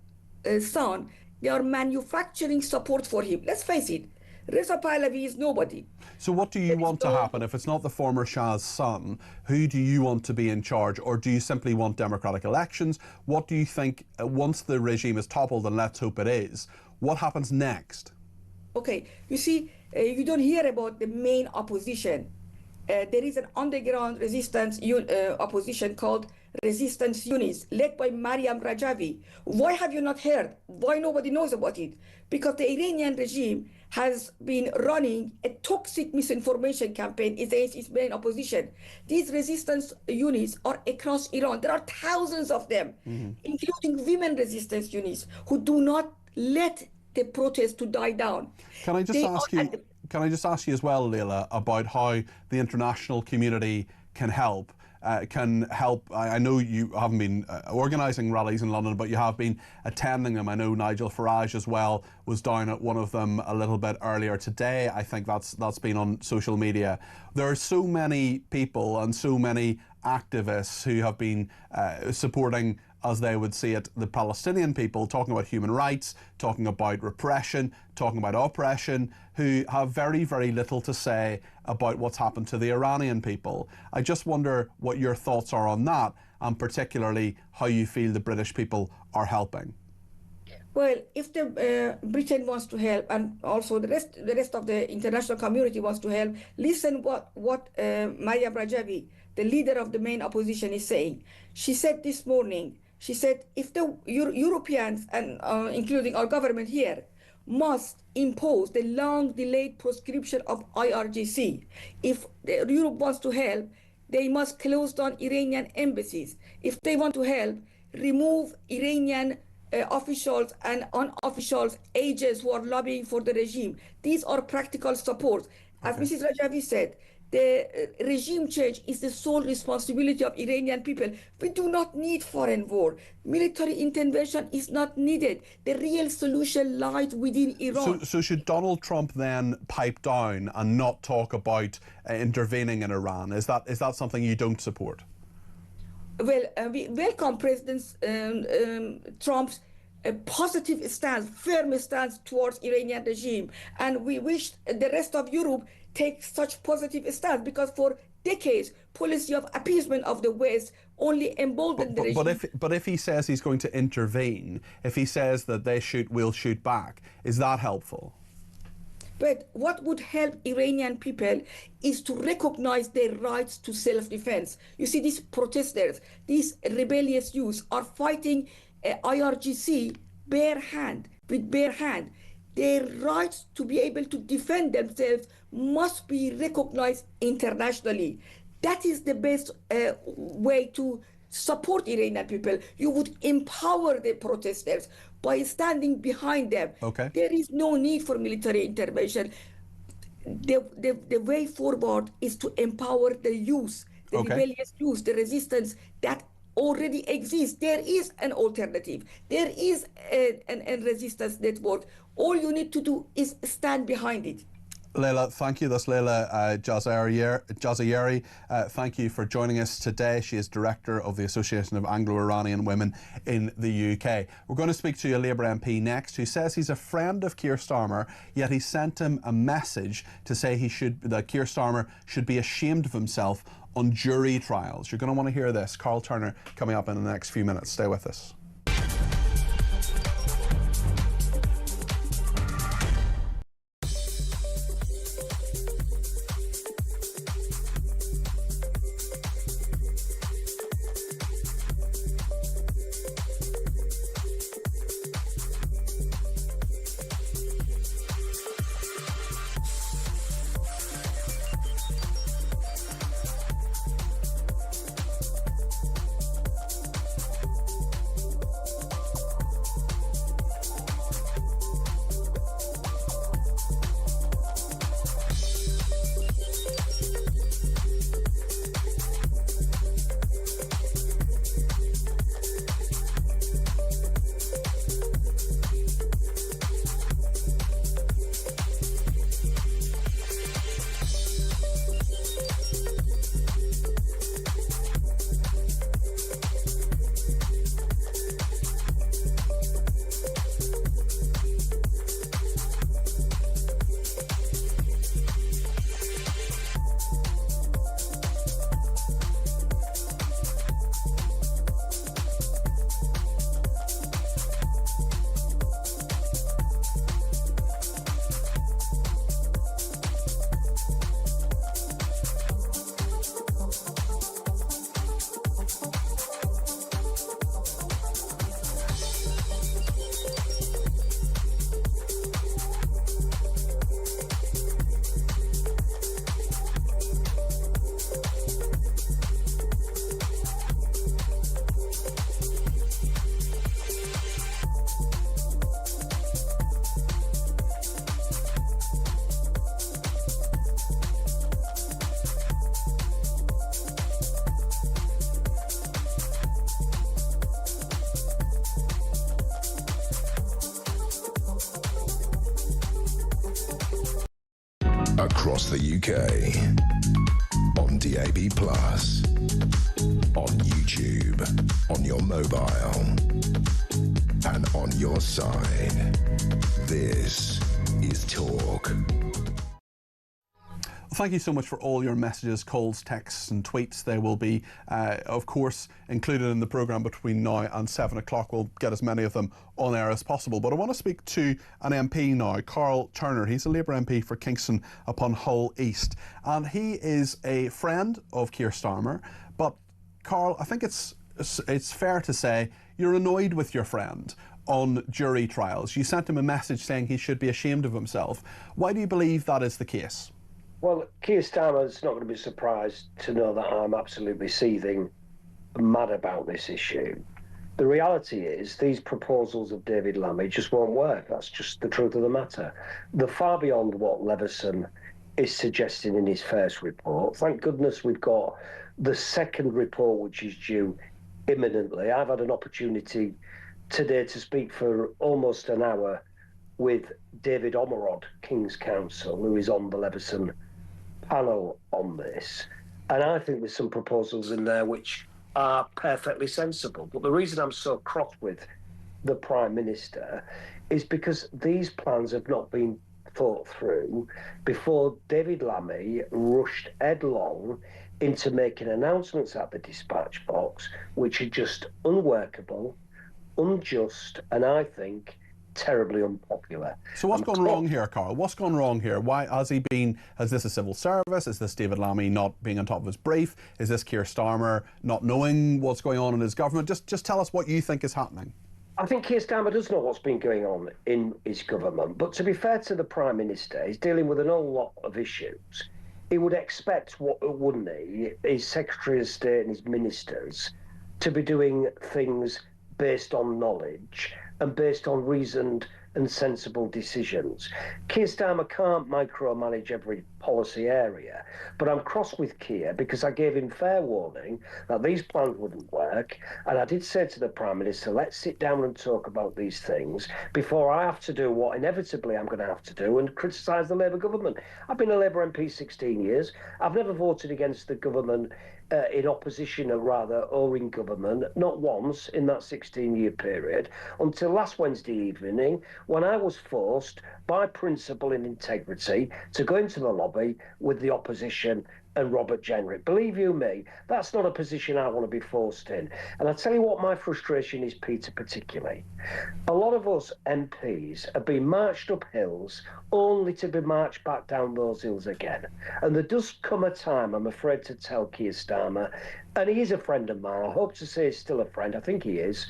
son. They are manufacturing support for him. Let's face it, Reza Pahlavi is nobody. So what do you want to happen if it's not the former Shah's son? Who do you want to be in charge, or do you simply want democratic elections? What do you think, once the regime is toppled, and let's hope it is, what happens next? Okay, you see, you don't hear about the main opposition. There is an underground resistance opposition called Resistance Units, led by Mariam Rajavi. Why have you not heard? Why nobody knows about it? Because the Iranian regime has been running a toxic misinformation campaign against its main opposition. These resistance units are across Iran. There are thousands of them, including women resistance units, who do not let the protest to die down. Can I just ask you as well, Leila, about how the international community can help? I know you haven't been organising rallies in London, but you have been attending them. I know Nigel Farage as well was down at one of them a little bit earlier today. I think that's been on social media. There are so many people and so many activists who have been supporting, as they would see it, the Palestinian people, talking about human rights, talking about repression, talking about oppression, who have very, very little to say about what's happened to the Iranian people. I just wonder what your thoughts are on that, and particularly how you feel the British people are helping. Well, if the Britain wants to help, and also the rest of the international community wants to help, listen what Mariam Rajavi, the leader of the main opposition, is saying. She said this morning, she said, if the Europeans, and including our government here, must impose the long-delayed proscription of IRGC, if Europe wants to help, they must close down Iranian embassies. If they want to help, remove Iranian officials and unofficials, agents who are lobbying for the regime. These are practical supports. As Mrs. Rajavi said, the regime change is the sole responsibility of Iranian people. We do not need foreign war. Military intervention is not needed. The real solution lies within Iran. So should Donald Trump then pipe down and not talk about intervening in Iran? Is that something you don't support? Well, we welcome President Trump's positive stance, firm stance towards Iranian regime, and we wish the rest of Europe take such positive stance, because for decades, policy of appeasement of the West only emboldened the regime. But if he says he's going to intervene, if he says that we'll shoot back, is that helpful? But what would help Iranian people is to recognize their rights to self-defense. You see, these protesters, these rebellious youths are fighting IRGC with bare hand. Their rights to be able to defend themselves must be recognized internationally. That is the best way to support Iranian people. You would empower the protesters by standing behind them. Okay. There is no need for military intervention. The way forward is to empower the youth, the rebellious youth, the resistance that already exists. There is an alternative. There is a resistance network. All you need to do is stand behind it. Leila, thank you. That's Leila Jazayeri. Thank you for joining us today. She is Director of the Association of Anglo-Iranian Women in the UK. We're going to speak to a Labour MP next who says he's a friend of Keir Starmer, yet he sent him a message to say that Keir Starmer should be ashamed of himself on jury trials. You're going to want to hear this. Carl Turner coming up in the next few minutes. Stay with us. Across the UK, on DAB+, on YouTube, on your mobile, and on your side. This is Talk. Thank you so much for all your messages, calls, texts and tweets. They will be, of course, included in the programme between now and 7 o'clock. We'll get as many of them on air as possible. But I want to speak to an MP now, Carl Turner. He's a Labour MP for Kingston upon Hull East. And he is a friend of Keir Starmer. But, Carl, I think it's fair to say you're annoyed with your friend on jury trials. You sent him a message saying he should be ashamed of himself. Why do you believe that is the case? Well, Keir Starmer's not going to be surprised to know that I'm absolutely seething mad about this issue. The reality is these proposals of David Lammy just won't work. That's just the truth of the matter. They're far beyond what Leveson is suggesting in his first report. Thank goodness we've got the second report, which is due imminently. I've had an opportunity today to speak for almost an hour with David Omerod, King's Counsel, who is on the Leveson panel on this. And I think there's some proposals in there which are perfectly sensible. But the reason I'm so cross with the Prime Minister is because these plans have not been thought through before David Lammy rushed headlong into making announcements at the dispatch box which are just unworkable, unjust, and I think terribly unpopular. So what's gone wrong here, Carl? What's gone wrong here? Why has he been? Has this a civil service? Is this David Lammy not being on top of his brief? Is this Keir Starmer not knowing what's going on in his government? Just tell us what you think is happening. I think Keir Starmer does know what's been going on in his government, but to be fair to the Prime Minister, he's dealing with an whole lot of issues. He would expect, wouldn't he, his Secretary of State and his ministers to be doing things based on knowledge and based on reasoned and sensible decisions. Keir Starmer can't micromanage every policy area, but I'm cross with Keir because I gave him fair warning that these plans wouldn't work, and I did say to the Prime Minister, let's sit down and talk about these things before I have to do what inevitably I'm going to have to do and criticise the Labour government. I've been a Labour MP 16 years. I've never voted against the government in opposition or in government, not once in that 16-year period, until last Wednesday evening when I was forced by principle and integrity to go into the lobby with the opposition and Robert Jenrick. Believe you me, that's not a position I want to be forced in. And I'll tell you what my frustration is, Peter, particularly. A lot of us MPs have been marched up hills only to be marched back down those hills again. And there does come a time, I'm afraid to tell Keir Starmer, and he is a friend of mine, I hope to say he's still a friend, I think he is,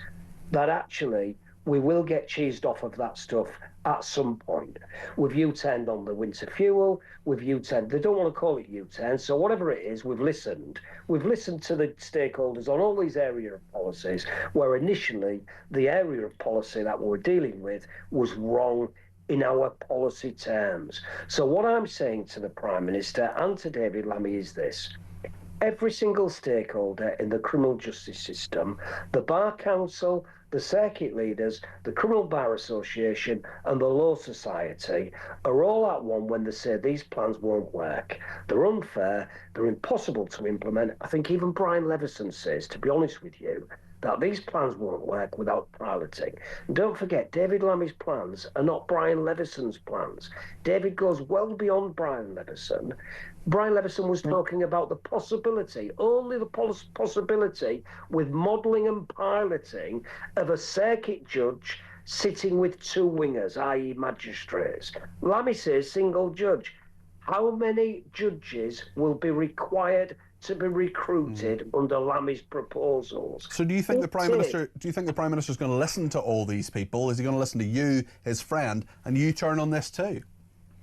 that actually we will get cheesed off of that stuff at some point. We've U-turned on the winter fuel, we've U-turned, they don't want to call it U-turn, so whatever it is, we've listened. We've listened to the stakeholders on all these area of policies, where initially the area of policy that we were dealing with was wrong in our policy terms. So what I'm saying to the Prime Minister and to David Lammy is this. Every single stakeholder in the criminal justice system, the Bar Council, the circuit leaders, the Criminal Bar Association and the Law Society are all at one when they say these plans won't work. They're unfair, they're impossible to implement. I think even Brian Leveson says, to be honest with you, that these plans won't work without piloting. And don't forget, David Lammy's plans are not Brian Leveson's plans. David goes well beyond Brian Leveson. Brian Leveson was talking about the possibility, only the possibility, with modelling and piloting of a circuit judge sitting with two wingers, i.e. magistrates. Lammy says single judge. How many judges will be required to be recruited under Lammy's proposals? So do you think the Prime Minister is going to listen to all these people? Is he going to listen to you, his friend, and you turn on this too?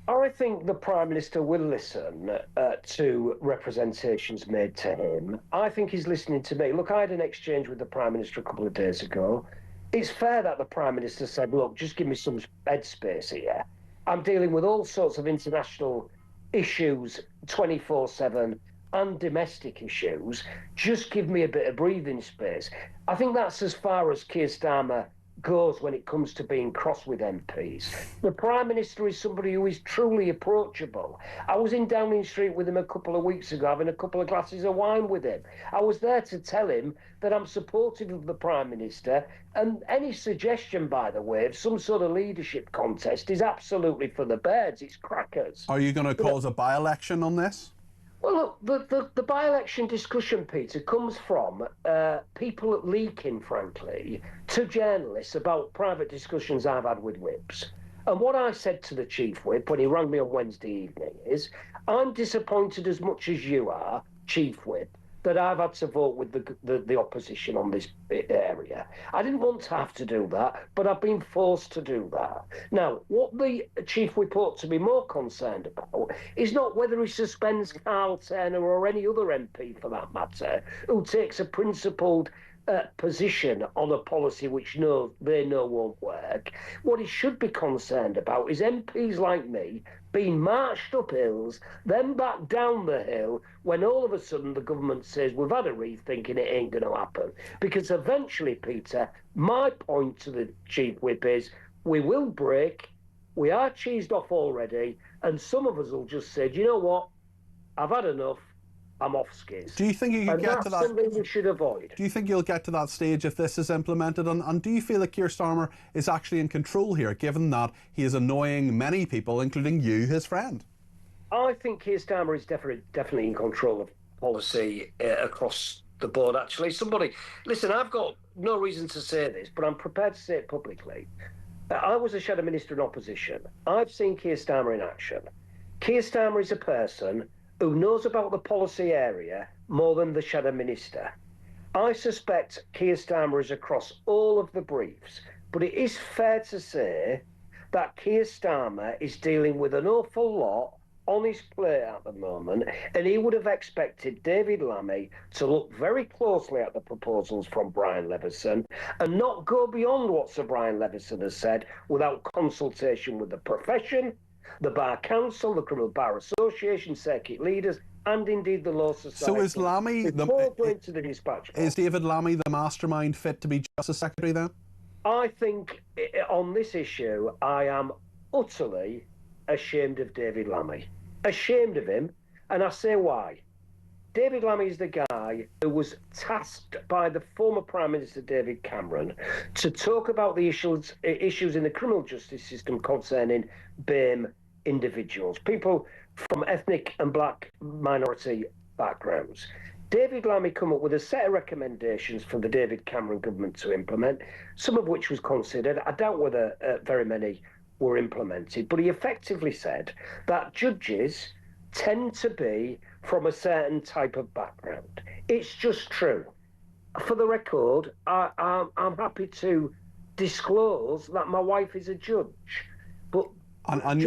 I think the Prime Minister will listen to representations made to him. I think he's listening to me. Look, I had an exchange with the Prime Minister a couple of days ago. It's fair that the Prime Minister said, look, just give me some headspace here. I'm dealing with all sorts of international issues 24/7 and domestic issues. Just give me a bit of breathing space. I think that's as far as Keir Starmer goes when it comes to being cross with MPs. The Prime Minister is somebody who is truly approachable. I was in Downing Street with him a couple of weeks ago, having a couple of glasses of wine with him. I was there to tell him that I'm supportive of the Prime Minister, and any suggestion, by the way, of some sort of leadership contest is absolutely for the birds. It's crackers. Are you going to cause a by-election on this? Well, look, the by-election discussion, Peter, comes from people leaking, frankly, to journalists about private discussions I've had with whips. And what I said to the Chief Whip when he rang me on Wednesday evening is, I'm disappointed as much as you are, Chief Whip, that I've had to vote with the opposition on this area. I didn't want to have to do that, but I've been forced to do that. Now, what the Chief Whip ought to be more concerned about is not whether he suspends Carl Turner or any other MP for that matter, who takes a principled position on a policy which they know won't work. What he should be concerned about is MPs like me being marched up hills, then back down the hill, when all of a sudden the government says we've had a rethink and it ain't going to happen. Because eventually, Peter, my point to the Chief Whip is we will break, we are cheesed off already, and some of us will just say, do you know what, I've had enough, I'm off skis. Do you think you can get to that? That's something we should avoid. Do you think you'll get to that stage if this is implemented? And do you feel that Keir Starmer is actually in control here, given that he is annoying many people, including you, his friend? I think Keir Starmer is definitely in control of policy across the board, actually. Listen, I've got no reason to say this, but I'm prepared to say it publicly. I was a shadow minister in opposition. I've seen Keir Starmer in action. Keir Starmer is a person who knows about the policy area more than the shadow minister. I suspect Keir Starmer is across all of the briefs, but it is fair to say that Keir Starmer is dealing with an awful lot on his plate at the moment, and he would have expected David Lammy to look very closely at the proposals from Brian Leveson and not go beyond what Sir Brian Leveson has said without consultation with the profession, the Bar Council, the Criminal Bar Association, circuit leaders, and indeed the Law Society. So is Lammy to the dispatch box. Is David Lammy the mastermind fit to be Justice Secretary then? I think on this issue, I am utterly ashamed of David Lammy. Ashamed of him, and I say why. David Lammy is the guy who was tasked by the former Prime Minister David Cameron to talk about the issues in the criminal justice system concerning BAME individuals, people from ethnic and black minority backgrounds. David Lammy came up with a set of recommendations for the David Cameron government to implement, some of which was considered. I doubt whether very many were implemented, but he effectively said that judges tend to be from a certain type of background. It's just true. For the record, I'm happy to disclose that my wife is a judge, but and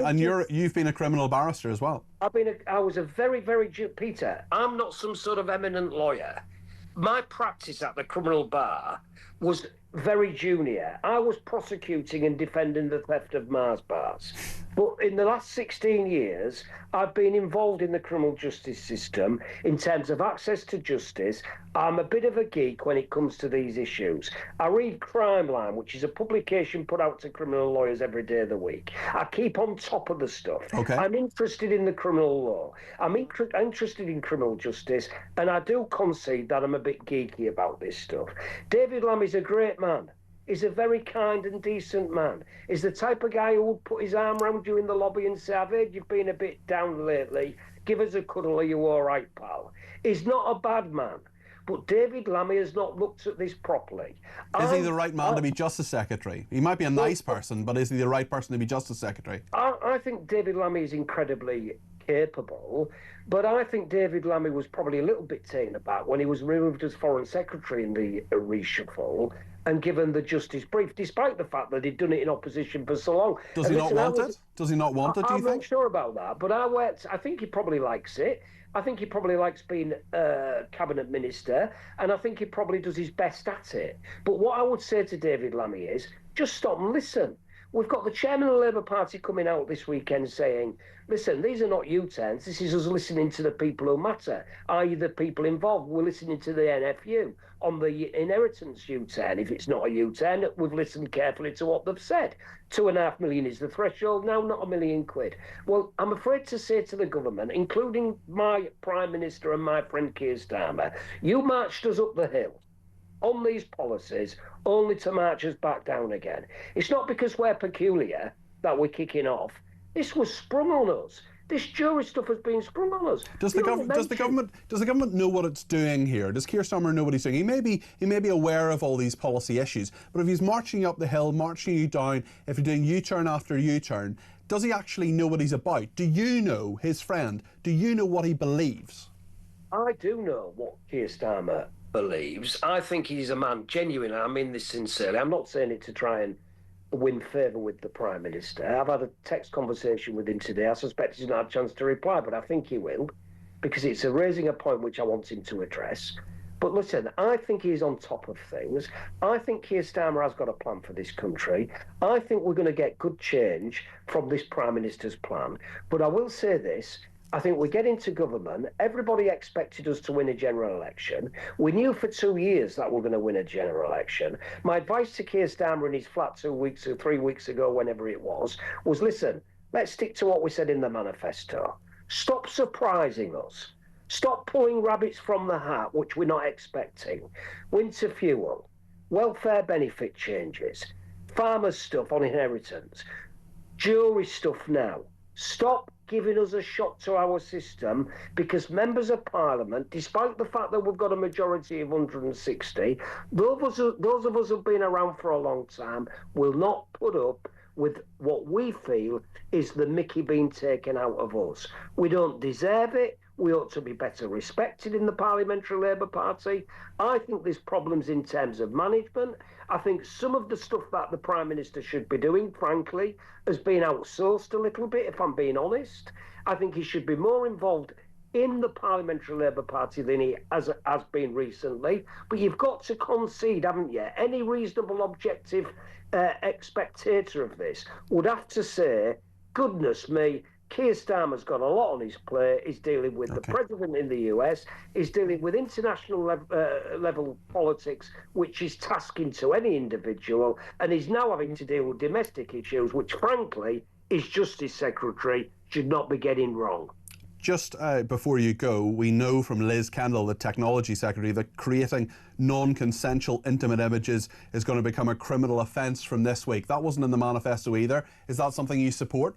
you've been a criminal barrister as well. I was a very, Peter, I'm not some sort of eminent lawyer. My practice at the criminal bar was very junior. I was prosecuting and defending the theft of Mars bars. But in the last 16 years, I've been involved in the criminal justice system in terms of access to justice. I'm a bit of a geek when it comes to these issues. I read Crime Line, which is a publication put out to criminal lawyers every day of the week. I keep on top of the stuff. Okay. I'm interested in the criminal law. I'm interested in criminal justice, and I do concede that I'm a bit geeky about this stuff. David Lammy's a great man. He's a very kind and decent man. He's the type of guy who would put his arm around you in the lobby and say, I've heard you've been a bit down lately. Give us a cuddle, are you all right, pal? He's not a bad man. But David Lammy has not looked at this properly. Is he the right man to be Justice Secretary? He might be a nice person, but is he the right person to be Justice Secretary? I think David Lammy is incredibly capable, but I think David Lammy was probably a little bit taken aback when he was removed as Foreign Secretary in the reshuffle and given the justice brief, despite the fact that he'd done it in opposition for so long. Does he not want it? Does he not want it, do you think? I'm not sure about that, but I think he probably likes it. I think he probably likes being cabinet minister, and I think he probably does his best at it. But what I would say to David Lammy is, just stop and listen. We've got the chairman of the Labour Party coming out this weekend saying, listen, these are not U-turns. This is us listening to the people who matter, i.e. the people involved. We're listening to the NFU on the inheritance U-turn. If it's not a U-turn, we've listened carefully to what they've said. 2.5 million is the threshold now, not £1 million. Well, I'm afraid to say to the government, including my Prime Minister and my friend Keir Starmer, you marched us up the hill on these policies only to march us back down again. It's not because we're peculiar that we're kicking off. This was sprung on us. This jury stuff has been sprung on us. Does the government know what it's doing here? Does Keir Starmer know what he's doing? He may be aware of all these policy issues, but if he's marching you up the hill, marching you down, if you're doing U-turn after U-turn, does he actually know what he's about? Do you know, his friend, do you know what he believes? I do know what Keir Starmer believes. I think he's a man, genuinely, I mean this sincerely. I'm not saying it to try and win favour with the Prime Minister. I've had a text conversation with him today. I suspect he's not had a chance to reply, but I think he will, because it's raising a point which I want him to address. But listen, I think he's on top of things. I think Keir Starmer has got a plan for this country. I think we're going to get good change from this Prime Minister's plan. But I will say this, I think we get into government, everybody expected us to win a general election. We knew for 2 years that we're going to win a general election. My advice to Keir Starmer in his flat 2 weeks or 3 weeks ago, whenever it was listen, let's stick to what we said in the manifesto. Stop surprising us. Stop pulling rabbits from the hat, which we're not expecting. Winter fuel, welfare benefit changes, farmers' stuff on inheritance, jury stuff now. Stop giving us a shock to our system, because members of Parliament, despite the fact that we've got a majority of 160, those of us who've been around for a long time will not put up with what we feel is the mickey being taken out of us. We don't deserve it. We ought to be better respected in the Parliamentary Labour Party. I think there's problems in terms of management. I think some of the stuff that the Prime Minister should be doing, frankly, has been outsourced a little bit, if I'm being honest. I think he should be more involved in the Parliamentary Labour Party than he has been recently. But you've got to concede, haven't you? Any reasonable, objective spectator of this would have to say, goodness me, Keir Starmer's got a lot on his plate. He's dealing with the president in the US. He's dealing with international level politics, which is tasking to any individual. And he's now having to deal with domestic issues, which, frankly, his Justice Secretary should not be getting wrong. Just before you go, we know from Liz Kendall, the Technology Secretary, that creating non-consensual intimate images is going to become a criminal offence from this week. That wasn't in the manifesto either. Is that something you support?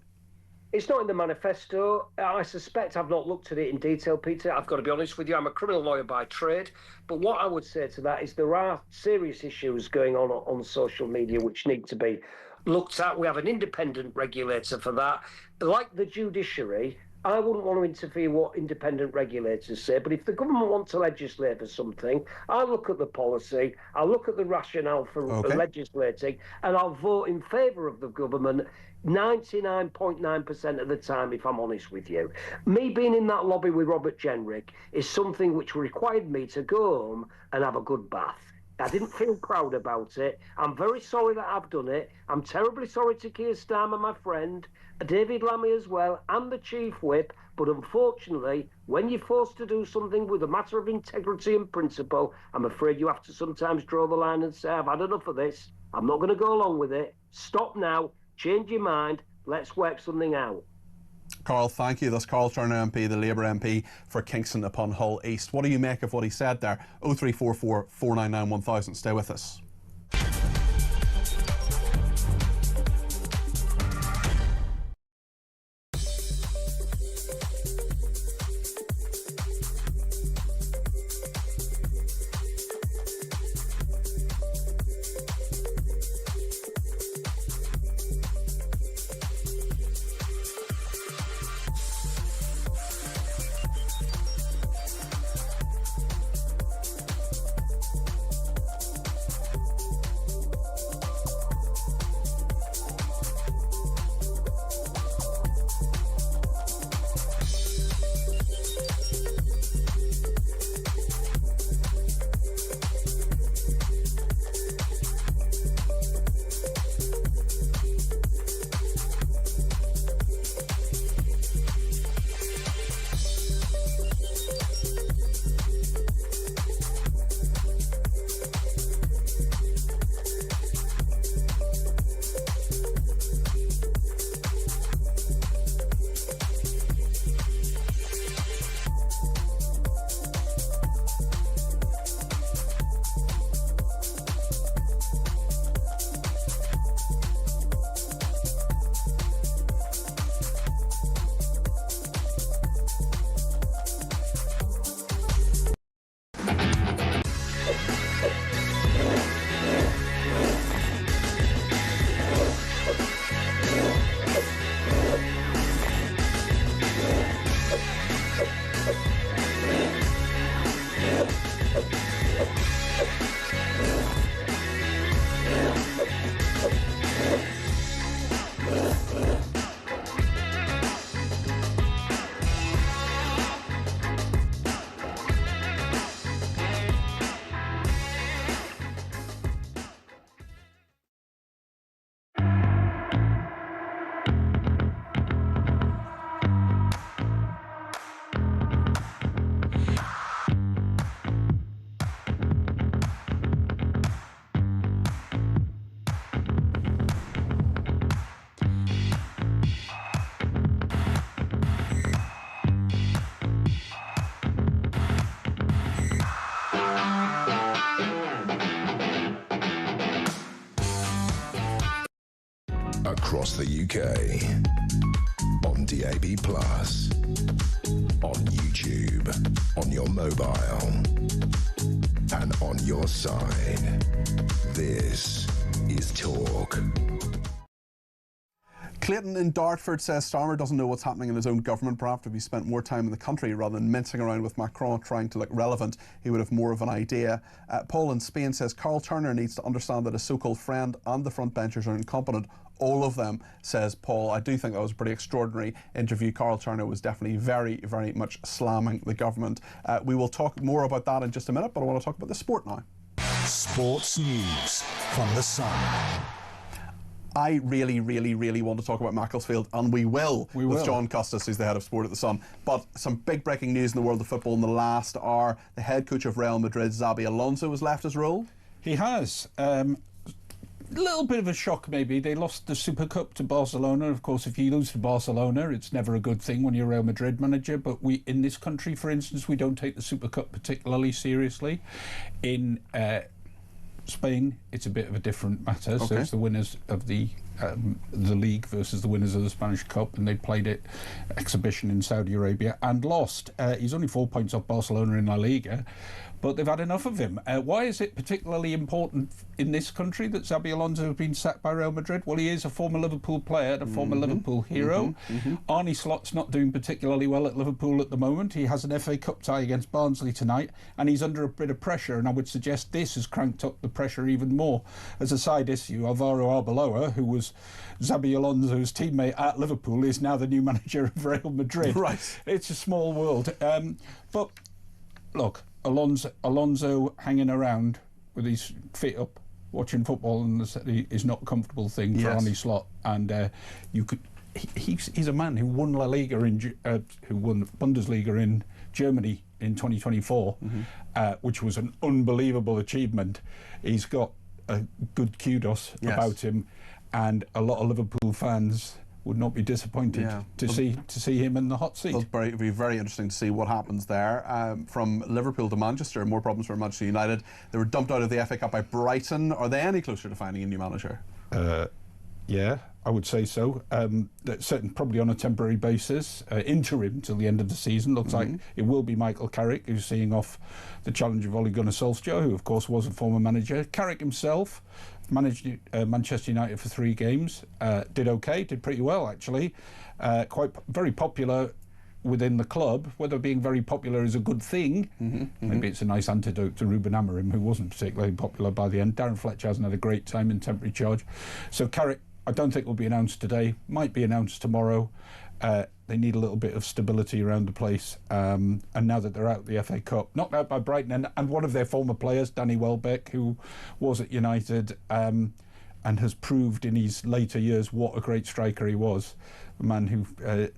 It's not in the manifesto. I suspect I've not looked at it in detail, Peter. I've got to be honest with you. I'm a criminal lawyer by trade. But what I would say to that is there are serious issues going on social media which need to be looked at. We have an independent regulator for that. Like the judiciary, I wouldn't want to interfere what independent regulators say, but if the government wants to legislate for something, I'll look at the policy, I'll look at the rationale for legislating, and I'll vote in favour of the government 99.9% of the time, if I'm honest with you. Me being in that lobby with Robert Jenrick is something which required me to go home and have a good bath. I didn't feel proud about it. I'm very sorry that I've done it. I'm terribly sorry to Keir Starmer, my friend, David Lammy as well, and the Chief Whip. But unfortunately, when you're forced to do something with a matter of integrity and principle, I'm afraid you have to sometimes draw the line and say, I've had enough of this. I'm not going to go along with it. Stop now. Change your mind. Let's work something out. Carl, thank you. That's Carl Turner MP, the Labour MP for Kingston upon Hull East. What do you make of what he said there? 0344 499 1000. Stay with us. Across the UK, on DAB+, on YouTube, on your mobile, and on your side. This is Talk Clayton in Dartford says Starmer doesn't know what's happening in his own government. Perhaps if he spent more time in the country rather than mincing around with Macron trying to look relevant, he would have more of an idea. Paul in Spain says Carl Turner needs to understand that his so-called friend and the front benchers are incompetent. All of them, says Paul. I do think that was a pretty extraordinary interview. Carl Turner was definitely very, very much slamming the government. We will talk more about that in just a minute, but I want to talk about the sport now. Sports news from The Sun. I really, really, really want to talk about Macclesfield, and we will with John Custis, who's the head of sport at The Sun. But some big breaking news in the world of football in the last hour. The head coach of Real Madrid, Xabi Alonso, has left his role. He has. A little bit of a shock, maybe. They lost the Super Cup to Barcelona. Of course, if you lose to Barcelona, it's never a good thing when you're a Real Madrid manager. But we, in this country, for instance, we don't take the Super Cup particularly seriously. In Spain, it's a bit of a different matter. Okay. So it's the winners of the league versus the winners of the Spanish Cup, and they played it exhibition in Saudi Arabia and lost. He's only 4 points off Barcelona in La Liga, but they've had enough of him. Why is it particularly important in this country that Xabi Alonso has been sacked by Real Madrid? Well, he is a former Liverpool player and a former Liverpool hero. Arne Slot's not doing particularly well at Liverpool at the moment. He has an FA Cup tie against Barnsley tonight, and he's under a bit of pressure, and I would suggest this has cranked up the pressure even more. As a side issue, Alvaro Arbeloa, who was Xabi Alonso's teammate at Liverpool, is now the new manager of Real Madrid. Right. It's a small world. But look, Alonso hanging around with his feet up watching football is not a comfortable thing for Arne Slot, and he's a man who won La Liga who won Bundesliga in Germany in 2024, which was an unbelievable achievement. He's got a good kudos about him, and a lot of Liverpool fans would not be disappointed to see him in the hot seat. It'll be very interesting to see what happens there. From Liverpool to Manchester, more problems for Manchester United. They were dumped out of the FA Cup by Brighton. Are they any closer to finding a new manager? Yeah, I would say so. Certainly, probably on a temporary basis, interim till the end of the season. Looks like it will be Michael Carrick, who's seeing off the challenge of Ole Gunnar Solskjaer, who of course was a former manager. Carrick himself managed Manchester United for 3 games, did pretty well actually, very popular within the club. Whether being very popular is a good thing, maybe it's a nice antidote to Ruben Amorim, who wasn't particularly popular by the end. Darren Fletcher hasn't had a great time in temporary charge. So Carrick, I don't think will be announced today, might be announced tomorrow. They need a little bit of stability around the place, and now that they're out of the FA Cup, knocked out by Brighton, and one of their former players, Danny Welbeck, who was at United and has proved in his later years what a great striker he was, a man who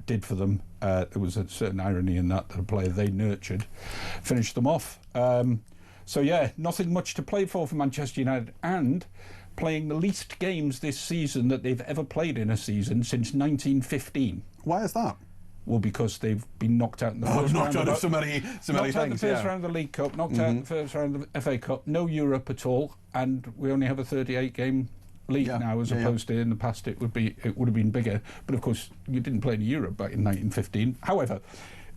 did for them. There was a certain irony in that a player they nurtured finished them off. So yeah, nothing much to play for Manchester United, and playing the least games this season that they've ever played in a season since 1915. Why is that? Well, because they've been knocked out in the first round. Knocked out of so many things. Knocked out in the first round of the League Cup, knocked out in the first round of the FA Cup, no Europe at all, and we only have a 38-game league now, as opposed to in the past it would have been bigger. But of course, you didn't play in Europe back in 1915. However,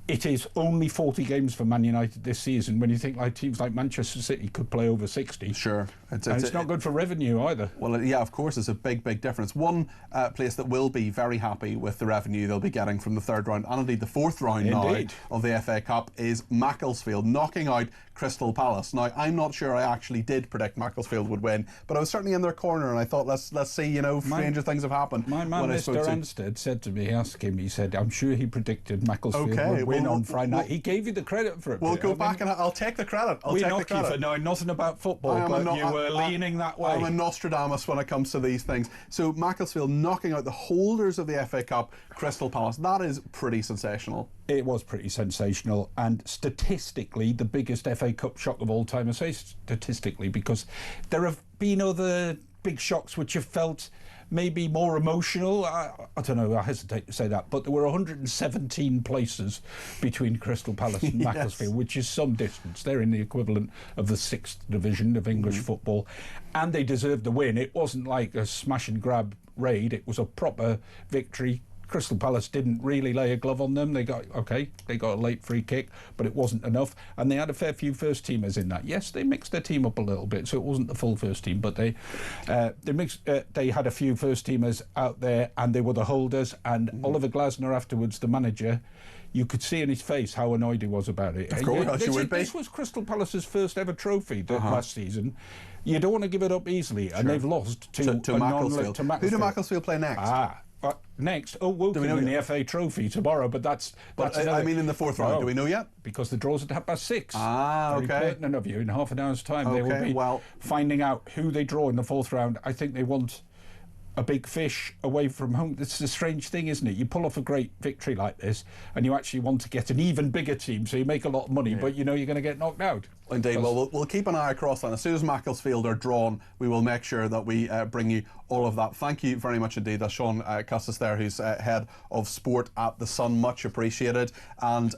it is only 40 games for Man United this season, when you think like teams like Manchester City could play over 60. Sure. It's not good for revenue either. Well, yeah, of course, it's a big, big difference. One place that will be very happy with the revenue they'll be getting from the 3rd round, and indeed the 4th round now of the FA Cup, is Macclesfield knocking out Crystal Palace. Now, I'm not sure I actually did predict Macclesfield would win, but I was certainly in their corner, and I thought, let's see, stranger things have happened. My man, Mr. Anstead, said to me, he said, I'm sure he predicted Macclesfield would win on Friday night. He gave you the credit for it. We'll go back and I'll take the credit. We knock you for knowing nothing about football, but you were leaning that way. I'm a Nostradamus when it comes to these things. So Macclesfield knocking out the holders of the FA Cup, Crystal Palace. That is pretty sensational. It was pretty sensational, and statistically the biggest FA Cup shock of all time. I say statistically because there have been other big shocks which have felt maybe more emotional. I don't know, I hesitate to say that, but there were 117 places between Crystal Palace and Macclesfield, which is some distance. They're in the equivalent of the 6th division of English football, and they deserved the win. It wasn't like a smash and grab raid, it was a proper victory, Crystal Palace didn't really lay a glove on them. They got a late free kick, but it wasn't enough. And they had a fair few first teamers in that. Yes, they mixed their team up a little bit, so it wasn't the full first team, but they had a few first teamers out there, and they were the holders. And Oliver Glasner afterwards, the manager, you could see in his face how annoyed he was about it. Of course, this was Crystal Palace's first ever trophy last season. You don't want to give it up easily, and they've lost to Macclesfield. Who do Macclesfield play next? Next, Woking in the FA Trophy tomorrow, but that's I mean in the fourth round, do we know yet? Because the draw's at 6:30. Okay. Very pertinent of you. In half an hour's time, they will be finding out who they draw in the fourth round. I think they want a big fish away from home. It's a strange thing, isn't it? You pull off a great victory like this, and you actually want to get an even bigger team, so you make a lot of money, but you know you're going to get knocked out. Indeed. Well, we'll keep an eye across that. As soon as Macclesfield are drawn, we will make sure that we bring you all of that. Thank you very much indeed. That's Sean Custis there, who's head of sport at The Sun. Much appreciated. And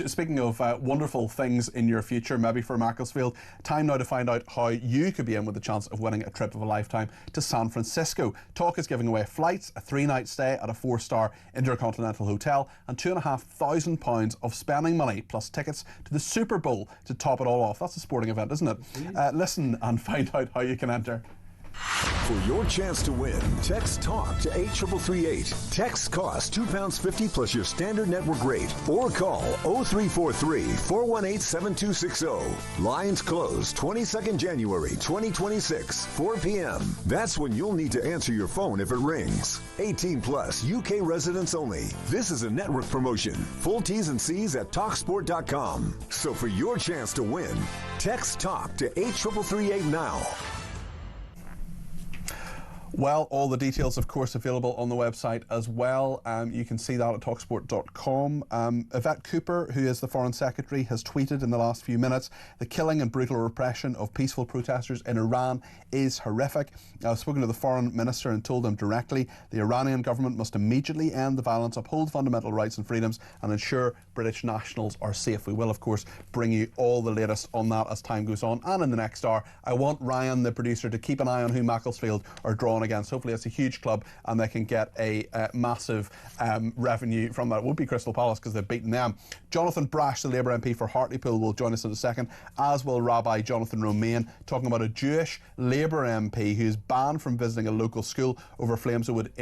speaking of wonderful things in your future, maybe for Macclesfield, time now to find out how you could be in with the chance of winning a trip of a lifetime to San Francisco. Talk is giving away flights, a 3-night stay at a 4-star Intercontinental Hotel, and £2,500 of spending money, plus tickets to the Super Bowl to top it all off. That's a sporting event, isn't it? Listen and find out how you can enter. For your chance to win, text TALK to 83338. Texts cost £2.50 plus your standard network rate, or call 0343 418 7260. Lines close 22nd January 2026, 4 p.m. That's when you'll need to answer your phone if it rings. 18 plus, UK residents only. This is a network promotion. Full T's and C's at talksport.com. So for your chance to win, text TALK to 83338 now. Well, all the details, of course, available on the website as well. You can see that at talksport.com. Yvette Cooper, who is the Foreign Secretary, has tweeted in the last few minutes, the killing and brutal repression of peaceful protesters in Iran is horrific. I've spoken to the Foreign Minister and told him directly the Iranian government must immediately end the violence, uphold fundamental rights and freedoms, and ensure British nationals are safe. We will, of course, bring you all the latest on that as time goes on. And in the next hour, I want Ryan, the producer, to keep an eye on who Macclesfield are drawn against. Hopefully it's a huge club and they can get a massive revenue from that. It would be Crystal Palace because they've beaten them. Jonathan Brash, the Labour MP for Hartlepool, will join us in a second, as will Rabbi Jonathan Romain, talking about a Jewish Labour MP who is banned from visiting a local school over fears it would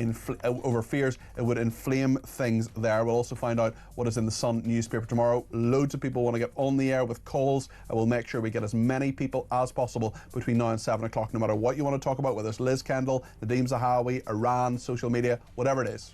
inflame things there. We'll also find out what is in the Sun newspaper tomorrow. Loads of people want to get on the air with calls. I will make sure we get as many people as possible between now and 7 o'clock, no matter what you want to talk about, whether it's Liz Kendall, Nadeem Zahawi, Iran, social media, whatever it is.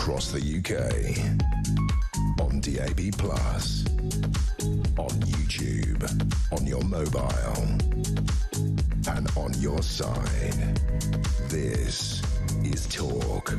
across the UK. On DAB+, on YouTube, on your mobile, and on your side. This is Talk.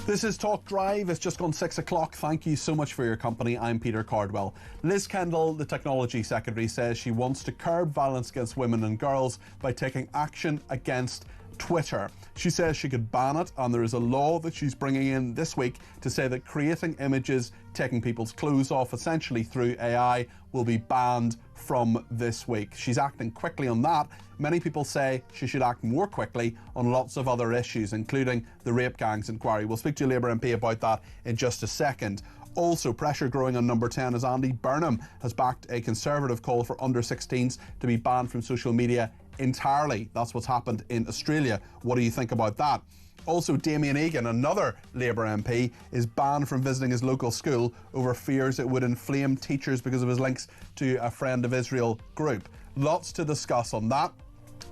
This is Talk Drive. It's just gone 6 o'clock. Thank you so much for your company. I'm Peter Cardwell. Liz Kendall, the Technology Secretary, says she wants to curb violence against women and girls by taking action against Twitter. She says she could ban it, and there is a law that she's bringing in this week to say that creating images taking people's clothes off, essentially through AI, will be banned from this week. She's acting quickly on that. Many people say she should act more quickly on lots of other issues, including the rape gangs inquiry. We'll speak to a Labour MP about that in just a second. Also, pressure growing on Number 10 as Andy Burnham has backed a Conservative call for under-16s to be banned from social media entirely. That's what's happened in Australia. What do you think about that? Also, Damien Egan, another Labour MP, is banned from visiting his local school over fears it would inflame teachers because of his links to a Friend of Israel group. Lots to discuss on that.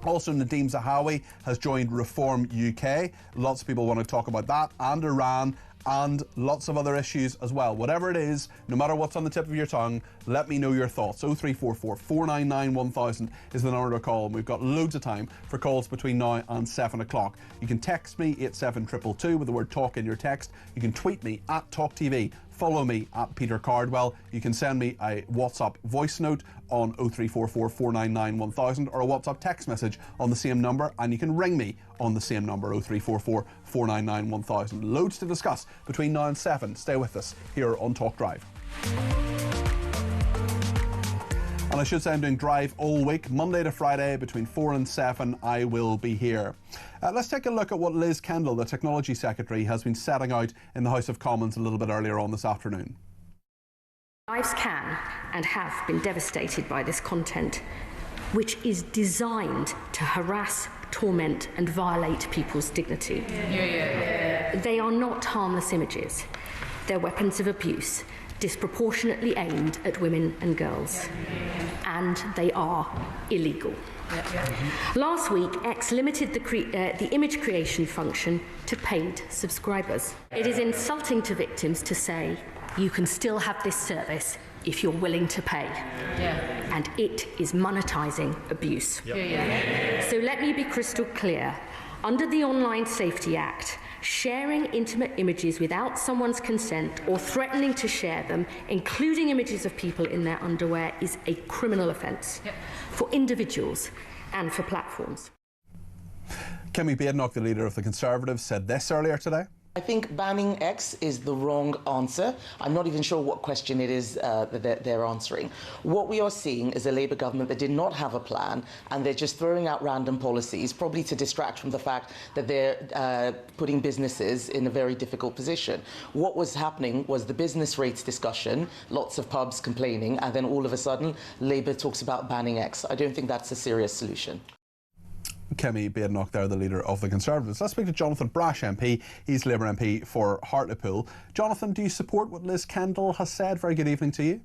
Also, Nadeem Zahawi has joined Reform UK. Lots of people want to talk about that, and Iran, and lots of other issues as well. Whatever it is, no matter what's on the tip of your tongue, let me know your thoughts. 0344 499 1000 is the number to call, and we've got loads of time for calls between now and 7 o'clock. You can text me 87222 with the word talk in your text. You can tweet me at talkTV. Follow me at Peter Cardwell. You can send me a WhatsApp voice note on 0344 499 1000 or a WhatsApp text message on the same number, and you can ring me on the same number, 0344 499 1000. Loads to discuss between now and 7. Stay with us here on Talk Drive. And I should say I'm doing Drive all week, Monday to Friday, between 4 and 7, I will be here. Let's take a look at what Liz Kendall, the Technology Secretary, has been setting out in the House of Commons a little bit earlier on this afternoon. Lives can and have been devastated by this content, which is designed to harass, torment and violate people's dignity. They are not harmless images. They're weapons of abuse, disproportionately aimed at women and girls. And they are illegal. Last week, X limited the image creation function to paid subscribers. It is insulting to victims to say, you can still have this service if you're willing to pay. And it is monetizing abuse. So let me be crystal clear. Under the Online Safety Act, sharing intimate images without someone's consent or threatening to share them, including images of people in their underwear, is a criminal offence for individuals and for platforms. Kemi Badenoch, the leader of the Conservatives, said this earlier today. I think banning X is the wrong answer. I'm not even sure what question it is that they're answering. What we are seeing is a Labour government that did not have a plan, and they're just throwing out random policies, probably to distract from the fact that they're putting businesses in a very difficult position. What was happening was the business rates discussion, lots of pubs complaining, and then all of a sudden, Labour talks about banning X. I don't think that's a serious solution. Kemi Badenoch there, the leader of the Conservatives. Let's speak to Jonathan Brash MP. He's Labour MP for Hartlepool. Jonathan, do you support what Liz Kendall has said? Very good evening to you.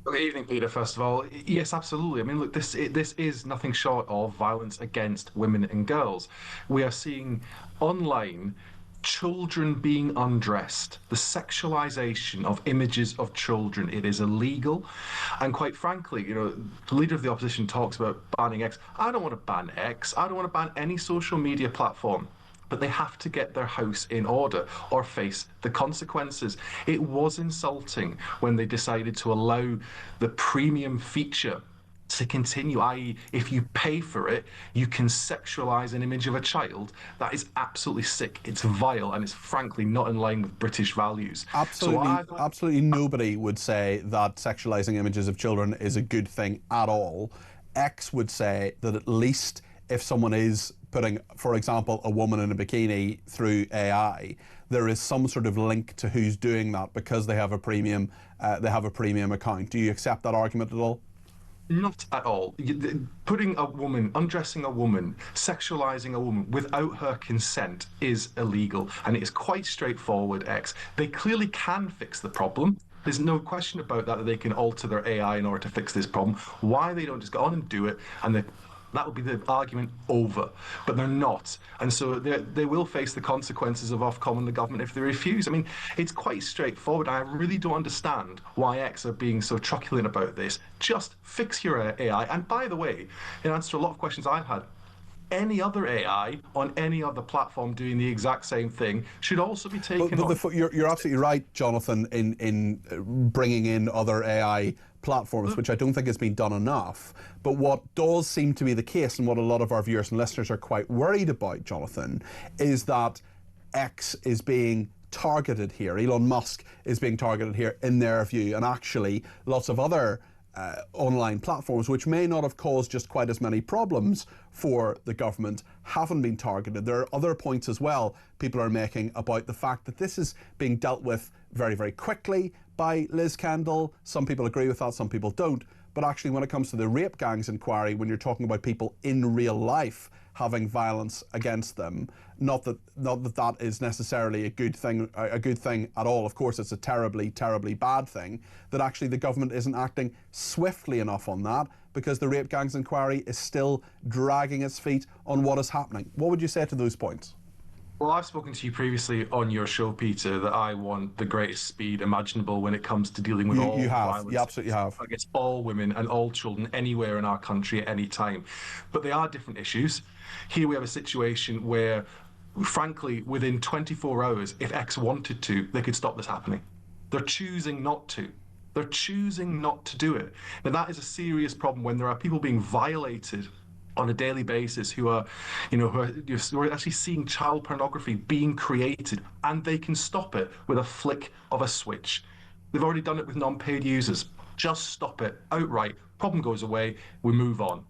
Good evening, Peter, first of all. Yes, absolutely. I mean, look, this is nothing short of violence against women and girls. We are seeing online children being undressed, the sexualization of images of children. It is illegal. And quite frankly, you know, the leader of the opposition talks about banning X. I don't want to ban X. I don't want to ban any social media platform. But they have to get their house in order or face the consequences. It was insulting when they decided to allow the premium feature to continue, i.e. if you pay for it, you can sexualise an image of a child. That is absolutely sick. It's vile, and it's frankly not in line with British values. Absolutely nobody would say that sexualising images of children is a good thing at all. X would say that at least if someone is putting, for example, a woman in a bikini through AI, there is some sort of link to who's doing that because they have a premium account. Do you accept that argument at all? Not at all. Putting a woman, undressing a woman, sexualizing a woman without her consent is illegal, and it is quite straightforward, X. They clearly can fix the problem. There's no question about that they can alter their AI in order to fix this problem. Why they don't just go on and do it, and the That would be the argument over, but they're not. And so they will face the consequences of Ofcom and the government if they refuse. I mean, it's quite straightforward. I really don't understand why X are being so truculent about this. Just fix your AI. And by the way, in answer to a lot of questions I've had, any other AI on any other platform doing the exact same thing should also be taken on. You're absolutely right, Jonathan, in bringing in other AI platforms, which I don't think has been done enough. But what does seem to be the case, and what a lot of our viewers and listeners are quite worried about, Jonathan, is that X is being targeted here. Elon Musk is being targeted here in their view, and actually lots of other online platforms, which may not have caused just quite as many problems for the government, haven't been targeted. There are other points as well people are making about the fact that this is being dealt with very, very quickly by Liz Kendall. Some people agree with that, some people don't. But actually, when it comes to the rape gangs inquiry, when you're talking about people in real life having violence against them, not that that is necessarily a good thing at all. Of course, it's a terribly, terribly bad thing that actually the government isn't acting swiftly enough on that, because the rape gangs inquiry is still dragging its feet on what is happening. What would you say to those points? Well, I've spoken to you previously on your show, Peter, that I want the greatest speed imaginable when it comes to dealing with all violence. You absolutely have. Against all women and all children anywhere in our country at any time. But they are different issues. Here we have a situation where, frankly, within 24 hours, if X wanted to, they could stop this happening. They're choosing not to. They're choosing not to do it. Now, that is a serious problem when there are people being violated on a daily basis who are actually seeing child pornography being created, and they can stop it with a flick of a switch. They've already done it with non-paid users. Just stop it outright. Problem goes away. We move on.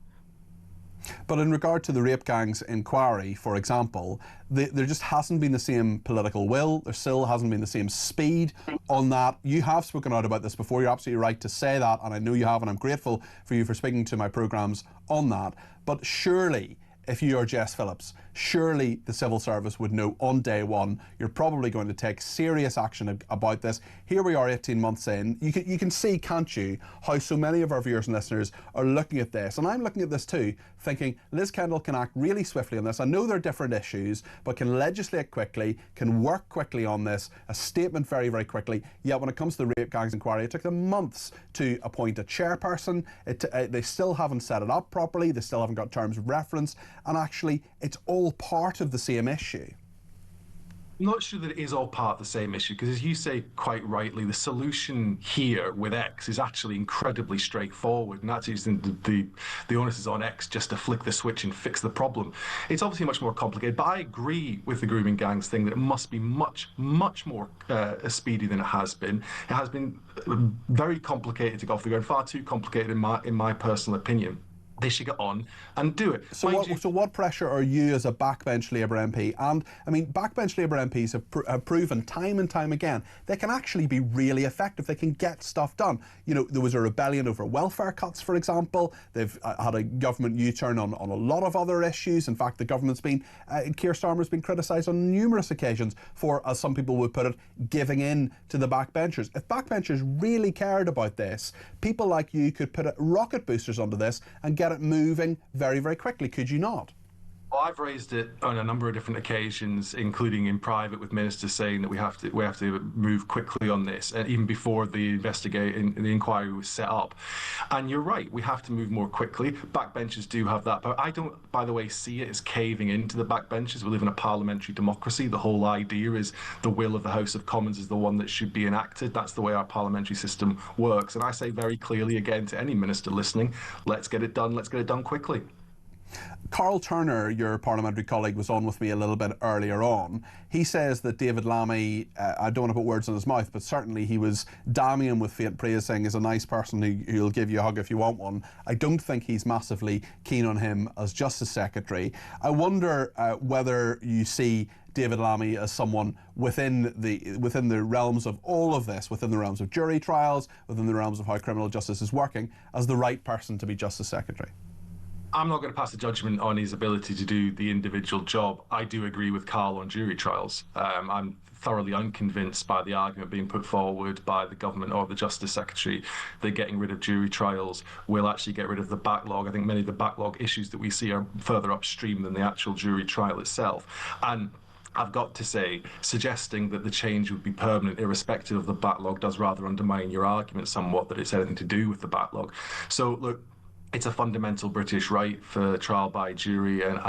But in regard to the rape gangs inquiry, for example, there just hasn't been the same political will. There still hasn't been the same speed on that. You have spoken out about this before. You're absolutely right to say that, and I know you have, and I'm grateful for you for speaking to my programmes on that. But surely, if you are Jess Phillips, surely the civil service would know on day one you're probably going to take serious action about this. Here we are 18 months in. You can see, can't you, how so many of our viewers and listeners are looking at this. And I'm looking at this too, thinking Liz Kendall can act really swiftly on this. I know there are different issues, but can legislate quickly, can work quickly on this, a statement very, very quickly. Yet when it comes to the rape gangs inquiry, it took them months to appoint a chairperson. They still haven't set it up properly. They still haven't got terms of reference. And actually, it's all part of the same issue. I'm not sure that it is all part of the same issue, because as you say quite rightly, the solution here with X is actually incredibly straightforward, and that's the onus is on X just to flick the switch and fix the problem. It's obviously much more complicated, but I agree with the grooming gangs thing that it must be much, much more speedy than it has been. It has been very complicated to go off the ground, far too complicated in my personal opinion. They should get on and do it. So what pressure are you as a backbench Labour MP? And I mean, backbench Labour MPs have proven time and time again they can actually be really effective. They can get stuff done. You know, there was a rebellion over welfare cuts, for example. They've had a government U-turn on a lot of other issues. In fact, the government's been, Keir Starmer's been criticised on numerous occasions for, as some people would put it, giving in to the backbenchers. If backbenchers really cared about this, people like you could put rocket boosters onto this and get it moving very, very quickly, could you not? Well, I've raised it on a number of different occasions, including in private with ministers, saying that we have to move quickly on this, and even before the inquiry was set up. And you're right, we have to move more quickly. Backbenchers do have that, but I don't, by the way, see it as caving into the backbenchers. We live in a parliamentary democracy. The whole idea is the will of the House of Commons is the one that should be enacted. That's the way our parliamentary system works. And I say very clearly again to any minister listening, let's get it done. Let's get it done quickly. Carl Turner, your parliamentary colleague, was on with me a little bit earlier on. He says that David Lammy, I don't want to put words in his mouth, but certainly he was damning him with faint praise, saying he's a nice person who'll give you a hug if you want one. I don't think he's massively keen on him as Justice Secretary. I wonder whether you see David Lammy as someone within the realms of all of this, within the realms of jury trials, within the realms of how criminal justice is working, as the right person to be Justice Secretary. I'm not going to pass a judgment on his ability to do the individual job. I do agree with Carl on jury trials. I'm thoroughly unconvinced by the argument being put forward by the government or the Justice Secretary that getting rid of jury trials will actually get rid of the backlog. I think many of the backlog issues that we see are further upstream than the actual jury trial itself. And I've got to say, suggesting that the change would be permanent, irrespective of the backlog, does rather undermine your argument somewhat that it's anything to do with the backlog. So, look, it's a fundamental British right for trial by jury, and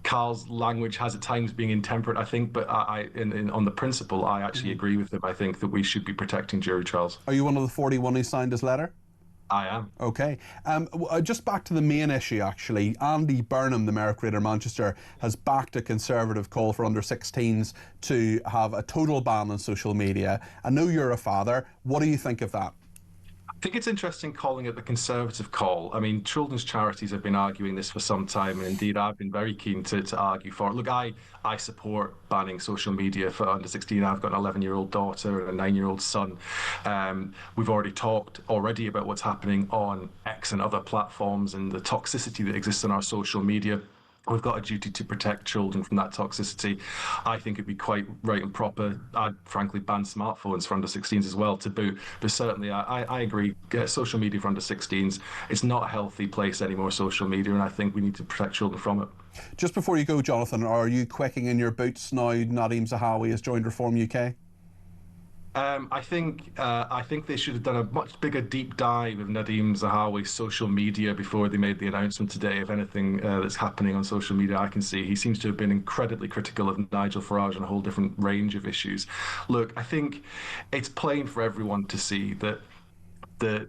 Carl's language has at times been intemperate, I think, but on the principle, I actually agree with him. I think that we should be protecting jury trials. Are you one of the 41 who signed his letter? I am. Okay. Just back to the main issue, actually. Andy Burnham, the Mayor of Greater Manchester, has backed a Conservative call for under-16s to have a total ban on social media. I know you're a father. What do you think of that? I think it's interesting calling it the Conservative call. I mean, children's charities have been arguing this for some time, and indeed I've been very keen to argue for it. Look, I support banning social media for under 16. I've got an 11-year-old daughter and a 9-year-old son. We've already talked about what's happening on X and other platforms and the toxicity that exists on our social media. We've got a duty to protect children from that toxicity. I think it'd be quite right and proper. I'd frankly ban smartphones for under 16s as well to boot. But certainly, I agree. Social media for under 16s, it's not a healthy place anymore, social media, and I think we need to protect children from it. Just before you go, Jonathan, are you quaking in your boots now Nadeem Zahawi has joined Reform UK? I think they should have done a much bigger deep dive of Nadeem Zahawi's social media before they made the announcement today. If anything that's happening on social media, I can see he seems to have been incredibly critical of Nigel Farage on a whole different range of issues. Look, I think it's plain for everyone to see that the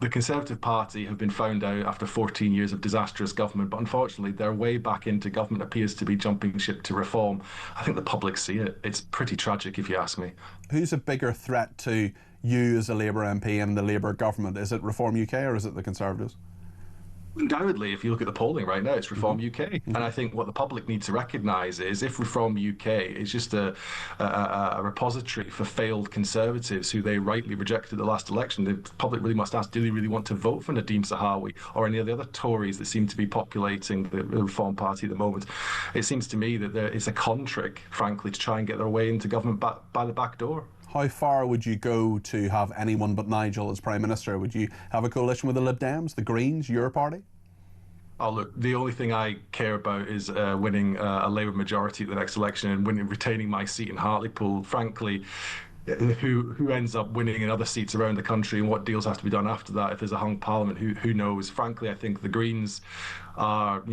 Conservative Party have been found out after 14 years of disastrous government, but unfortunately their way back into government appears to be jumping ship to reform. I think the public see it. It's pretty tragic, if you ask me. Who's a bigger threat to you as a Labour MP and the Labour government? Is it Reform UK or is it the Conservatives? Undoubtedly, if you look at the polling right now, it's Reform UK. And I think what the public needs to recognise is if Reform UK is just a repository for failed Conservatives who they rightly rejected at the last election, the public really must ask, do they really want to vote for Nadeem Zahawi or any of the other Tories that seem to be populating the Reform Party at the moment? It seems to me that it's a con trick, frankly, to try and get their way into government by the back door. How far would you go to have anyone but Nigel as Prime Minister? Would you have a coalition with the Lib Dems, the Greens, your party? Oh, look, the only thing I care about is winning a Labour majority at the next election and retaining my seat in Hartlepool. Frankly, who ends up winning in other seats around the country and what deals have to be done after that if there's a hung parliament, who knows? Frankly, I think the Greens are,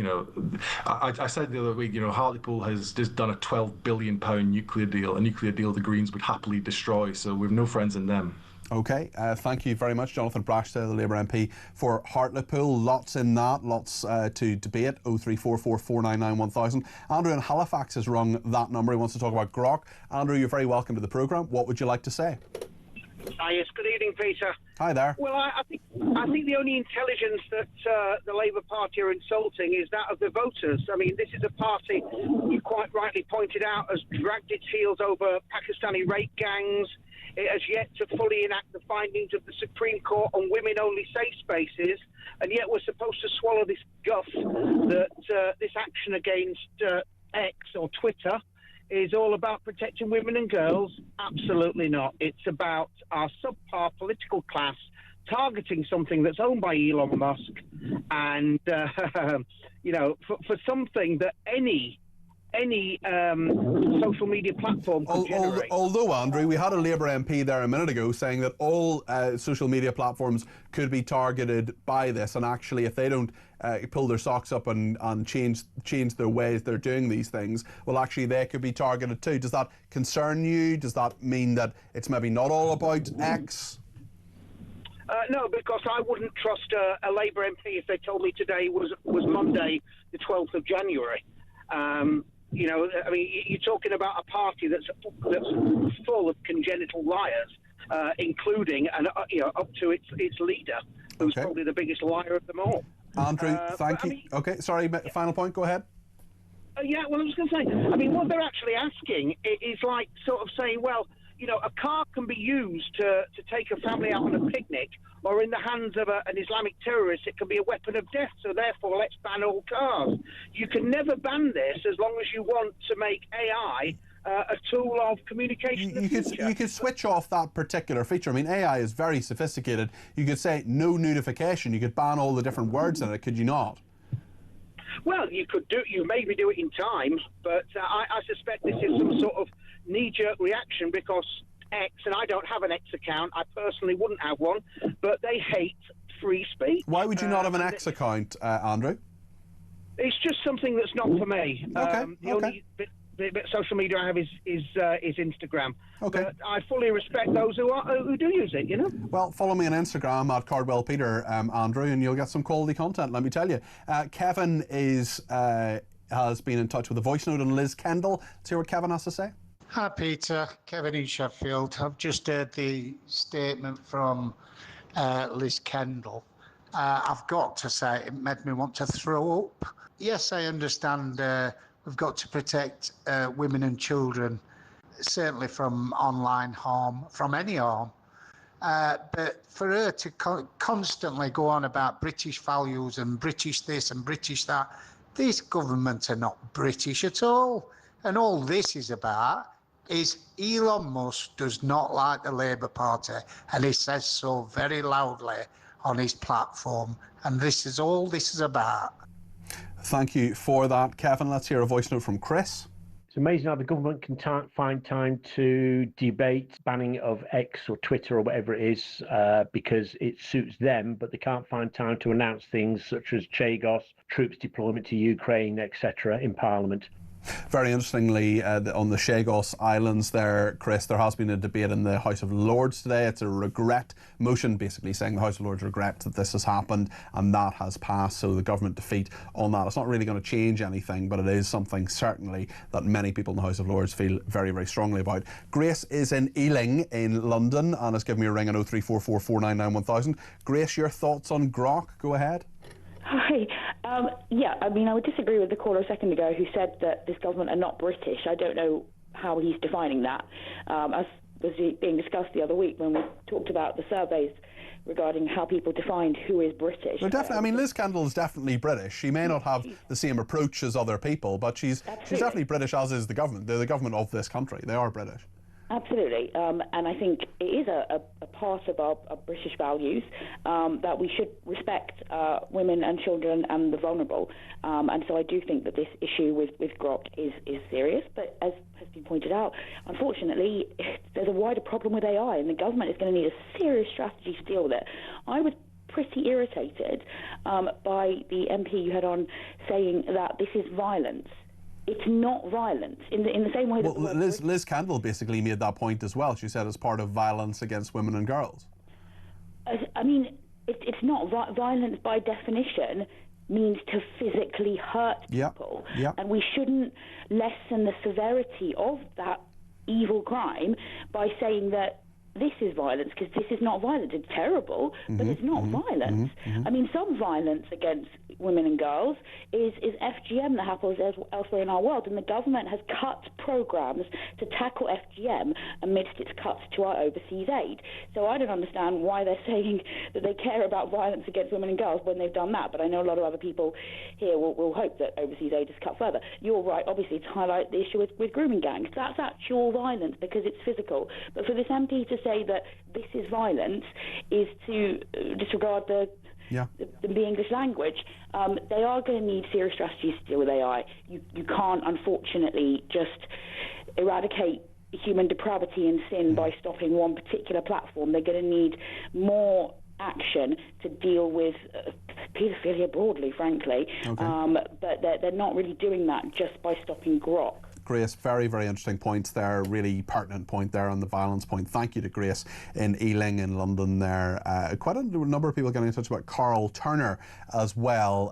I said the other week, Hartlepool has just done a £12 billion nuclear deal, a nuclear deal the Greens would happily destroy, so we've no friends in them. OK, thank you very much, Jonathan Brashta, the Labour MP for Hartlepool. Lots in that, lots to debate. 0344 499 1000. Andrew in Halifax has rung that number. He wants to talk about Grok. Andrew, you're very welcome to the programme. What would you like to say? Yes, good evening, Peter. Hi there. Well, I think the only intelligence that the Labour Party are insulting is that of the voters. I mean, this is a party, you quite rightly pointed out, has dragged its heels over Pakistani rape gangs. It has yet to fully enact the findings of the Supreme Court on women-only safe spaces, and yet we're supposed to swallow this guff that this action against X or Twitter is all about protecting women and girls. Absolutely not. It's about our subpar political class targeting something that's owned by Elon Musk and, for something that any social media platform could generate. Although, Andrew, we had a Labour MP there a minute ago saying that all social media platforms could be targeted by this, and actually if they don't pull their socks up and change their ways they're doing these things, well, actually they could be targeted too. Does that concern you? Does that mean that it's maybe not all about X? No, because I wouldn't trust a Labour MP if they told me today was Monday, the 12th of January. You're talking about a party that's full of congenital liars, including and up to its leader, who's probably the biggest liar of them all. Andrew, thank you. Okay, sorry, final point. Go ahead. Well, I was going to say, what they're actually asking is like sort of saying, well, you know, a car can be used to take a family out on a picnic, or in the hands of an Islamic terrorist, it can be a weapon of death. So therefore, let's ban all cars. You can never ban this as long as you want to make AI a tool of communication. You could switch off that particular feature. I mean, AI is very sophisticated. You could say no notification. You could ban all the different words in it, could you not? Well, you maybe do it in time, but I suspect this is some sort of knee-jerk reaction because X, and I don't have an X account, I personally wouldn't have one, but they hate free speech. Why would you not have an X account, Andrew? It's just something that's not for me. The only bit of social media I have is Instagram. Okay. But I fully respect those who do use it, you know? Well, follow me on Instagram at Cardwell Peter, Andrew, and you'll get some quality content, let me tell you. Kevin has been in touch with a voice note on Liz Kendall. Let's hear what Kevin has to say. Hi, Peter. Kevin in Sheffield. I've just heard the statement from Liz Kendall. I've got to say, it made me want to throw up. Yes, I understand we've got to protect women and children, certainly from online harm, from any harm. But for her to constantly go on about British values and British this and British that, these governments are not British at all. And all this is about is Elon Musk does not like the Labour Party, and he says so very loudly on his platform. And this is all this is about. Thank you for that, Kevin. Let's hear a voice note from Chris. It's amazing how the government can find time to debate banning of X or Twitter or whatever it is because it suits them, but they can't find time to announce things such as Chagos, troops deployment to Ukraine, etc. in Parliament. Very interestingly, on the Chagos Islands there, Chris, there has been a debate in the House of Lords today. It's a regret motion, basically saying the House of Lords regrets that this has happened, and that has passed, so the government defeat on that. It's not really going to change anything, but it is something certainly that many people in the House of Lords feel very, very strongly about. Grace is in Ealing in London and has given me a ring on 0344 499 1000. Grace, your thoughts on Grok? Go ahead. Hi. Yeah, I mean, I would disagree with the caller a second ago who said that this government are not British. I don't know how he's defining that. As was being discussed the other week when we talked about the surveys regarding how people defined who is British. Well, definitely. I mean, Liz Kendall is definitely British. She may not have the same approach as other people, but she's definitely British, as is the government. They're the government of this country. They are British. Absolutely, and I think it is a part of our British values that we should respect women and children and the vulnerable, and so I do think that this issue with Grok is serious, but as has been pointed out, unfortunately, there's a wider problem with AI, and the government is going to need a serious strategy to deal with it. I was pretty irritated by the MP you had on saying that this is violence. It's not violence in the same way that... Well, Liz Kendall basically made that point as well. She said it's part of violence against women and girls. I mean, it's not violence by definition means to physically hurt people. And we shouldn't lessen the severity of that evil crime by saying that this is violence, because this is not violence. It's terrible, but it's not violence. I mean, some violence against women and girls is FGM that happens elsewhere in our world, and the government has cut programs to tackle FGM amidst its cuts to our overseas aid. So I don't understand why they're saying that they care about violence against women and girls when they've done that, but I know a lot of other people here will hope that overseas aid is cut further. You're right, obviously, to highlight the issue with grooming gangs. That's actual violence because it's physical. But for this MP to say that this is violence is to disregard the English language. They are going to need serious strategies to deal with AI. You can't, unfortunately, just eradicate human depravity and sin by stopping one particular platform. They're going to need more action to deal with paedophilia broadly, frankly. But they're not really doing that just by stopping Grok. Grace, very, very interesting points there, really pertinent point there on the violence point. Thank you to Grace in Ealing in London there. Quite a number of people getting in touch about Carl Turner as well.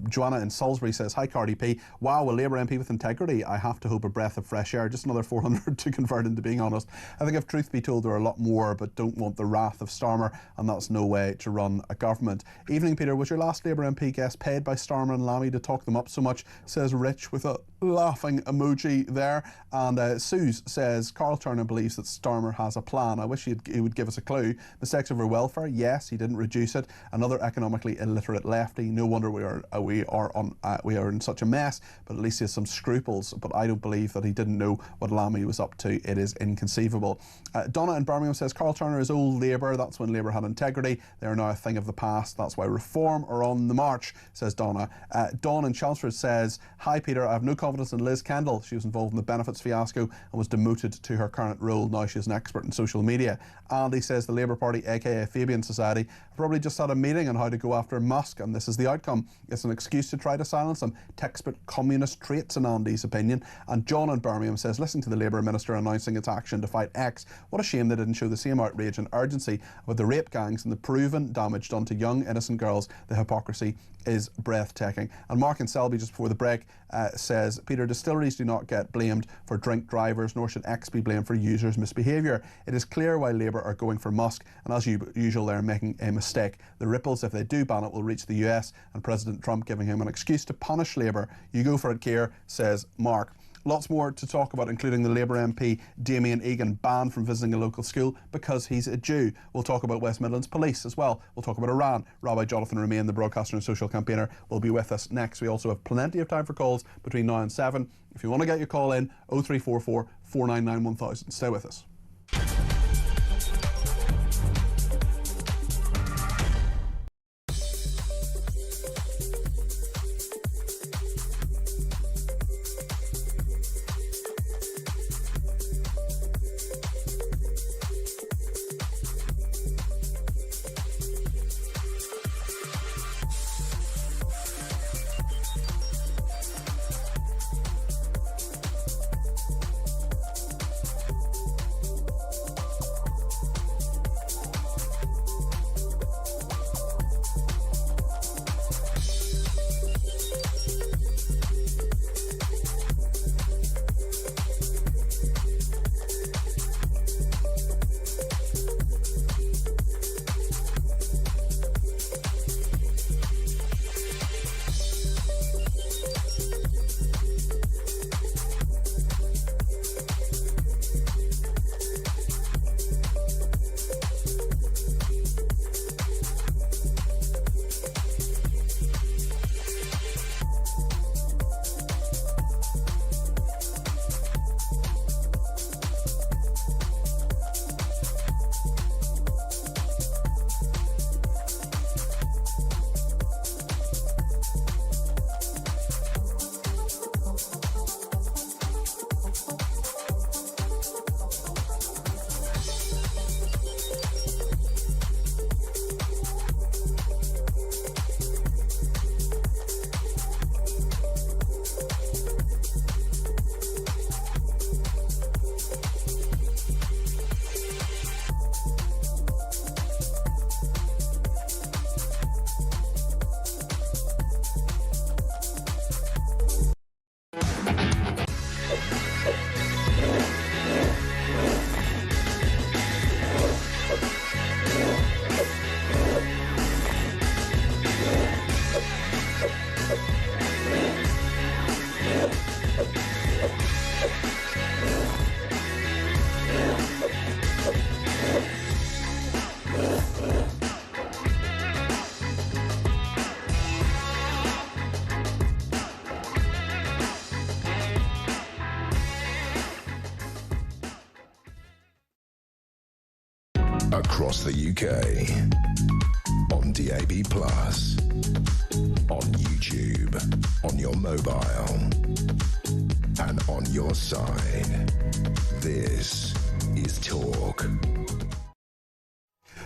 Joanna in Salisbury says, hi Cardi P, wow, a Labour MP with integrity. I have to hope a breath of fresh air, just another 400 to convert into being honest. I think if truth be told there are a lot more, but don't want the wrath of Starmer, and that's no way to run a government. Evening Peter, was your last Labour MP guest paid by Starmer and Lammy to talk them up so much, says Rich with a laughing emoji. emoji there. And Suze says, Carl Turner believes that Starmer has a plan. I wish he would give us a clue. Mistakes over welfare? Yes, he didn't reduce it. Another economically illiterate lefty. No wonder we are in such a mess, but at least he has some scruples. But I don't believe that he didn't know what Lammy was up to. It is inconceivable. Donna in Birmingham says, Carl Turner is old Labour. That's when Labour had integrity. They are now a thing of the past. That's why reform are on the march, says Donna. Dawn in Chelmsford says, hi Peter, I have no confidence in Liz Kendall. She was involved in the benefits fiasco and was demoted to her current role. Now she's an expert in social media. Andy says the Labour Party, aka Fabian Society, probably just had a meeting on how to go after Musk, and this is the outcome. It's an excuse to try to silence him. Textbook communist traits in Andy's opinion. And John in Birmingham says, listening to the Labour Minister announcing its action to fight X, what a shame they didn't show the same outrage and urgency with the rape gangs and the proven damage done to young innocent girls. The hypocrisy is breathtaking. And Mark in Selby, just before the break, says, Peter, distilleries do not get blamed for drink drivers, nor should X be blamed for users' misbehaviour. It is clear why Labour are going for Musk, and as usual they're making a mistake. The ripples, if they do ban it, will reach the US, and President Trump giving him an excuse to punish Labour. You go for it, Keir, says Mark. Lots more to talk about, including the Labour MP Damien Egan banned from visiting a local school because he's a Jew. We'll talk about West Midlands Police as well. We'll talk about Iran. Rabbi Jonathan Remain, the broadcaster and social campaigner, will be with us next. We also have plenty of time for calls between now and 7. If you want to get your call in, 0344 499 1000. Stay with us. Across the UK, on DAB+, on YouTube, on your mobile, and on your side. This is Talk.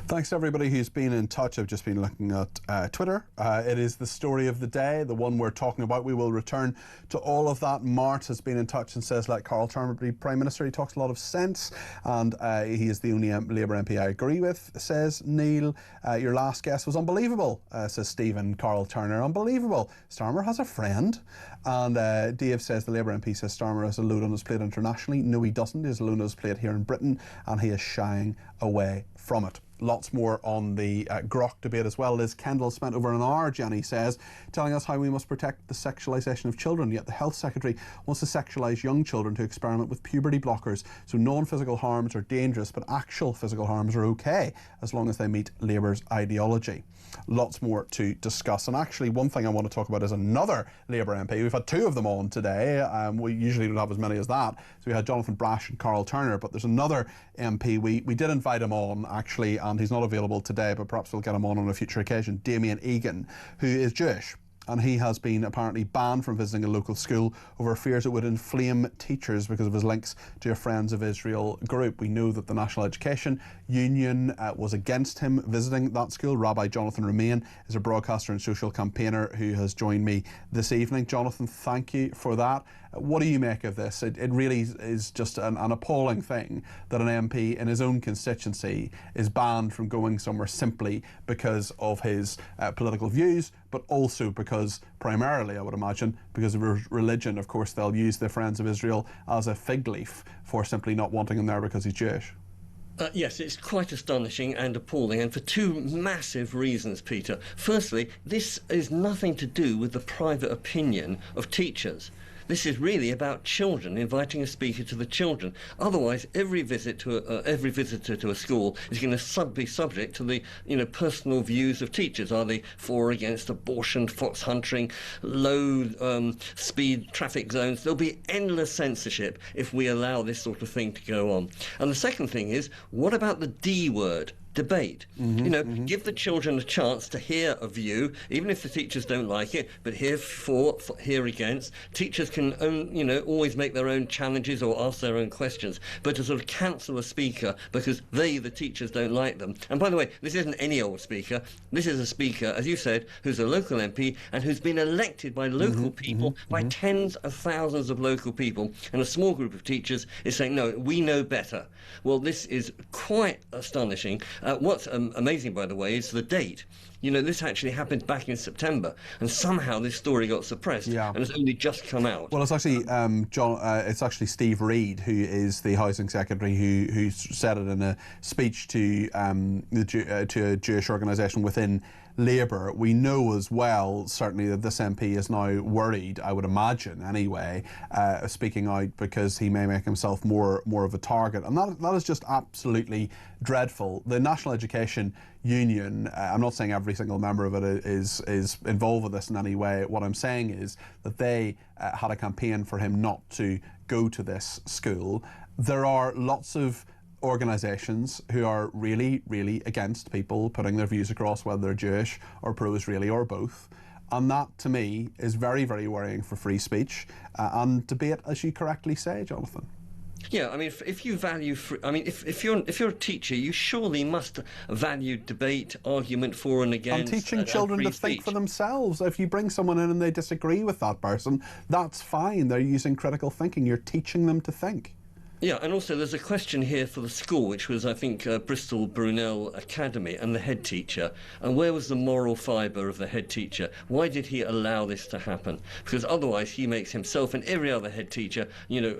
Thanks to everybody who's been in touch. I've just been looking at Twitter. It is the story of the day, the one we're talking about. We will return to all of that. Mart has been in touch and says, let Carl Turner be Prime Minister. He talks a lot of sense, and he is the only Labour MP I agree with, says Neil. Your last guest was unbelievable, says Stephen. Carl Turner, unbelievable. Starmer has a friend. And Dave says the Labour MP says Starmer has a load on his plate internationally. No, he doesn't. He has a load on his plate here in Britain, and he is shying away from it. Lots more on the Grok debate as well. Liz Kendall spent over an hour, Jenny says, telling us how we must protect the sexualisation of children, yet the Health Secretary wants to sexualise young children to experiment with puberty blockers. So non-physical harms are dangerous, but actual physical harms are okay, as long as they meet Labour's ideology. Lots more to discuss. And actually, one thing I want to talk about is another Labour MP. We've had two of them on today. We usually don't have as many as that. So we had Jonathan Brash and Carl Turner, but there's another MP. We did invite him on, actually, and he's not available today, but perhaps we'll get him on a future occasion. Damien Egan, who is Jewish. And he has been apparently banned from visiting a local school over fears it would inflame teachers because of his links to a Friends of Israel group. We know that the National Education Union was against him visiting that school. Rabbi Jonathan Romain is a broadcaster and social campaigner who has joined me this evening. Jonathan, thank you for that. What do you make of this? It really is just an appalling thing that an MP in his own constituency is banned from going somewhere simply because of his political views, but also because, primarily, I would imagine, because of religion. Of course, they'll use the Friends of Israel as a fig leaf for simply not wanting him there because he's Jewish. Yes, it's quite astonishing and appalling, and for two massive reasons, Peter. Firstly, this is nothing to do with the private opinion of teachers. This is really about children, inviting a speaker to the children. Otherwise, every visitor to a school is going to be subject to the personal views of teachers. Are they for or against abortion, fox hunting, low speed traffic zones? There'll be endless censorship if we allow this sort of thing to go on. And the second thing is, what about the D word? Debate. Give the children a chance to hear a view, even if the teachers don't like it, but hear for, hear against. Teachers can, always make their own challenges or ask their own questions, but to sort of cancel a speaker because the teachers, don't like them. And by the way, this isn't any old speaker. This is a speaker, as you said, who's a local MP and who's been elected by local people, by tens of thousands of local people, and a small group of teachers is saying, no, we know better. Well, this is quite astonishing. What's amazing, by the way, is the date. This actually happened back in September, and somehow this story got suppressed, and it's only just come out. Well, it's actually it's actually Steve Reid, who is the Housing Secretary, who said it in a speech to a Jewish organisation within Labour. We know as well, certainly, that this MP is now worried, I would imagine anyway, speaking out because he may make himself more of a target. And that is just absolutely dreadful. The National Education Union, I'm not saying every single member of it is involved with this in any way. What I'm saying is that they had a campaign for him not to go to this school. There are lots of organisations who are really, really against people putting their views across, whether they're Jewish or pro-Israeli or both. And that, to me, is very, very worrying for free speech and debate, as you correctly say, Jonathan. Yeah, I mean, if you value, if you're a teacher, you surely must value debate, argument for and against. And teaching children to think for themselves. If you bring someone in and they disagree with that person, that's fine. They're using critical thinking. You're teaching them to think. Yeah, and also there's a question here for the school, which was, I think, Bristol Brunel Academy, and the head teacher. And where was the moral fibre of the head teacher? Why did he allow this to happen? Because otherwise he makes himself and every other head teacher,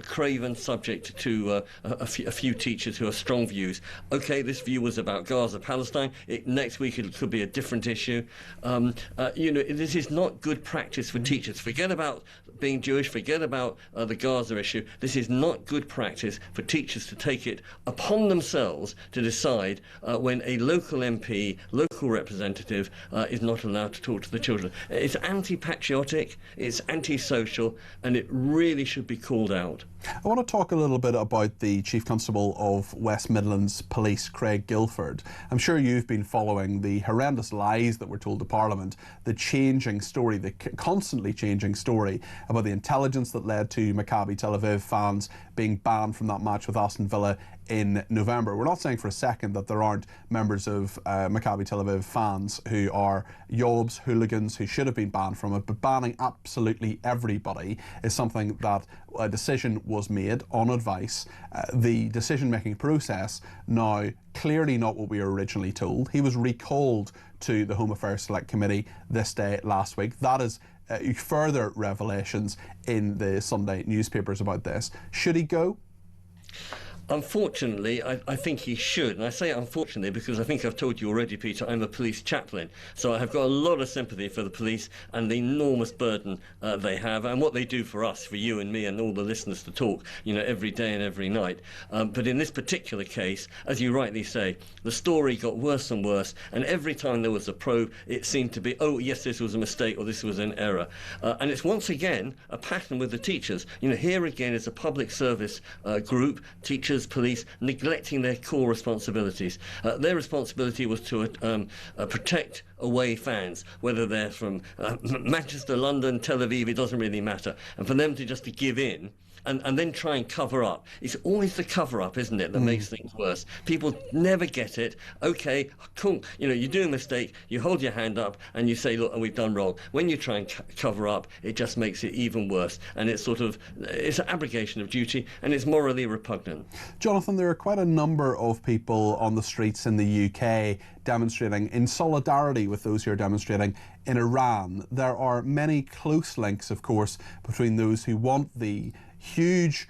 craven, subject to a few teachers who have strong views. OK, this view was about Gaza, Palestine. Next week it could be a different issue. This is not good practice for teachers. Forget about being Jewish, forget about the Gaza issue. This is not good practice for teachers to take it upon themselves to decide when a local MP, local representative, is not allowed to talk to the children. It's anti-patriotic, it's anti-social, and it really should be called out. I want to talk a little bit about the Chief Constable of West Midlands Police, Craig Guilford. I'm sure you've been following the horrendous lies that were told to Parliament, the changing story, the constantly changing story about the intelligence that led to Maccabi Tel Aviv fans being banned from that match with Aston Villa in November. We're not saying for a second that there aren't members of Maccabi Tel Aviv fans who are yobs, hooligans, who should have been banned from it, but banning absolutely everybody is something that a decision was made on advice. The decision-making process now clearly not what we were originally told. He was recalled to the Home Affairs Select Committee this day last week. That is further revelations in the Sunday newspapers about this. Should he go? Unfortunately, I think he should. And I say unfortunately because I think I've told you already, Peter, I'm a police chaplain. So I have got a lot of sympathy for the police and the enormous burden they have and what they do for us, for you and me and all the listeners to talk, every day and every night. But in this particular case, as you rightly say, the story got worse and worse. And every time there was a probe, it seemed to be, oh, yes, this was a mistake or this was an error. And it's once again a pattern with the teachers. Here again is a public service group, teachers, police, neglecting their core responsibilities. Their responsibility was to protect away fans, whether they're from Manchester, London, Tel Aviv, it doesn't really matter. And for them to just to give in and then try and cover up. It's always the cover-up, isn't it, that makes things worse. People never get it. OK, cool, you do a mistake, you hold your hand up and you say, look, we've done wrong. When you try and cover up, it just makes it even worse. And it's it's an abrogation of duty and it's morally repugnant. Jonathan, there are quite a number of people on the streets in the UK demonstrating in solidarity with those who are demonstrating in Iran. There are many close links, of course, between those who want the huge,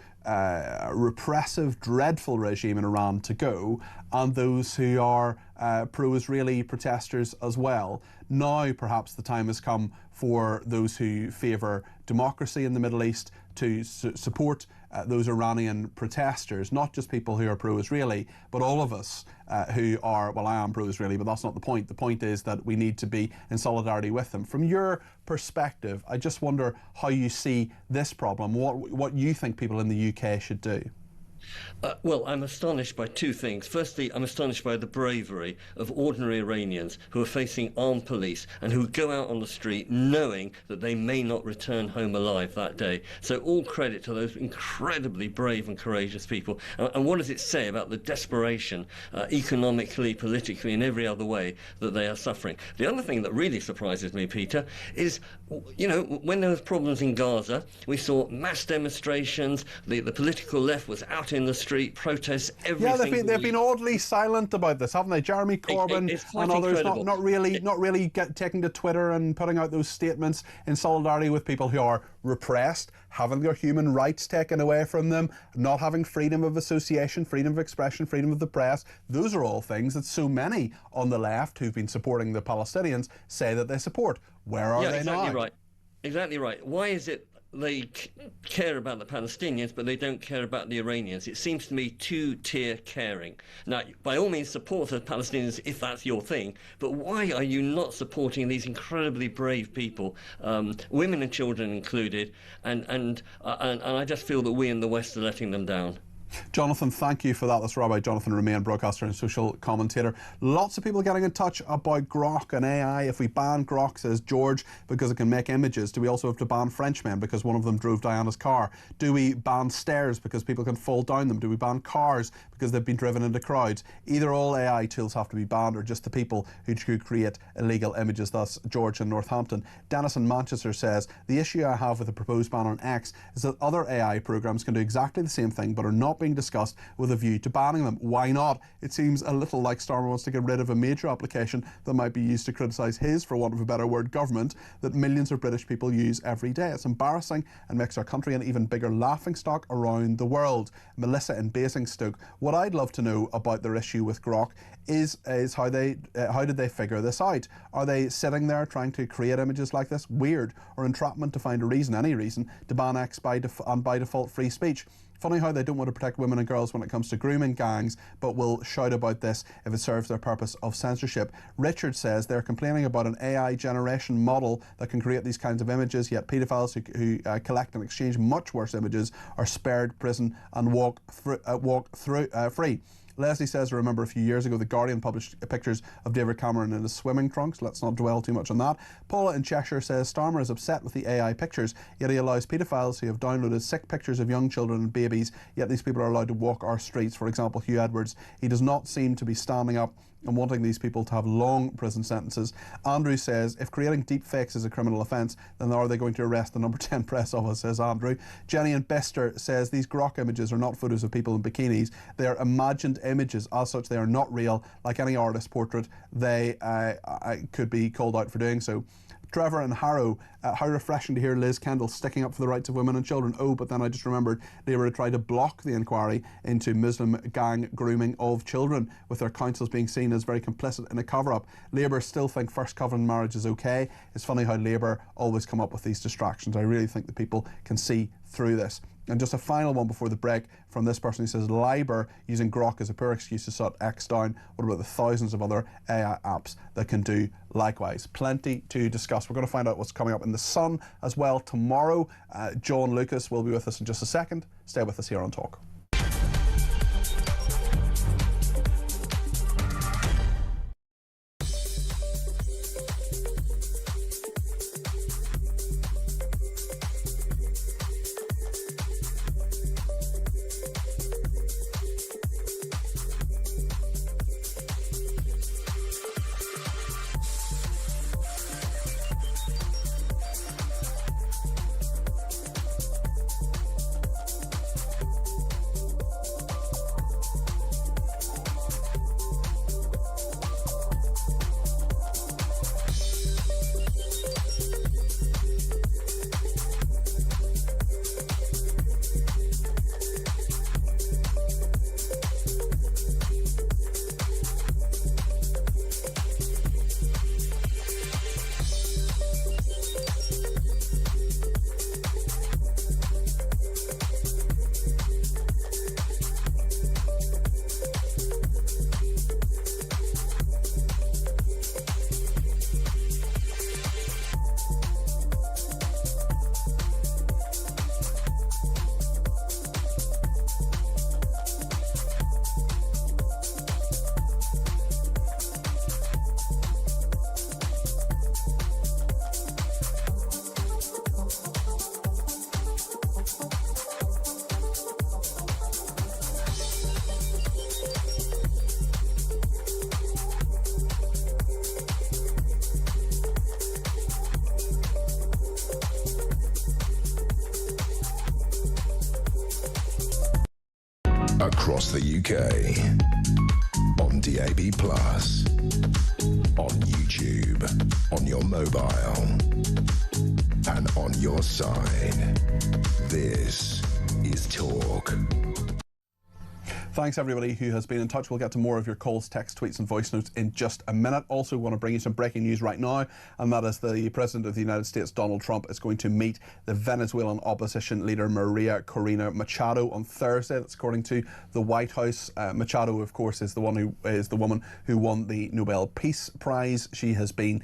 repressive, dreadful regime in Iran to go and those who are pro-Israeli protesters as well. Now, perhaps the time has come for those who favour democracy in the Middle East to support those Iranian protesters, not just people who are pro-Israeli, but all of us who are, well, I am pro-Israeli, but that's not the point. The point is that we need to be in solidarity with them. From your perspective, I just wonder how you see this problem, what you think people in the UK should do. Well, I'm astonished by two things. Firstly, I'm astonished by the bravery of ordinary Iranians who are facing armed police and who go out on the street knowing that they may not return home alive that day. So all credit to those incredibly brave and courageous people. And what does it say about the desperation, economically, politically, and every other way that they are suffering? The other thing that really surprises me, Peter, is, when there was problems in Gaza, we saw mass demonstrations, the political left was out in the street, protests, everything. Yeah, they've been oddly silent about this, haven't they? Jeremy Corbyn and others not really taking to Twitter and putting out those statements in solidarity with people who are repressed, having their human rights taken away from them, not having freedom of association, freedom of expression, freedom of the press. Those are all things that so many on the left who've been supporting the Palestinians say that they support. Where are they now? Right. Exactly right. Why is it they care about the Palestinians, but they don't care about the Iranians? It seems to me two-tier caring. Now, by all means, support the Palestinians if that's your thing, but why are you not supporting these incredibly brave people, women and children included, and I just feel that we in the West are letting them down. Jonathan, thank you for that. That's Rabbi Jonathan Remain, broadcaster and social commentator. Lots of people getting in touch about Grok and AI. If we ban Grok, says George, because it can make images, do we also have to ban Frenchmen because one of them drove Diana's car? Do we ban stairs because people can fall down them? Do we ban cars because they've been driven into crowds? Either all AI tools have to be banned or just the people who could create illegal images. That's George in Northampton. Dennis in Manchester says, the issue I have with the proposed ban on X is that other AI programs can do exactly the same thing but are not being discussed with a view to banning them. Why not? It seems a little like Starmer wants to get rid of a major application that might be used to criticise his, for want of a better word, government that millions of British people use every day. It's embarrassing and makes our country an even bigger laughingstock around the world. Melissa in Basingstoke, what I'd love to know about their issue with Grok is how did they figure this out? Are they sitting there trying to create images like this? Weird. Or entrapment to find a reason, any reason, to ban X and by default free speech? Funny how they don't want to protect women and girls when it comes to grooming gangs, but will shout about this if it serves their purpose of censorship. Richard says they're complaining about an AI generation model that can create these kinds of images, yet paedophiles who collect and exchange much worse images are spared prison and walk through free. Leslie says, I remember a few years ago, The Guardian published pictures of David Cameron in his swimming trunks. Let's not dwell too much on that. Paula in Cheshire says, Starmer is upset with the AI pictures, yet he allows paedophiles who have downloaded sick pictures of young children and babies, yet these people are allowed to walk our streets. For example, Hugh Edwards. He does not seem to be standing up and wanting these people to have long prison sentences. Andrew says, if creating deep fakes is a criminal offence, then are they going to arrest the number 10 press office, says Andrew. Jenny in Bester says, these Grok images are not photos of people in bikinis. They are imagined images. As such, they are not real. Like any artist portrait, they could be called out for doing so. Trevor and Harrow, how refreshing to hear Liz Kendall sticking up for the rights of women and children. Oh, but then I just remembered Labour tried to block the inquiry into Muslim gang grooming of children, with their councils being seen as very complicit in a cover-up. Labour still think first covenant marriage is okay. It's funny how Labour always come up with these distractions. I really think that people can see through this. And just a final one before the break from this person who says Labour using Grok as a poor excuse to shut X down. What about the thousands of other AI apps that can do likewise? Plenty to discuss. We're going to find out what's coming up in The Sun as well tomorrow. John Lucas will be with us in just a second. Stay with us here on Talk. Across the UK, on DAB+, on YouTube, on your mobile, and on your side. This is Talk. Thanks everybody who has been in touch. We'll get to more of your calls, texts, tweets and voice notes in just a minute. Also want to bring you some breaking news right now, and that is the President of the United States, Donald Trump, is going to meet the Venezuelan opposition leader Maria Corina Machado on Thursday. That's according to the White House. Machado, of course, is the woman who won the Nobel Peace Prize. She has been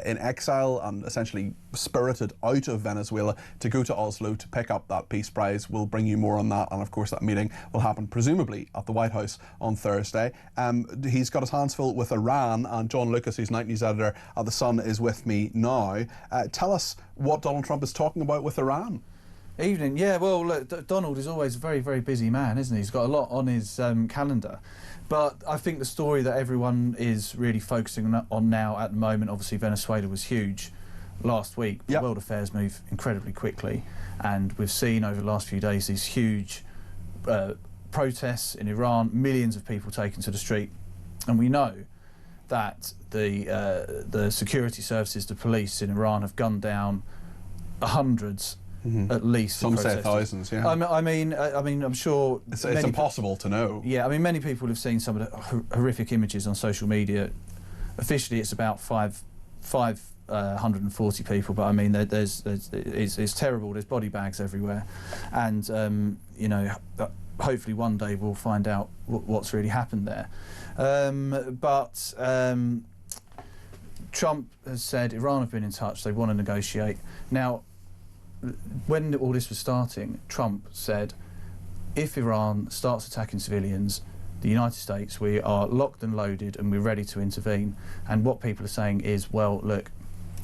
in exile and essentially spirited out of Venezuela to go to Oslo to pick up that Peace Prize. We'll bring you more on that, and of course that meeting will happen presumably at the White House on Thursday. He's got his hands full with Iran, and John Lucas, who's night news editor at The Sun, is with me now. Tell us what Donald Trump is talking about with Iran. Evening. Yeah, well, look, Donald is always a very, very busy man, isn't he? He's got a lot on his calendar. But I think the story that everyone is really focusing on now at the moment, obviously Venezuela was huge last week. Yep. World affairs move incredibly quickly, and we've seen over the last few days these huge protests in Iran, millions of people taken to the street, and we know that the security services, the police in Iran, have gunned down hundreds. At least. Some say thousands, yeah. I mean, I'm sure it's impossible to know. Yeah, I mean, many people have seen some of the horrific images on social media. Officially, it's about 540 people, but I mean, it's terrible. There's body bags everywhere, and you know, hopefully one day we'll find out what's really happened there. But Trump has said Iran have been in touch. They want to negotiate now. When all this was starting, Trump said, if Iran starts attacking civilians, the United States, we are locked and loaded and we're ready to intervene. And what people are saying is, well, look,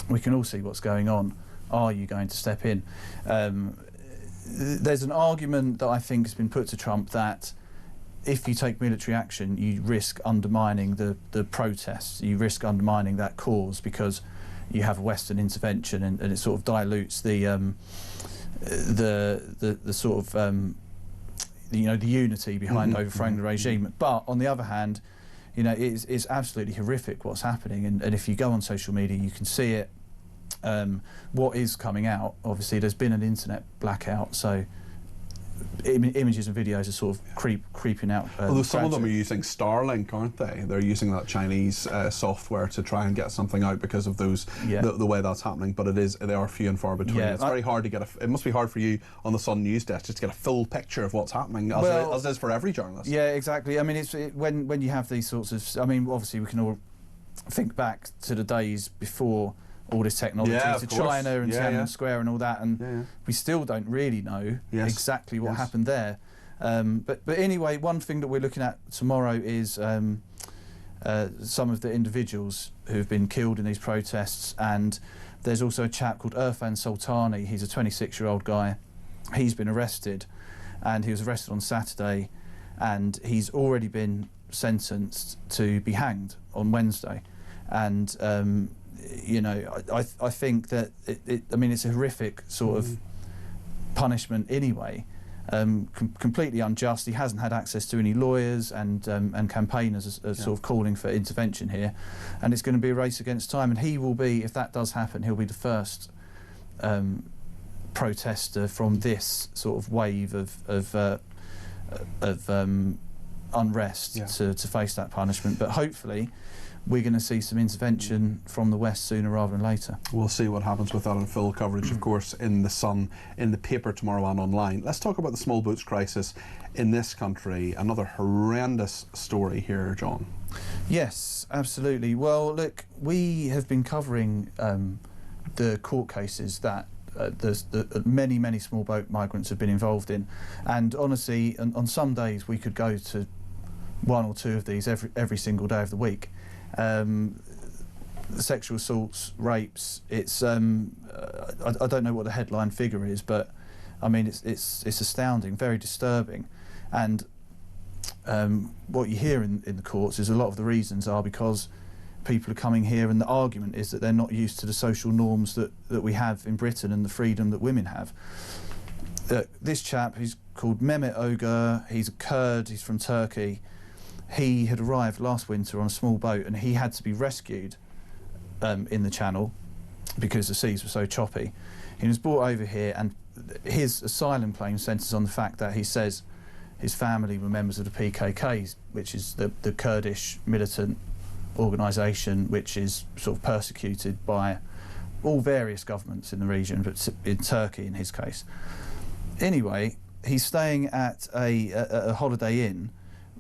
we can all see what's going on. Are you going to step in? There's an argument that I think has been put to Trump that if you take military action, you risk undermining the protests, you risk undermining that cause, because you have a Western intervention, and it sort of dilutes the sort of you know, the unity behind overthrowing the regime. But on the other hand, you know, it's absolutely horrific what's happening, and if you go on social media, you can see it. What is coming out, obviously, there's been an internet blackout, so images and videos are sort of creeping out. Although some of them are using Starlink, aren't they? They're using that Chinese software to try and get something out because of those the way that's happening. But they are few and far between. Yeah, it's very hard to get it must be hard for you on the Sun News desk just to get a full picture of what's happening, as it is for every journalist. Yeah, exactly. I mean, when you have these sorts of, I mean, obviously we can all think back to the days before all this technology, to China and Tiananmen Square and all that, and we still don't really know exactly what happened there. But anyway, one thing that we're looking at tomorrow is some of the individuals who've been killed in these protests, and there's also a chap called Irfan Sultani. He's a 26-year-old guy. He's been arrested, and he was arrested on Saturday, and he's already been sentenced to be hanged on Wednesday. And you know, I think that I mean, it's a horrific sort of punishment anyway, completely unjust. He hasn't had access to any lawyers, and campaigners are sort of calling for intervention here, and it's going to be a race against time. And he will be, if that does happen, he'll be the first protester from this sort of wave of unrest to face that punishment. But hopefully we're going to see some intervention from the West sooner rather than later. We'll see what happens with that, and full coverage, of course, in the Sun, in the paper tomorrow and online. Let's talk about the small boats crisis in this country. Another horrendous story here, John. Yes, absolutely. Well, look, we have been covering the court cases that many small boat migrants have been involved in, and honestly, on some days we could go to one or two of these every single day of the week. Sexual assaults, rapes. It's I don't know what the headline figure is, but I mean it's astounding, very disturbing. And what you hear in the courts is a lot of the reasons are because people are coming here, and the argument is that they're not used to the social norms that we have in Britain and the freedom that women have. This chap, he's called Mehmet Ogur, he's a Kurd, he's from Turkey. He had arrived last winter on a small boat, and he had to be rescued in the channel because the seas were so choppy. He was brought over here, and his asylum claim centres on the fact that he says his family were members of the PKK, which is the Kurdish militant organisation which is sort of persecuted by all various governments in the region, but in Turkey in his case. Anyway, he's staying at a Holiday Inn,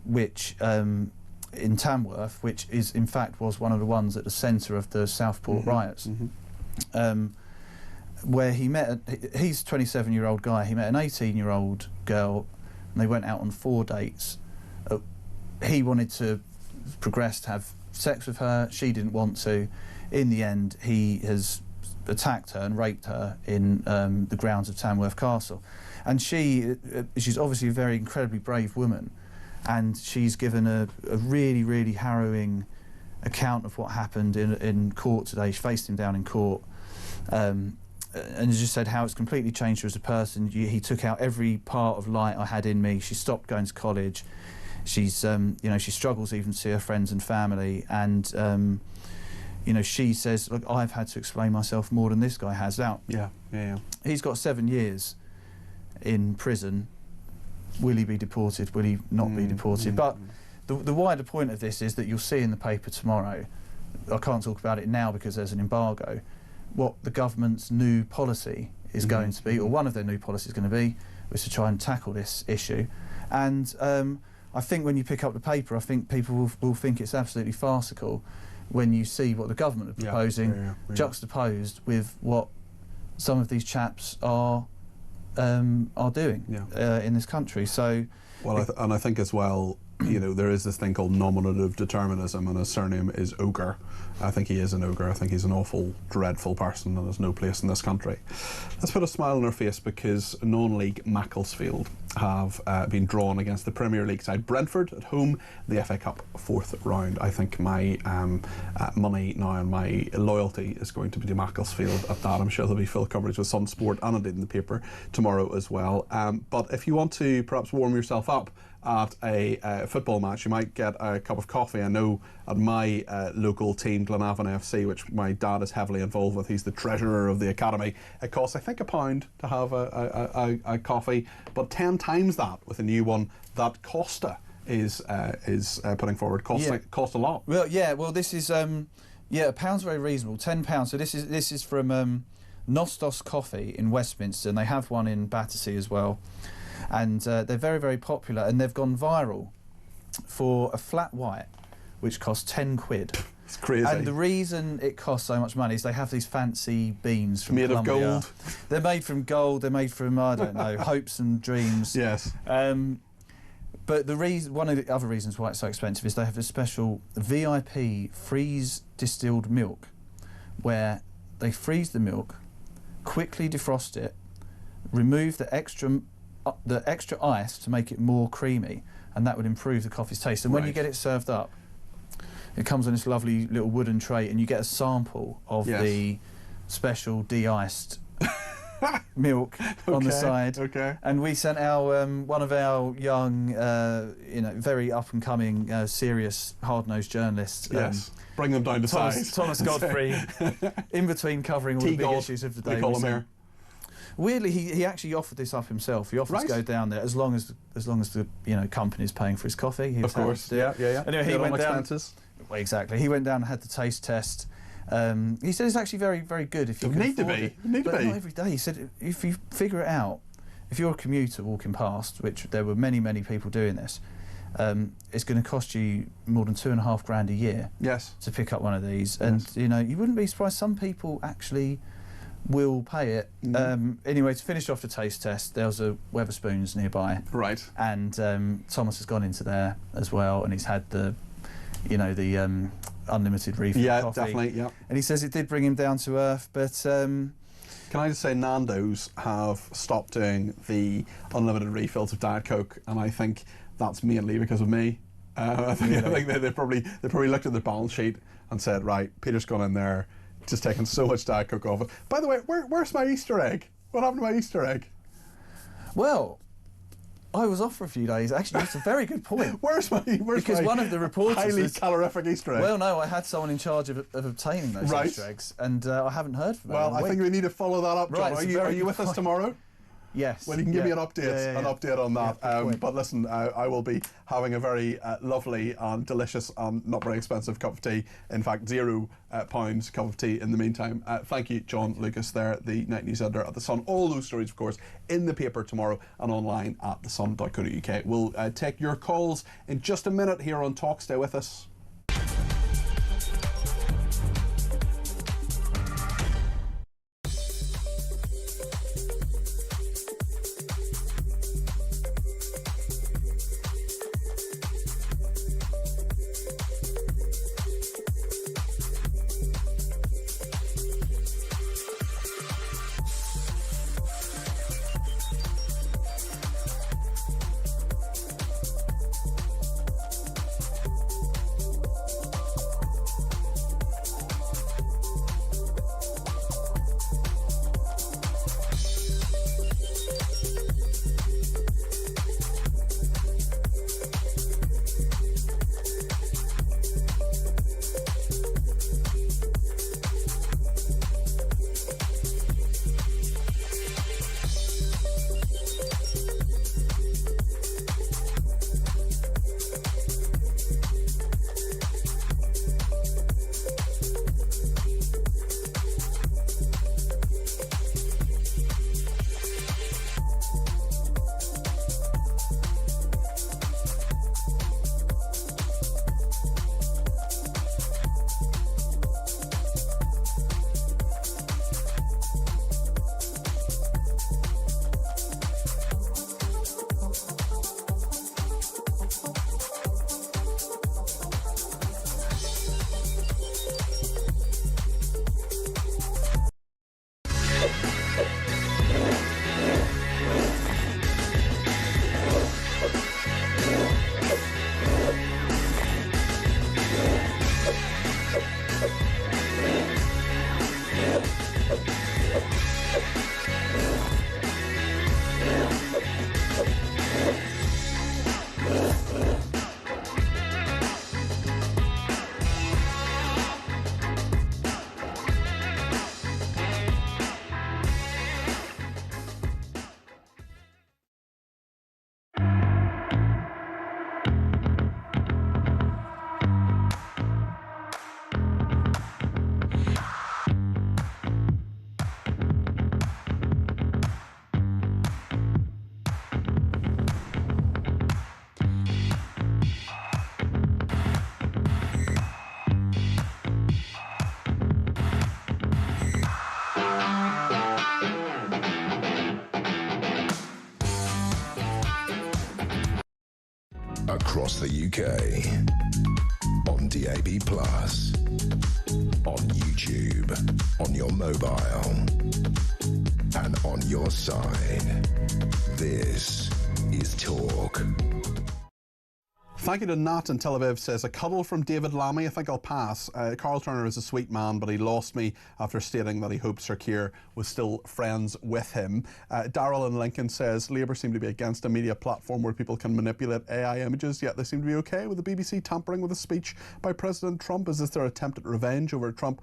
which in Tamworth, which is in fact was one of the ones at the centre of the Southport riots, where he met he's a 27-year-old guy. He met an 18-year-old girl, and they went out on 4 dates. He wanted to progress to have sex with her. She didn't want to. In the end, he has attacked her and raped her in the grounds of Tamworth Castle. And she's obviously a very incredibly brave woman, and she's given a really harrowing account of what happened in court today. She faced him down in court, and just said how it's completely changed her as a person. He took out every part of light I had in me. She stopped going to college. She's you know, she struggles even to see her friends and family, and you know, she says, look, I've had to explain myself more than this guy has. Now, he's got 7 years in prison. Will he be deported? Will he not be deported? But the wider point of this is that you'll see in the paper tomorrow, I can't talk about it now because there's an embargo, what the government's new policy is going to be, or one of their new policies is going to be, is to try and tackle this issue. And I think when you pick up the paper, I think people will think it's absolutely farcical when you see what the government are proposing, juxtaposed with what some of these chaps are doing in this country. So, well, and I think as well, you know, there is this thing called nominative determinism, and his surname is Ogur. I think he is an ogre. I think he's an awful, dreadful person, and there's no place in this country. Let's put a smile on our face because non-league Macclesfield have been drawn against the Premier League side Brentford at home, the FA Cup 4th round. I think my money now and my loyalty is going to be to Macclesfield at that. I'm sure there'll be full coverage with Sun Sport and indeed in the paper tomorrow as well. But if you want to perhaps warm yourself up at a football match, you might get a cup of coffee. I know at my local team, Glenavon FC, which my dad is heavily involved with, he's the treasurer of the academy, it costs I think £1 to have a coffee, but 10 times that with a new one that Costa is putting forward. Cost a lot. Well, yeah, well this is £1's very reasonable, £10. So this is from Nostos Coffee in Westminster, and they have one in Battersea as well. And they're very, very popular, and they've gone viral for a flat white, which costs £10. It's crazy. And the reason it costs so much money is they have these fancy beans from made Colombia. of gold. They're made from gold. They're made from, I don't know, hopes and dreams. Yes. But one of the other reasons why it's so expensive is they have a special VIP freeze distilled milk, where they freeze the milk, quickly defrost it, remove the extra ice to make it more creamy, and that would improve the coffee's taste. And when you get it served up, it comes on this lovely little wooden tray, and you get a sample of the special de-iced milk on the side. Okay. And we sent our one of our young, very up and coming, serious, hard-nosed journalists. Yes. Bring them down to size. Thomas Godfrey, in between covering all the big issues of the day. We call him here. Weirdly, he actually offered this up himself. He offered to go down there as long as the company's paying for his coffee. He was of course, yeah. Anyway, he went down. Expenses. Well, exactly. He went down and had the taste test. He said it's actually very, very good if you can afford it. But not every day. He said if you figure it out, if you're a commuter walking past, which there were many, many people doing this, it's going to cost you more than £2,500 a year. Yes. To pick up one of these, and you wouldn't be surprised. Some people actually will pay it. Anyway, to finish off the taste test, there was a Wetherspoons nearby. Right. And Thomas has gone into there as well, and he's had the unlimited refill coffee. Definitely, yeah. And he says it did bring him down to earth, but... Can I just say Nando's have stopped doing the unlimited refills of Diet Coke, and I think that's mainly because of me. I think they probably looked at the balance sheet and said, right, Peter's gone in there, just taking so much Diet Coke off it. By the way, where's my Easter egg? What happened to my Easter egg? Well, I was off for a few days. Actually, that's a very good point. Where's because my one of the reporters highly calorific Easter egg? Well, no, I had someone in charge of obtaining those Easter eggs, and I haven't heard from them. Well, I think we need to follow that up, John. Right, are you with us tomorrow? Yes. Well, you can give me an update on that. But listen, I will be having a very lovely and delicious and not very expensive cup of tea. In fact, £0 cup of tea in the meantime. Thank you, John Lucas there, the night news editor at The Sun. All those stories, of course, in the paper tomorrow and online at thesun.co.uk. We'll take your calls in just a minute here on Talk. Stay with us. across the UK. On DAB+, on YouTube, on your mobile, and on your side. This is Talk. Thank you to Nat in Tel Aviv. Says, a cuddle from David Lammy. I think I'll pass. Carl Turner is a sweet man, but he lost me after stating that he hoped Sir Keir was still friends with him. Darrell in Lincoln says, Labour seem to be against a media platform where people can manipulate AI images, yet they seem to be okay with the BBC tampering with a speech by President Trump. Is this their attempt at revenge over Trump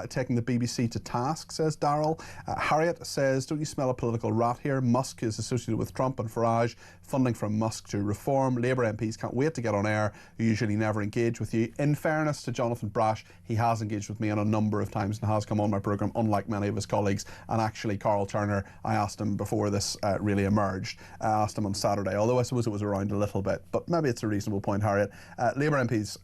taking the BBC to task, says Darrell. Harriet says, don't you smell a political rat here? Musk is associated with Trump and Farage. Funding from Musk to reform. Labour MPs can't wait to get on air, who usually never engage with you. In fairness to Jonathan Brash, he has engaged with me on a number of times and has come on my programme, unlike many of his colleagues. And actually, Carl Turner, I asked him before this really emerged. I asked him on Saturday, although I suppose it was around a little bit, but maybe it's a reasonable point, Harriet. Labour MPs,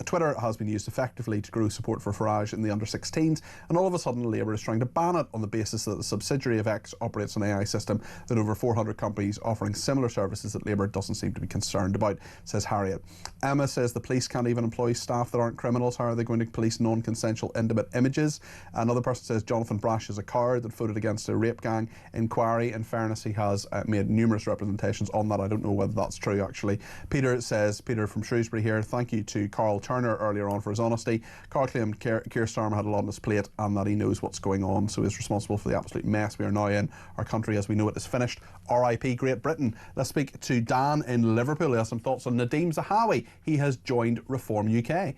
Twitter has been used effectively to grow support for Farage in the under-16s, and all of a sudden Labour is trying to ban it on the basis that the subsidiary of X operates an AI system that over 400 companies offering similar services that Labour doesn't seem to be concerned about, says Harriet. Emma says the police can't even employ staff that aren't criminals. How are they going to police non-consensual intimate images? Another person says Jonathan Brash is a coward that voted against a rape gang inquiry. In fairness, he has made numerous representations on that. I don't know whether that's true, actually. Peter says, Peter from Shrewsbury here, thank you to Carl Turner earlier on for his honesty. Carl claimed Keir Starmer had a lot on his plate and that he knows what's going on, so he's responsible for the absolute mess we are now in. Our country as we know it is finished. R.I.P. Great Britain. Let's speak to Dan in Liverpool. He has some thoughts on Nadeem Zahawi. He has joined Reform UK.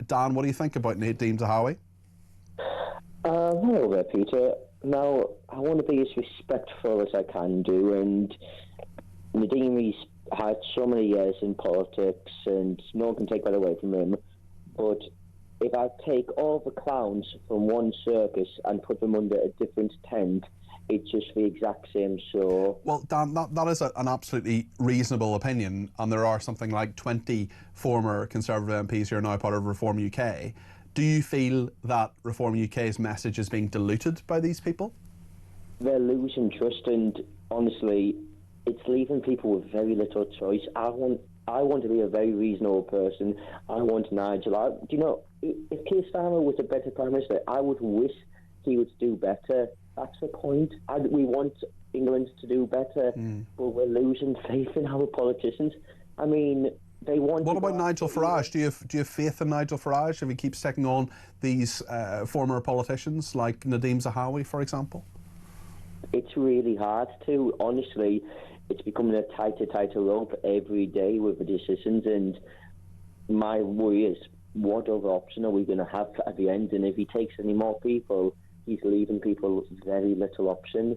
Dan, what do you think about Nadeem Zahawi? Hello there, Peter. Now, I want to be as respectful as I can do, and Nadeem has had so many years in politics, and no one can take that away from him. But if I take all the clowns from one circus and put them under a different tent, it's just the exact same show. Well, Dan, that is an absolutely reasonable opinion, and there are something like 20 former Conservative MPs who are now part of Reform UK. Do you feel that Reform UK's message is being diluted by these people? They're losing trust, and honestly, it's leaving people with very little choice. I want to be a very reasonable person. I want Nigel. Do you know, if Keir Starmer was a better Prime Minister, I would wish he would do better. That's the point. We want England to do better, but we're losing faith in our politicians. I mean, they want... What about Nigel Farage? Do you have faith in Nigel Farage if he keeps taking on these former politicians like Nadeem Zahawi, for example? It's really hard to. Honestly, it's becoming a tighter rope every day with the decisions, and my worry is, what other option are we going to have at the end? And if he takes any more people, he's leaving people very little option.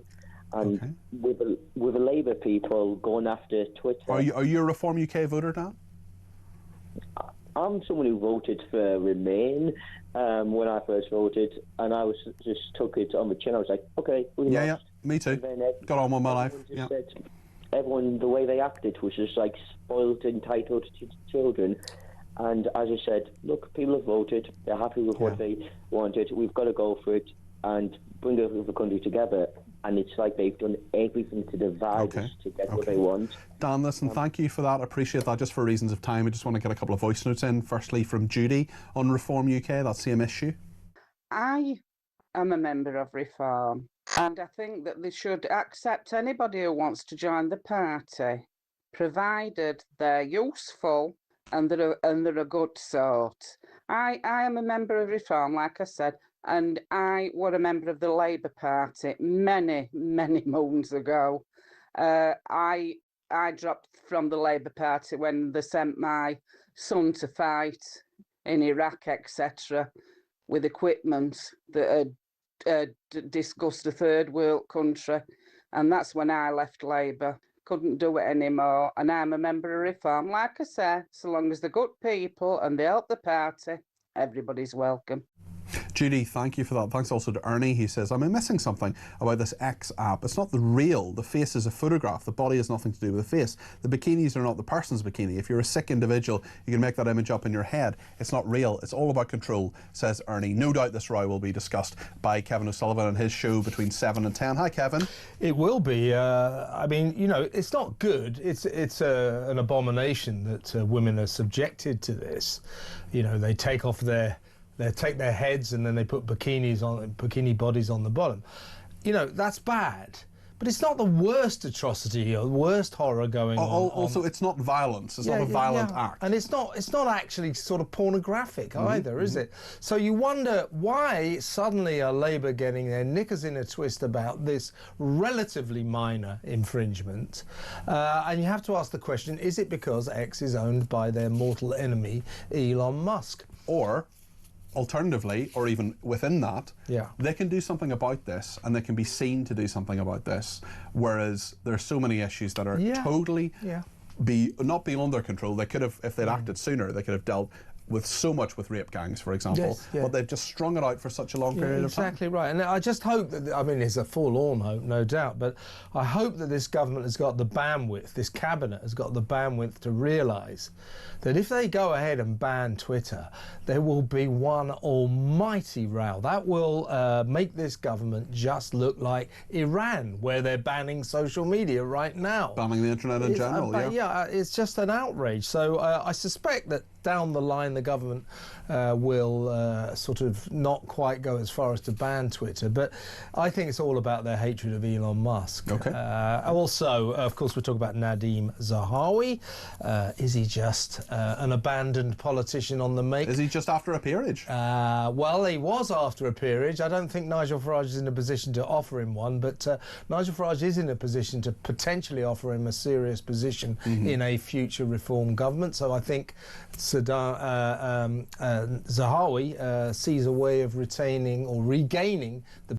And with the Labour people going after Twitter... Are you a Reform UK voter, Dan? I'm someone who voted for Remain when I first voted, and I just took it on the chin. I was like, okay, we lost. Yeah, me too. Got on with my life. Yeah. Everyone, the way they acted was just like spoiled, entitled children. And as I said, look, people have voted. They're happy with what they wanted. We've got to go for it and bring the country together. And it's like they've done everything to divide us to get what they want. Dan, listen, thank you for that. I appreciate that. Just for reasons of time, I just want to get a couple of voice notes in. Firstly, from Judy on Reform UK, that same issue. I am a member of Reform, and I think that they should accept anybody who wants to join the party, provided they're useful and they're a good sort. I am a member of Reform, like I said, and I was a member of the Labour Party many moons ago. I dropped from the Labour Party when they sent my son to fight in Iraq, etc., with equipment that had discussed a third world country, and that's when I left Labour. Couldn't do it anymore, and I'm a member of Reform. Like I say, so long as they're good people and they help the party, everybody's welcome. Judy, thank you for that. Thanks also to Ernie. He says, am I missing something about this X app? It's not the real. The face is a photograph. The body has nothing to do with the face. The bikinis are not the person's bikini. If you're a sick individual, you can make that image up in your head. It's not real. It's all about control, says Ernie. No doubt this row will be discussed by Kevin O'Sullivan and his show between 7 and 10. Hi, Kevin. It will be. I mean, you know, it's not good. It's an abomination that women are subjected to this. You know, they take off they take their heads and then they put bikini bodies on the bottom. You know, that's bad. But it's not the worst atrocity or the worst horror going on. Also, it's not violence. It's not a violent act. And it's not actually sort of pornographic either, is it? So you wonder why suddenly are Labour getting their knickers in a twist about this relatively minor infringement? And you have to ask the question, is it because X is owned by their mortal enemy, Elon Musk? Or alternatively, or even within that, they can do something about this and they can be seen to do something about this, whereas there are so many issues that are totally not beyond their control. They could have, if they'd acted sooner, they could have dealt with so much with rape gangs, for example, but they've just strung it out for such a long period of time. Exactly right. And I just hope that, I mean, it's a forlorn hope, no doubt, but I hope that this government has got the bandwidth, this cabinet has got the bandwidth to realise that if they go ahead and ban Twitter, there will be one almighty row. That will make this government just look like Iran, where they're banning social media right now. Banning the internet in general, it's just an outrage. So I suspect that down the line the government will sort of not quite go as far as to ban Twitter, but I think it's all about their hatred of Elon Musk. Okay. Also, of course, we're talking about Nadeem Zahawi. Is he just an abandoned politician on the make? Is he just after a peerage? Well, he was after a peerage. I don't think Nigel Farage is in a position to offer him one, but Nigel Farage is in a position to potentially offer him a serious position in a future reform government. So I think Zahawi sees a way of retaining or regaining the